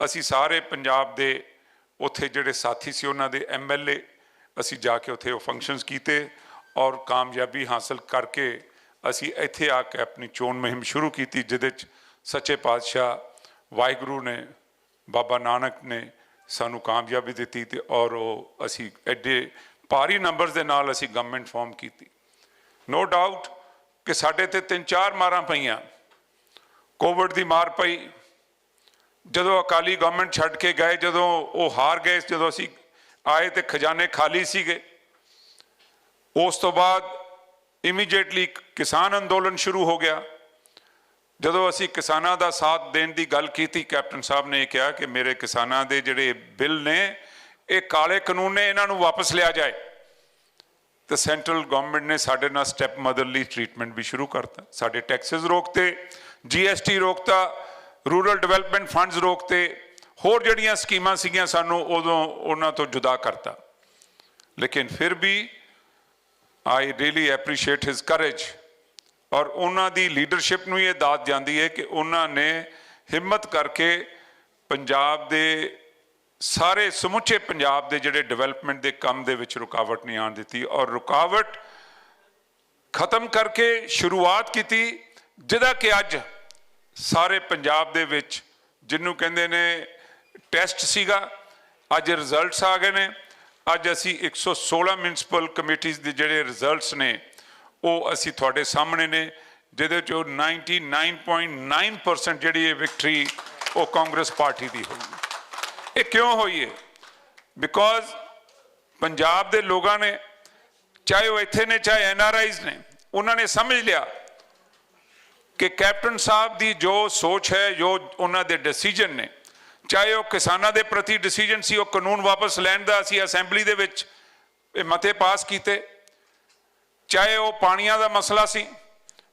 ਅਸੀਂ ਸਾਰੇ ਪੰਜਾਬ ਦੇ ਉੱਥੇ ਜਿਹੜੇ ਸਾਥੀ ਸੀ ਉਹਨਾਂ ਦੇ MLA ਅਸੀਂ ਜਾ ਕੇ ਉੱਥੇ ਉਹ ਫੰਕਸ਼ਨਸ ਕੀਤੇ ਔਰ ਕਾਮਯਾਬੀ ਹਾਸਲ ਕਰਕੇ ਅਸੀਂ ਇੱਥੇ ਆ ਕੇ ਆਪਣੀ ਚੋਣ ਮੁਹਿੰਮ ਸ਼ੁਰੂ ਕੀਤੀ, ਜਿਹਦੇ 'ਚ ਸੱਚੇ ਪਾਤਸ਼ਾਹ ਵਾਹਿਗੁਰੂ ਨੇ, ਬਾਬਾ ਨਾਨਕ ਨੇ ਸਾਨੂੰ ਕਾਮਯਾਬੀ ਦਿੱਤੀ ਤੇ ਔਰ ਉਹ ਅਸੀਂ ਐਡੇ ਭਾਰੀ ਨੰਬਰਸ ਦੇ ਨਾਲ ਅਸੀਂ ਗਵਰਨਮੈਂਟ ਫਾਰਮ ਕੀਤੀ। ਨੋ ਡਾਊਟ ਕਿ ਸਾਡੇ ਤੇ 3-4 ਮਾਰਾਂ ਪਈਆਂ, ਕੋਵਿਡ ਦੀ ਮਾਰ ਪਈ, ਜਦੋਂ ਅਕਾਲੀ ਗਵਰਨਮੈਂਟ ਛੱਡ ਕੇ ਗਏ, ਜਦੋਂ ਉਹ ਹਾਰ ਗਏ, ਜਦੋਂ ਅਸੀਂ ਆਏ ਤੇ ਖਜ਼ਾਨੇ ਖਾਲੀ ਸੀਗੇ। ਉਸ ਤੋਂ ਬਾਅਦ ਇਮੀਡੀਏਟਲੀ ਕਿਸਾਨ ਅੰਦੋਲਨ ਸ਼ੁਰੂ ਹੋ ਗਿਆ। ਜਦੋਂ ਅਸੀਂ ਕਿਸਾਨਾਂ ਦਾ ਸਾਥ ਦੇਣ ਦੀ ਗੱਲ ਕੀਤੀ, ਕੈਪਟਨ ਸਾਹਿਬ ਨੇ ਇਹ ਕਿਹਾ ਕਿ ਮੇਰੇ ਕਿਸਾਨਾਂ ਦੇ ਜਿਹੜੇ ਬਿੱਲ ਨੇ ਇਹ ਕਾਲੇ ਕਾਨੂੰਨ ਨੇ, ਇਹਨਾਂ ਨੂੰ ਵਾਪਸ ਲਿਆ ਜਾਏ। ਤੇ ਸੈਂਟਰਲ ਗਵਰਨਮੈਂਟ ਨੇ ਸਾਡੇ ਨਾਲ ਸਟੈਪ ਮਦਰਲੀ ਟ੍ਰੀਟਮੈਂਟ ਵੀ ਸ਼ੁਰੂ ਕਰਤਾ, ਸਾਡੇ ਟੈਕਸਿਸ ਰੋਕਤੇ, GST ਰੋਕਤਾ, ਰੂਰਲ ਡਿਵੈਲਪਮੈਂਟ ਫੰਡਸ ਰੋਕਤੇ, ਹੋਰ ਜਿਹੜੀਆਂ ਸਕੀਮਾਂ ਸੀਗੀਆਂ ਸਾਨੂੰ ਉਦੋਂ ਉਹਨਾਂ ਤੋਂ ਜੁਦਾ ਕਰਤਾ। ਲੇਕਿਨ ਫਿਰ ਵੀ I really appreciate his courage, ਔਰ ਉਹਨਾਂ ਦੀ ਲੀਡਰਸ਼ਿਪ ਨੂੰ ਇਹ ਦਾਤ ਜਾਂਦੀ ਹੈ ਕਿ ਉਹਨਾਂ ਨੇ ਹਿੰਮਤ ਕਰਕੇ ਪੰਜਾਬ ਦੇ ਸਾਰੇ ਸਮੁੱਚੇ ਪੰਜਾਬ ਦੇ ਜਿਹੜੇ ਡਿਵੈਲਪਮੈਂਟ ਦੇ ਕੰਮ ਦੇ ਵਿੱਚ ਰੁਕਾਵਟ ਨਹੀਂ ਆਉਣ ਦਿੱਤੀ, ਔਰ ਰੁਕਾਵਟ ਖਤਮ ਕਰਕੇ ਸ਼ੁਰੂਆਤ ਕੀਤੀ, ਜਿਹਦਾ ਕਿ ਅੱਜ ਸਾਰੇ ਪੰਜਾਬ ਦੇ ਵਿੱਚ ਜਿਹਨੂੰ ਕਹਿੰਦੇ ਨੇ ਟੈਸਟ ਸੀਗਾ, ਅੱਜ ਰਿਜ਼ਲਟਸ ਆ ਗਏ ਨੇ। ਅੱਜ ਅਸੀਂ 116 ਮਿਊਨਿਸਪਲ ਕਮੇਟੀਜ਼ ਦੇ ਜਿਹੜੇ ਰਿਜ਼ਲਟਸ ਨੇ ਉਹ ਅਸੀਂ ਤੁਹਾਡੇ ਸਾਹਮਣੇ ਨੇ, ਜਿਹਦੇ 'ਚੋਂ 99.9% ਜਿਹੜੀ ਇਹ ਵਿਕਟਰੀ ਉਹ ਕਾਂਗਰਸ ਪਾਰਟੀ ਦੀ ਹੋਈ। ਇਹ ਕਿਉਂ ਹੋਈ ਹੈ? ਬਿਕੋਜ਼ ਪੰਜਾਬ ਦੇ ਲੋਕਾਂ ਨੇ, ਚਾਹੇ ਉਹ ਇੱਥੇ ਨੇ ਚਾਹੇ NRIs ਨੇ, ਉਹਨਾਂ ਨੇ ਸਮਝ ਲਿਆ ਕਿ ਕੈਪਟਨ ਸਾਹਿਬ ਦੀ ਜੋ ਸੋਚ ਹੈ, ਜੋ ਉਹਨਾਂ ਦੇ ਡਿਸੀਜਨ ਨੇ, ਚਾਹੇ ਉਹ ਕਿਸਾਨਾਂ ਦੇ ਪ੍ਰਤੀ ਡਿਸੀਜਨ ਸੀ, ਉਹ ਕਾਨੂੰਨ ਵਾਪਸ ਲੈਣ ਦਾ ਅਸੀਂ ਅਸੈਂਬਲੀ ਦੇ ਵਿੱਚ ਇਹ ਮਤੇ ਪਾਸ ਕੀਤੇ, ਚਾਹੇ ਉਹ ਪਾਣੀਆਂ ਦਾ ਮਸਲਾ ਸੀ,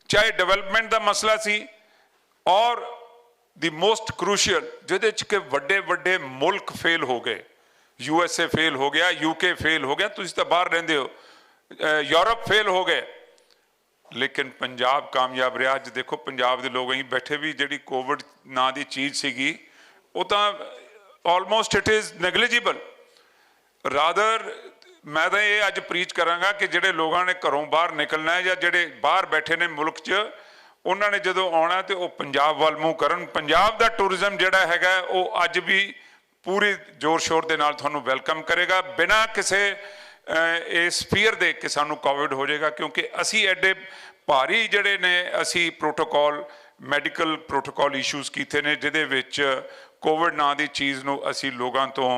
ਚਾਹੇ ਡਿਵੈਲਪਮੈਂਟ ਦਾ ਮਸਲਾ ਸੀ, ਔਰ ਦੀ ਮੋਸਟ ਕ੍ਰੂਸ਼ੀਅਲ ਜਿਹਦੇ 'ਚ ਕਿ ਵੱਡੇ ਵੱਡੇ ਮੁਲਕ ਫੇਲ ਹੋ ਗਏ, USA ਫੇਲ ਹੋ ਗਿਆ, UK ਫੇਲ ਹੋ ਗਿਆ, ਤੁਸੀਂ ਤਾਂ ਬਾਹਰ ਰਹਿੰਦੇ ਹੋ, ਯੂਰਪ ਫੇਲ ਹੋ ਗਏ, ਲੇਕਿਨ ਪੰਜਾਬ ਕਾਮਯਾਬ ਰਿਹਾ। ਅੱਜ ਦੇਖੋ ਪੰਜਾਬ ਦੇ ਲੋਕ ਅਸੀਂ ਬੈਠੇ ਵੀ, ਜਿਹੜੀ ਕੋਵਿਡ ਨਾਂ ਦੀ ਚੀਜ਼ ਸੀਗੀ ਉਹ ਤਾਂ ਆਲਮੋਸਟ ਇਟ ਇਜ਼ ਨੈਗਲੀਜੀਬਲ। ਰਾਦਰ ਮੈਂ ਤਾਂ ਇਹ ਅੱਜ ਪ੍ਰੀਚ ਕਰਾਂਗਾ ਕਿ ਜਿਹੜੇ ਲੋਕਾਂ ਨੇ ਘਰੋਂ ਬਾਹਰ ਨਿਕਲਣਾ ਹੈ ਜਾਂ ਜਿਹੜੇ ਬਾਹਰ ਬੈਠੇ ਨੇ ਮੁਲਕ 'ਚ, ਉਹਨਾਂ ਨੇ ਜਦੋਂ ਆਉਣਾ ਤੇ ਉਹ ਪੰਜਾਬ ਵੱਲ ਮੂੰਹ ਕਰਨ। ਪੰਜਾਬ ਦਾ ਟੂਰਿਜ਼ਮ ਜਿਹੜਾ ਹੈਗਾ ਉਹ ਅੱਜ ਵੀ ਪੂਰੀ ਜ਼ੋਰ ਸ਼ੋਰ ਦੇ ਨਾਲ ਤੁਹਾਨੂੰ ਵੈਲਕਮ ਕਰੇਗਾ, ਬਿਨਾਂ ਕਿਸੇ ਇਸ ਫੀਅਰ ਦੇ ਕਿ ਸਾਨੂੰ ਕੋਵਿਡ ਹੋ ਜਾਏਗਾ, ਕਿਉਂਕਿ ਅਸੀਂ ਐਡੇ ਭਾਰੀ ਜਿਹੜੇ ਨੇ ਅਸੀਂ ਪ੍ਰੋਟੋਕਾਲ ਮੈਡੀਕਲ ਪ੍ਰੋਟੋਕਾਲ ਇਸ਼ੂਜ਼ ਕੀਤੇ ਨੇ, ਜਿਹਦੇ ਵਿੱਚ ਕੋਵਿਡ ਨਾਂ ਦੀ ਚੀਜ਼ ਨੂੰ ਅਸੀਂ ਲੋਕਾਂ ਤੋਂ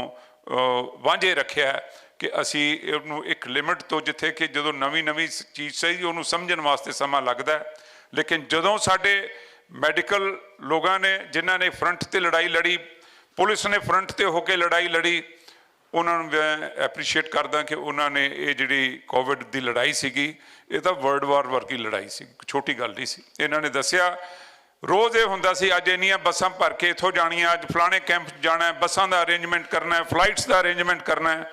ਵਾਂਝੇ ਰੱਖਿਆ ਕਿ ਅਸੀਂ ਇਹਨੂੰ ਇੱਕ ਲਿਮਿਟ ਤੋਂ, ਜਿੱਥੇ ਕਿ ਜਦੋਂ ਨਵੀਂ ਚੀਜ਼ ਸਹੀ ਉਹਨੂੰ ਸਮਝਣ ਵਾਸਤੇ ਸਮਾਂ ਲੱਗਦਾ, ਲੇਕਿਨ ਜਦੋਂ ਸਾਡੇ ਮੈਡੀਕਲ ਲੋਕਾਂ ਨੇ ਜਿਨ੍ਹਾਂ ਨੇ ਫਰੰਟ ਤੇ ਲੜਾਈ ਲੜੀ, ਪੁਲਿਸ ਨੇ ਫਰੰਟ ਤੇ ਹੋ ਕੇ ਲੜਾਈ ਲੜੀ, ਉਹਨਾਂ ਨੂੰ ਮੈਂ ਐਪਰੀਸ਼ੀਏਟ ਕਰਦਾ ਕਿ ਉਹਨਾਂ ਨੇ ਇਹ ਜਿਹੜੀ ਕੋਵਿਡ ਦੀ ਲੜਾਈ ਸੀਗੀ ਇਹ ਤਾਂ ਵਰਲਡ ਵਾਰ ਵਰਗੀ ਲੜਾਈ ਸੀ, ਛੋਟੀ ਗੱਲ ਨਹੀਂ ਸੀ। ਇਹਨਾਂ ਨੇ ਦੱਸਿਆ ਰੋਜ਼ ਇਹ ਹੁੰਦਾ ਸੀ ਅੱਜ ਇੰਨੀਆਂ ਬੱਸਾਂ ਭਰ ਕੇ ਇੱਥੋਂ ਜਾਣੀਆਂ, ਅੱਜ ਫਲਾਣੇ ਕੈਂਪ ਜਾਣਾ, ਬੱਸਾਂ ਦਾ ਅਰੇਂਜਮੈਂਟ ਕਰਨਾ, ਫਲਾਈਟਸ ਦਾ ਅਰੇਂਜਮੈਂਟ ਕਰਨਾ।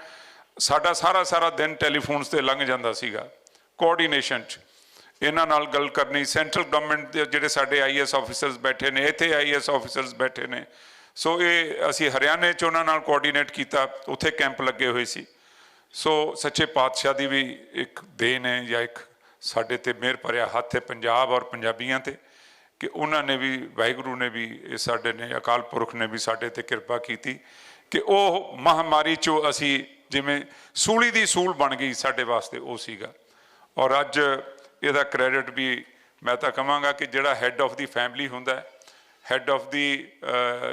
ਸਾਡਾ ਸਾਰਾ ਦਿਨ ਟੈਲੀਫੋਨਸ ਤੇ ਲੰਘ ਜਾਂਦਾ ਸੀਗਾ ਕੋਆਰਡੀਨੇਸ਼ਨ 'ਚ, ਇਹਨਾਂ ਨਾਲ ਗੱਲ ਕਰਨੀ। ਸੈਂਟਰਲ ਗਵਰਨਮੈਂਟ ਦੇ ਜਿਹੜੇ ਸਾਡੇ IAS ਆਫੀਸਰਸ ਬੈਠੇ ਨੇ, ਇੱਥੇ IAS ਆਫੀਸਰਸ ਬੈਠੇ ਨੇ, ਸੋ ਇਹ ਅਸੀਂ ਹਰਿਆਣੇ 'ਚ ਉਹਨਾਂ ਨਾਲ ਕੋਆਰਡੀਨੇਟ ਕੀਤਾ, ਉੱਥੇ ਕੈਂਪ ਲੱਗੇ ਹੋਏ ਸੀ। ਸੋ ਸੱਚੇ ਪਾਤਸ਼ਾਹ ਦੀ ਵੀ ਇੱਕ ਦੇਣ ਹੈ ਜਾਂ ਇੱਕ ਸਾਡੇ ਤੇ ਮਿਹਰ ਭਰਿਆ ਹੱਥ ਹੈ ਪੰਜਾਬ ਔਰ ਪੰਜਾਬੀਆਂ ਤੇ, ਕਿ ਉਹਨਾਂ ਨੇ ਵੀ, ਵਾਹਿਗੁਰੂ ਨੇ ਵੀ, ਇਹ ਸਾਡੇ ਨੇ ਅਕਾਲ ਪੁਰਖ ਨੇ ਵੀ ਸਾਡੇ ਤੇ ਕਿਰਪਾ ਕੀਤੀ ਕਿ ਉਹ ਮਹਾਮਾਰੀ 'ਚੋਂ ਅਸੀਂ ਜਿਵੇਂ ਸੂਲੀ ਦੀ ਸੂਲ ਬਣ ਗਈ ਸਾਡੇ ਵਾਸਤੇ ਉਹ ਸੀਗਾ। ਔਰ ਅੱਜ ਇਹਦਾ ਕ੍ਰੈਡਿਟ ਵੀ ਮੈਂ ਤਾਂ ਕਹਾਂਗਾ ਕਿ ਜਿਹੜਾ ਹੈੱਡ ਆਫ ਦੀ ਫੈਮਿਲੀ ਹੁੰਦਾ, ਹੈੱਡ ਆਫ ਦੀ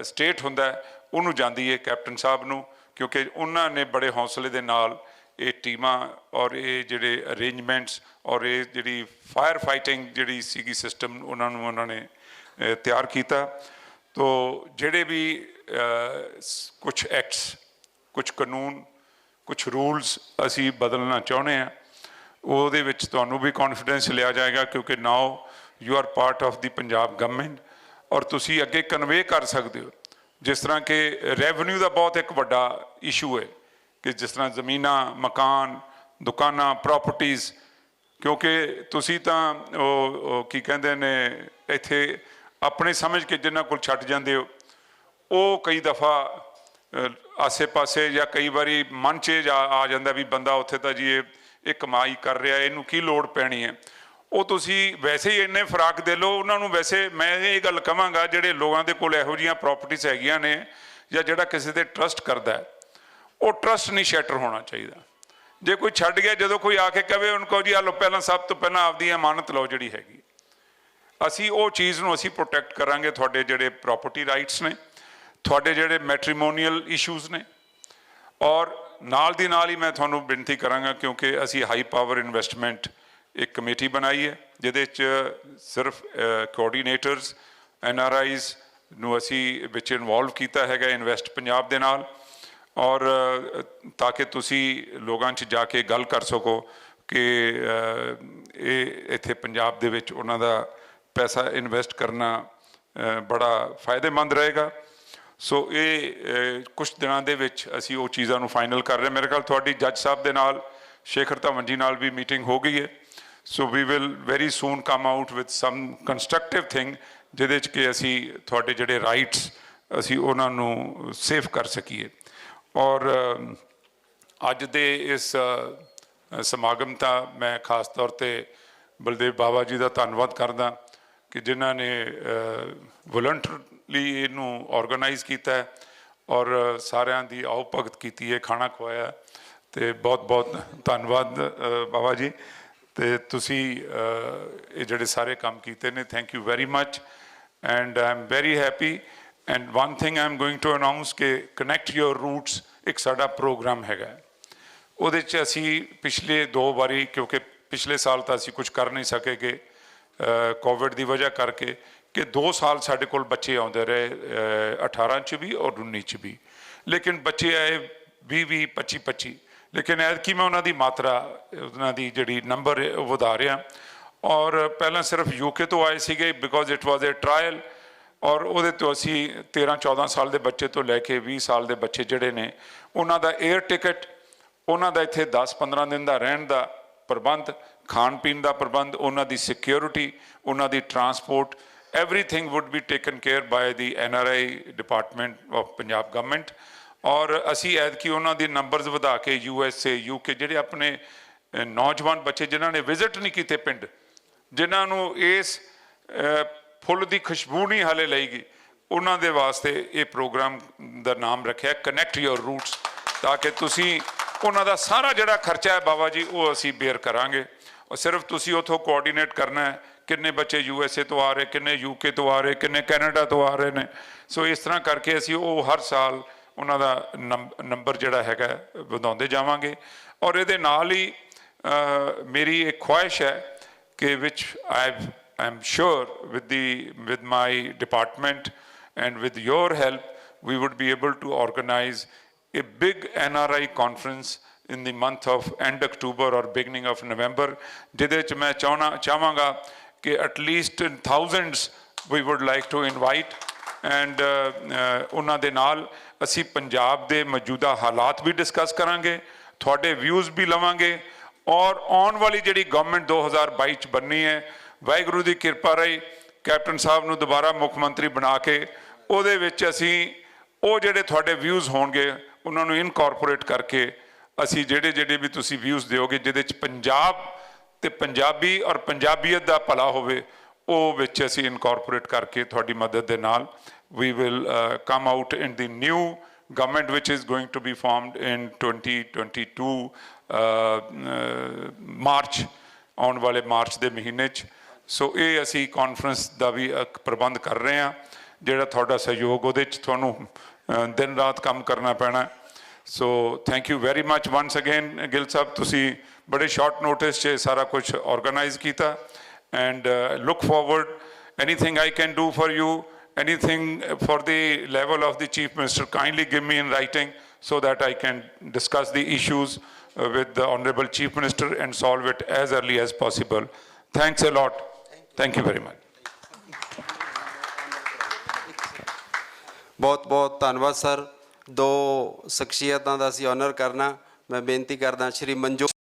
ਸਟੇਟ ਹੁੰਦਾ, ਉਹਨੂੰ ਜਾਂਦੀ ਹੈ ਕੈਪਟਨ ਸਾਹਿਬ ਨੂੰ, ਕਿਉਂਕਿ ਉਹਨਾਂ ਨੇ ਬੜੇ ਹੌਸਲੇ ਦੇ ਨਾਲ ਇਹ ਟੀਮਾਂ ਔਰ ਇਹ ਜਿਹੜੇ ਅਰੇਂਜਮੈਂਟਸ ਔਰ ਇਹ ਜਿਹੜੀ ਫਾਇਰ ਫਾਈਟਿੰਗ ਜਿਹੜੀ ਸੀਗੀ ਸਿਸਟਮ ਉਹਨਾਂ ਨੇ ਤਿਆਰ ਕੀਤਾ। ਤੋ ਜਿਹੜੇ ਵੀ ਕੁਛ ਐਕਟਸ, ਕੁਛ ਕਾਨੂੰਨ, ਕੁਛ ਰੂਲਸ ਅਸੀਂ ਬਦਲਣਾ ਚਾਹੁੰਦੇ ਹਾਂ, ਉਹਦੇ ਵਿੱਚ ਤੁਹਾਨੂੰ ਵੀ ਕੌਨਫੀਡੈਂਸ ਲਿਆ ਜਾਏਗਾ, ਕਿਉਂਕਿ now you are part of the Punjab government ਔਰ ਤੁਸੀਂ ਅੱਗੇ ਕਨਵੇ ਕਰ ਸਕਦੇ ਹੋ। ਜਿਸ ਤਰ੍ਹਾਂ ਕਿ ਰੈਵਨਿਊ ਦਾ ਬਹੁਤ ਇੱਕ ਵੱਡਾ ਇਸ਼ੂ ਹੈ ਕਿ ਜਿਸ ਤਰ੍ਹਾਂ ਜ਼ਮੀਨਾਂ, ਮਕਾਨ, ਦੁਕਾਨਾਂ, ਪ੍ਰਾਪਰਟੀਜ਼, ਕਿਉਂਕਿ ਤੁਸੀਂ ਤਾਂ ਉਹ ਕੀ ਕਹਿੰਦੇ ਨੇ ਇੱਥੇ ਆਪਣੇ ਸਮਝ ਕੇ ਜਿਨ੍ਹਾਂ ਕੋਲ ਛੱਡ ਜਾਂਦੇ ਹੋ, ਉਹ ਕਈ ਦਫਾ ਆਸੇ ਪਾਸੇ ਜਾਂ ਕਈ ਵਾਰੀ ਮਨ 'ਚ ਆ ਜਾਂਦਾ ਵੀ ਬੰਦਾ ਉੱਥੇ ਤਾਂ ਜੀ ਇਹ ਕਮਾਈ ਕਰ ਰਿਹਾ, ਇਹਨੂੰ ਕੀ ਲੋੜ ਪੈਣੀ ਹੈ। ਉਹ ਤੁਸੀਂ ਵੈਸੇ ਹੀ ਇੰਨੇ ਫਰਾਕ ਦੇ ਲਓ ਉਹਨਾਂ ਨੂੰ। ਵੈਸੇ ਮੈਂ ਇਹ ਗੱਲ ਕਹਾਂਗਾ ਜਿਹੜੇ ਲੋਕਾਂ ਦੇ ਕੋਲ ਇਹੋ ਜਿਹੀਆਂ ਪ੍ਰੋਪਰਟੀਜ਼ ਹੈਗੀਆਂ ਨੇ ਜਾਂ ਜਿਹੜਾ ਕਿਸੇ ਤੇ ਟਰਸਟ ਕਰਦਾ ਹੈ, ਉਹ ਟਰਸਟ ਨਹੀਂ ਸ਼ੈਟਰ ਹੋਣਾ ਚਾਹੀਦਾ। ਜੇ ਕੋਈ ਛੱਡ ਗਿਆ, ਜਦੋਂ ਕੋਈ ਆ ਕੇ ਕਹੇ ਉਹਨੂੰ ਕਹੋ ਜੀ ਆ ਲਓ, ਪਹਿਲਾਂ ਸਭ ਤੋਂ ਪਹਿਲਾਂ ਆਪਦੀ ਅਮਾਨਤ ਲਓ ਜਿਹੜੀ ਹੈਗੀ। ਅਸੀਂ ਉਹ ਚੀਜ਼ ਨੂੰ ਅਸੀਂ ਪ੍ਰੋਟੈਕਟ ਕਰਾਂਗੇ। ਤੁਹਾਡੇ ਜਿਹੜੇ ਪ੍ਰੋਪਰਟੀ ਰਾਈਟਸ ਨੇ, ਤੁਹਾਡੇ ਜਿਹੜੇ ਮੈਟਰੀਮੋਨੀਅਲ ਇਸ਼ੂਜ਼ ਨੇ, ਔਰ ਨਾਲ ਦੀ ਨਾਲ ਹੀ ਮੈਂ ਤੁਹਾਨੂੰ ਬੇਨਤੀ ਕਰਾਂਗਾ, ਕਿਉਂਕਿ ਅਸੀਂ ਹਾਈ ਪਾਵਰ ਇਨਵੈਸਟਮੈਂਟ ਇੱਕ ਕਮੇਟੀ ਬਣਾਈ ਹੈ ਜਿਹਦੇ 'ਚ ਸਿਰਫ ਕੋਆਰਡੀਨੇਟਰਸ NRIs ਨੂੰ ਅਸੀਂ ਵਿੱਚ ਇਨਵੋਲਵ ਕੀਤਾ ਹੈਗਾ ਇਨਵੈਸਟ ਪੰਜਾਬ ਦੇ ਨਾਲ, ਔਰ ਤਾਂ ਕਿ ਤੁਸੀਂ ਲੋਕਾਂ 'ਚ ਜਾ ਕੇ ਗੱਲ ਕਰ ਸਕੋ ਕਿ ਇਹ ਇੱਥੇ ਪੰਜਾਬ ਦੇ ਵਿੱਚ ਉਹਨਾਂ ਦਾ ਪੈਸਾ ਇਨਵੈਸਟ ਕਰਨਾ ਬੜਾ ਫਾਇਦੇਮੰਦ ਰਹੇਗਾ। ਸੋ ਇਹ ਕੁਛ ਦਿਨਾਂ ਦੇ ਵਿੱਚ ਅਸੀਂ ਉਹ ਚੀਜ਼ਾਂ ਨੂੰ ਫਾਈਨਲ ਕਰ ਰਹੇ। ਮੇਰੇ ਖਿਆਲ ਤੁਹਾਡੀ ਜੱਜ ਸਾਹਿਬ ਦੇ ਨਾਲ, ਸ਼ੇਖਰ ਧਵਨ ਜੀ ਨਾਲ ਵੀ ਮੀਟਿੰਗ ਹੋ ਗਈ ਹੈ। So we will very soon come out with some constructive thing, ਜਿਹਦੇ 'ਚ ਕਿ ਅਸੀਂ ਤੁਹਾਡੇ ਜਿਹੜੇ ਰਾਈਟਸ ਅਸੀਂ ਉਹਨਾਂ ਨੂੰ ਸੇਫ ਕਰ ਸਕੀਏ। ਔਰ ਅੱਜ ਦੇ ਇਸ ਸਮਾਗਮ ਦਾ ਮੈਂ ਖਾਸ ਤੌਰ 'ਤੇ ਬਲਦੇਵ ਬਾਬਾ ਜੀ ਦਾ ਧੰਨਵਾਦ ਕਰਦਾ ਕਿ ਜਿਨ੍ਹਾਂ ਨੇ ਵਲੰਟਰਲੀ ਇਹਨੂੰ ਆਰਗੇਨਾਈਜ਼ ਕੀਤਾ ਹੈ ਔਰ ਸਾਰਿਆਂ ਦੀ ਆਓ ਭਗਤ ਕੀਤੀ ਹੈ, ਖਾਣਾ ਖਵਾਇਆ, ਅਤੇ ਬਹੁਤ ਬਹੁਤ ਧੰਨਵਾਦ ਬਾਬਾ ਜੀ। ਅਤੇ ਤੁਸੀਂ ਇਹ ਜਿਹੜੇ ਸਾਰੇ ਕੰਮ ਕੀਤੇ ਨੇ, thank you very much and I am very happy. And one thing I am going to announce ਕਿ ਕਨੈਕਟ ਯੋਰ ਰੂਟਸ ਇੱਕ ਸਾਡਾ ਪ੍ਰੋਗਰਾਮ ਹੈਗਾ। ਉਹਦੇ 'ਚ ਅਸੀਂ ਪਿਛਲੇ 2 ਵਾਰੀ, ਕਿਉਂਕਿ ਪਿਛਲੇ ਸਾਲ ਤਾਂ ਅਸੀਂ ਕੁਝ ਕਰ ਨਹੀਂ ਸਕੇਗੇ ਕੋਵਿਡ ਦੀ ਵਜ੍ਹਾ ਕਰਕੇ, ਕਿ 2 ਸਾਲ ਸਾਡੇ ਕੋਲ ਬੱਚੇ ਆਉਂਦੇ ਰਹੇ 18 'ਚ ਵੀ ਔਰ 19 'ਚ ਵੀ, ਲੇਕਿਨ ਬੱਚੇ ਆਏ 20-20, 25-25, ਲੇਕਿਨ ਐਤਕੀ ਮੈਂ ਉਹਨਾਂ ਦੀ ਮਾਤਰਾ, ਉਹਨਾਂ ਦੀ ਜਿਹੜੀ ਨੰਬਰ ਉਹ ਵਧਾ ਰਿਹਾ। ਔਰ ਪਹਿਲਾਂ ਸਿਰਫ UK ਤੋਂ ਆਏ ਸੀਗੇ because it was A trial, ਔਰ ਉਹਦੇ ਤੋਂ ਅਸੀਂ 13-14 ਸਾਲ ਦੇ ਬੱਚੇ ਤੋਂ ਲੈ ਕੇ 20 ਸਾਲ ਦੇ ਬੱਚੇ ਜਿਹੜੇ ਨੇ ਉਹਨਾਂ ਦਾ 에ਅਰ ਟਿਕਟ, ਉਹਨਾਂ ਦਾ ਇੱਥੇ 10-15 ਦਿਨ ਦਾ ਰਹਿਣ ਦਾ ਪ੍ਰਬੰਧ, ਖਾਣ ਪੀਣ ਦਾ ਪ੍ਰਬੰਧ, ਉਹਨਾਂ ਦੀ ਸਿਕਿਉਰਿਟੀ, ਉਹਨਾਂ ਦੀ transport, everything would be taken care by the NRI department of Punjab government। ਔਰ ਅਸੀਂ ਐਤਕੀ ਉਹਨਾਂ ਦੀ ਨੰਬਰਸ ਵਧਾ ਕੇ USA, UK ਜਿਹੜੇ ਆਪਣੇ ਨੌਜਵਾਨ ਬੱਚੇ ਜਿਨ੍ਹਾਂ ਨੇ ਵਿਜ਼ਿਟ ਨਹੀਂ ਕੀਤੇ ਪਿੰਡ, ਜਿਨ੍ਹਾਂ ਨੂੰ ਇਸ ਫੁੱਲ ਦੀ ਖੁਸ਼ਬੂ ਨਹੀਂ ਹਾਲੇ ਲਈਗੀ, ਉਹਨਾਂ ਦੇ ਵਾਸਤੇ ਇਹ ਪ੍ਰੋਗਰਾਮ ਦਾ ਨਾਮ ਰੱਖਿਆ ਕਨੈਕਟ ਯੋਰ ਰੂਟਸ, ਤਾਂ ਕਿ ਤੁਸੀਂ ਉਹਨਾਂ ਦਾ ਸਾਰਾ ਜਿਹੜਾ ਖਰਚਾ ਹੈ ਬਾਬਾ ਜੀ ਉਹ ਅਸੀਂ ਬੇਅਰ ਕਰਾਂਗੇ। ਉਹ ਸਿਰਫ ਤੁਸੀਂ ਉੱਥੋਂ ਕੋਆਰਡੀਨੇਟ ਕਰਨਾ ਹੈ ਕਿੰਨੇ ਬੱਚੇ USA ਤੋਂ ਆ ਰਹੇ, ਕਿੰਨੇ UK ਤੋਂ ਆ ਰਹੇ, ਕਿੰਨੇ ਕੈਨੇਡਾ ਤੋਂ ਆ ਰਹੇ ਨੇ। ਸੋ ਇਸ ਤਰ੍ਹਾਂ ਕਰਕੇ ਅਸੀਂ ਉਹ ਹਰ ਸਾਲ ਉਹਨਾਂ ਦਾ ਨੰਬਰ ਜਿਹੜਾ ਹੈਗਾ ਵਧਾਉਂਦੇ ਜਾਵਾਂਗੇ। ਔਰ ਇਹਦੇ ਨਾਲ ਹੀ ਮੇਰੀ ਇੱਕ ਖੁਆਇਸ਼ ਹੈ ਕਿ which I'm sure with my department and with your help we would be able to organize a big NRI conference in the month of end October or beginning of November, ਜਿਹਦੇ ਵਿੱਚ ਮੈਂ ਚਾਹਾਂਗਾ ਕਿ at least thousands we would like to invite and ਉਹਨਾਂ ਦੇ ਨਾਲ ਅਸੀਂ ਪੰਜਾਬ ਦੇ ਮੌਜੂਦਾ ਹਾਲਾਤ ਵੀ ਡਿਸਕਸ ਕਰਾਂਗੇ, ਤੁਹਾਡੇ ਵਿਊਜ਼ ਵੀ ਲਵਾਂਗੇ ਔਰ ਆਉਣ ਵਾਲੀ ਜਿਹੜੀ ਗਵਰਨਮੈਂਟ 2022 ਚ ਬਣਨੀ ਹੈ, ਵਾਹਿਗੁਰੂ ਦੀ ਕਿਰਪਾ ਰਹੀ ਕੈਪਟਨ ਸਾਹਿਬ ਨੂੰ ਦੁਬਾਰਾ ਮੁੱਖ ਮੰਤਰੀ ਬਣਾ ਕੇ ਉਹਦੇ ਵਿੱਚ ਅਸੀਂ ਉਹ ਜਿਹੜੇ ਤੁਹਾਡੇ ਵਿਊਜ਼ ਹੋਣਗੇ ਉਹਨਾਂ ਨੂੰ ਇਨਕੋਰਪੋਰੇਟ ਕਰਕੇ ਅਸੀਂ ਜਿਹੜੇ ਵੀ ਤੁਸੀਂ ਵਿਊਜ਼ ਦਿਓਗੇ ਜਿਹਦੇ ਚ ਪੰਜਾਬ ਤੇ ਪੰਜਾਬੀ ਔਰ ਪੰਜਾਬੀਅਤ ਦਾ ਭਲਾ ਹੋਵੇ ਉਹ ਵਿੱਚ ਅਸੀਂ ਇਨਕੋਰਪੋਰੇਟ ਕਰਕੇ ਤੁਹਾਡੀ ਮਦਦ ਦੇ ਨਾਲ we will come out in the new government which is going to be formed in 2022 March ਆਉਣ ਵਾਲੇ ਮਾਰਚ ਦੇ ਮਹੀਨੇ 'ਚ। ਸੋ ਇਹ ਅਸੀਂ ਕਾਨਫਰੰਸ ਦਾ ਵੀ ਪ੍ਰਬੰਧ ਕਰ ਰਹੇ ਹਾਂ, ਜਿਹੜਾ ਤੁਹਾਡਾ ਸਹਿਯੋਗ ਉਹਦੇ 'ਚ ਤੁਹਾਨੂੰ ਦਿਨ ਰਾਤ ਕੰਮ ਕਰਨਾ ਪੈਣਾ। So thank you very much ones again Gill ਸਾਹਿਬ, ਤੁਸੀਂ ਬੜੇ ਸ਼ਾਰਟ ਨੋਟਿਸ 'ਚ ਸਾਰਾ ਕੁਝ ਆਰਗੇਨਾਈਜ਼ ਕੀਤਾ and look forward anything I can do for you, anything for the level of the Chief Minister, kindly give me in writing so that I can discuss the issues with the Honorable Chief Minister and solve it as early as possible. Thanks a lot. Thank you very much. ਬਹੁਤ ਬਹੁਤ ਧੰਨਵਾਦ sir. ਦੋ ਸ਼ਖਸੀਅਤਾਂ ਦਾ ਅਸੀਂ honour ਕਰਨਾ। ਮੈਂ ਬੇਨਤੀ ਕਰਦਾ ਸ਼੍ਰੀ ਮਨਜੋਤ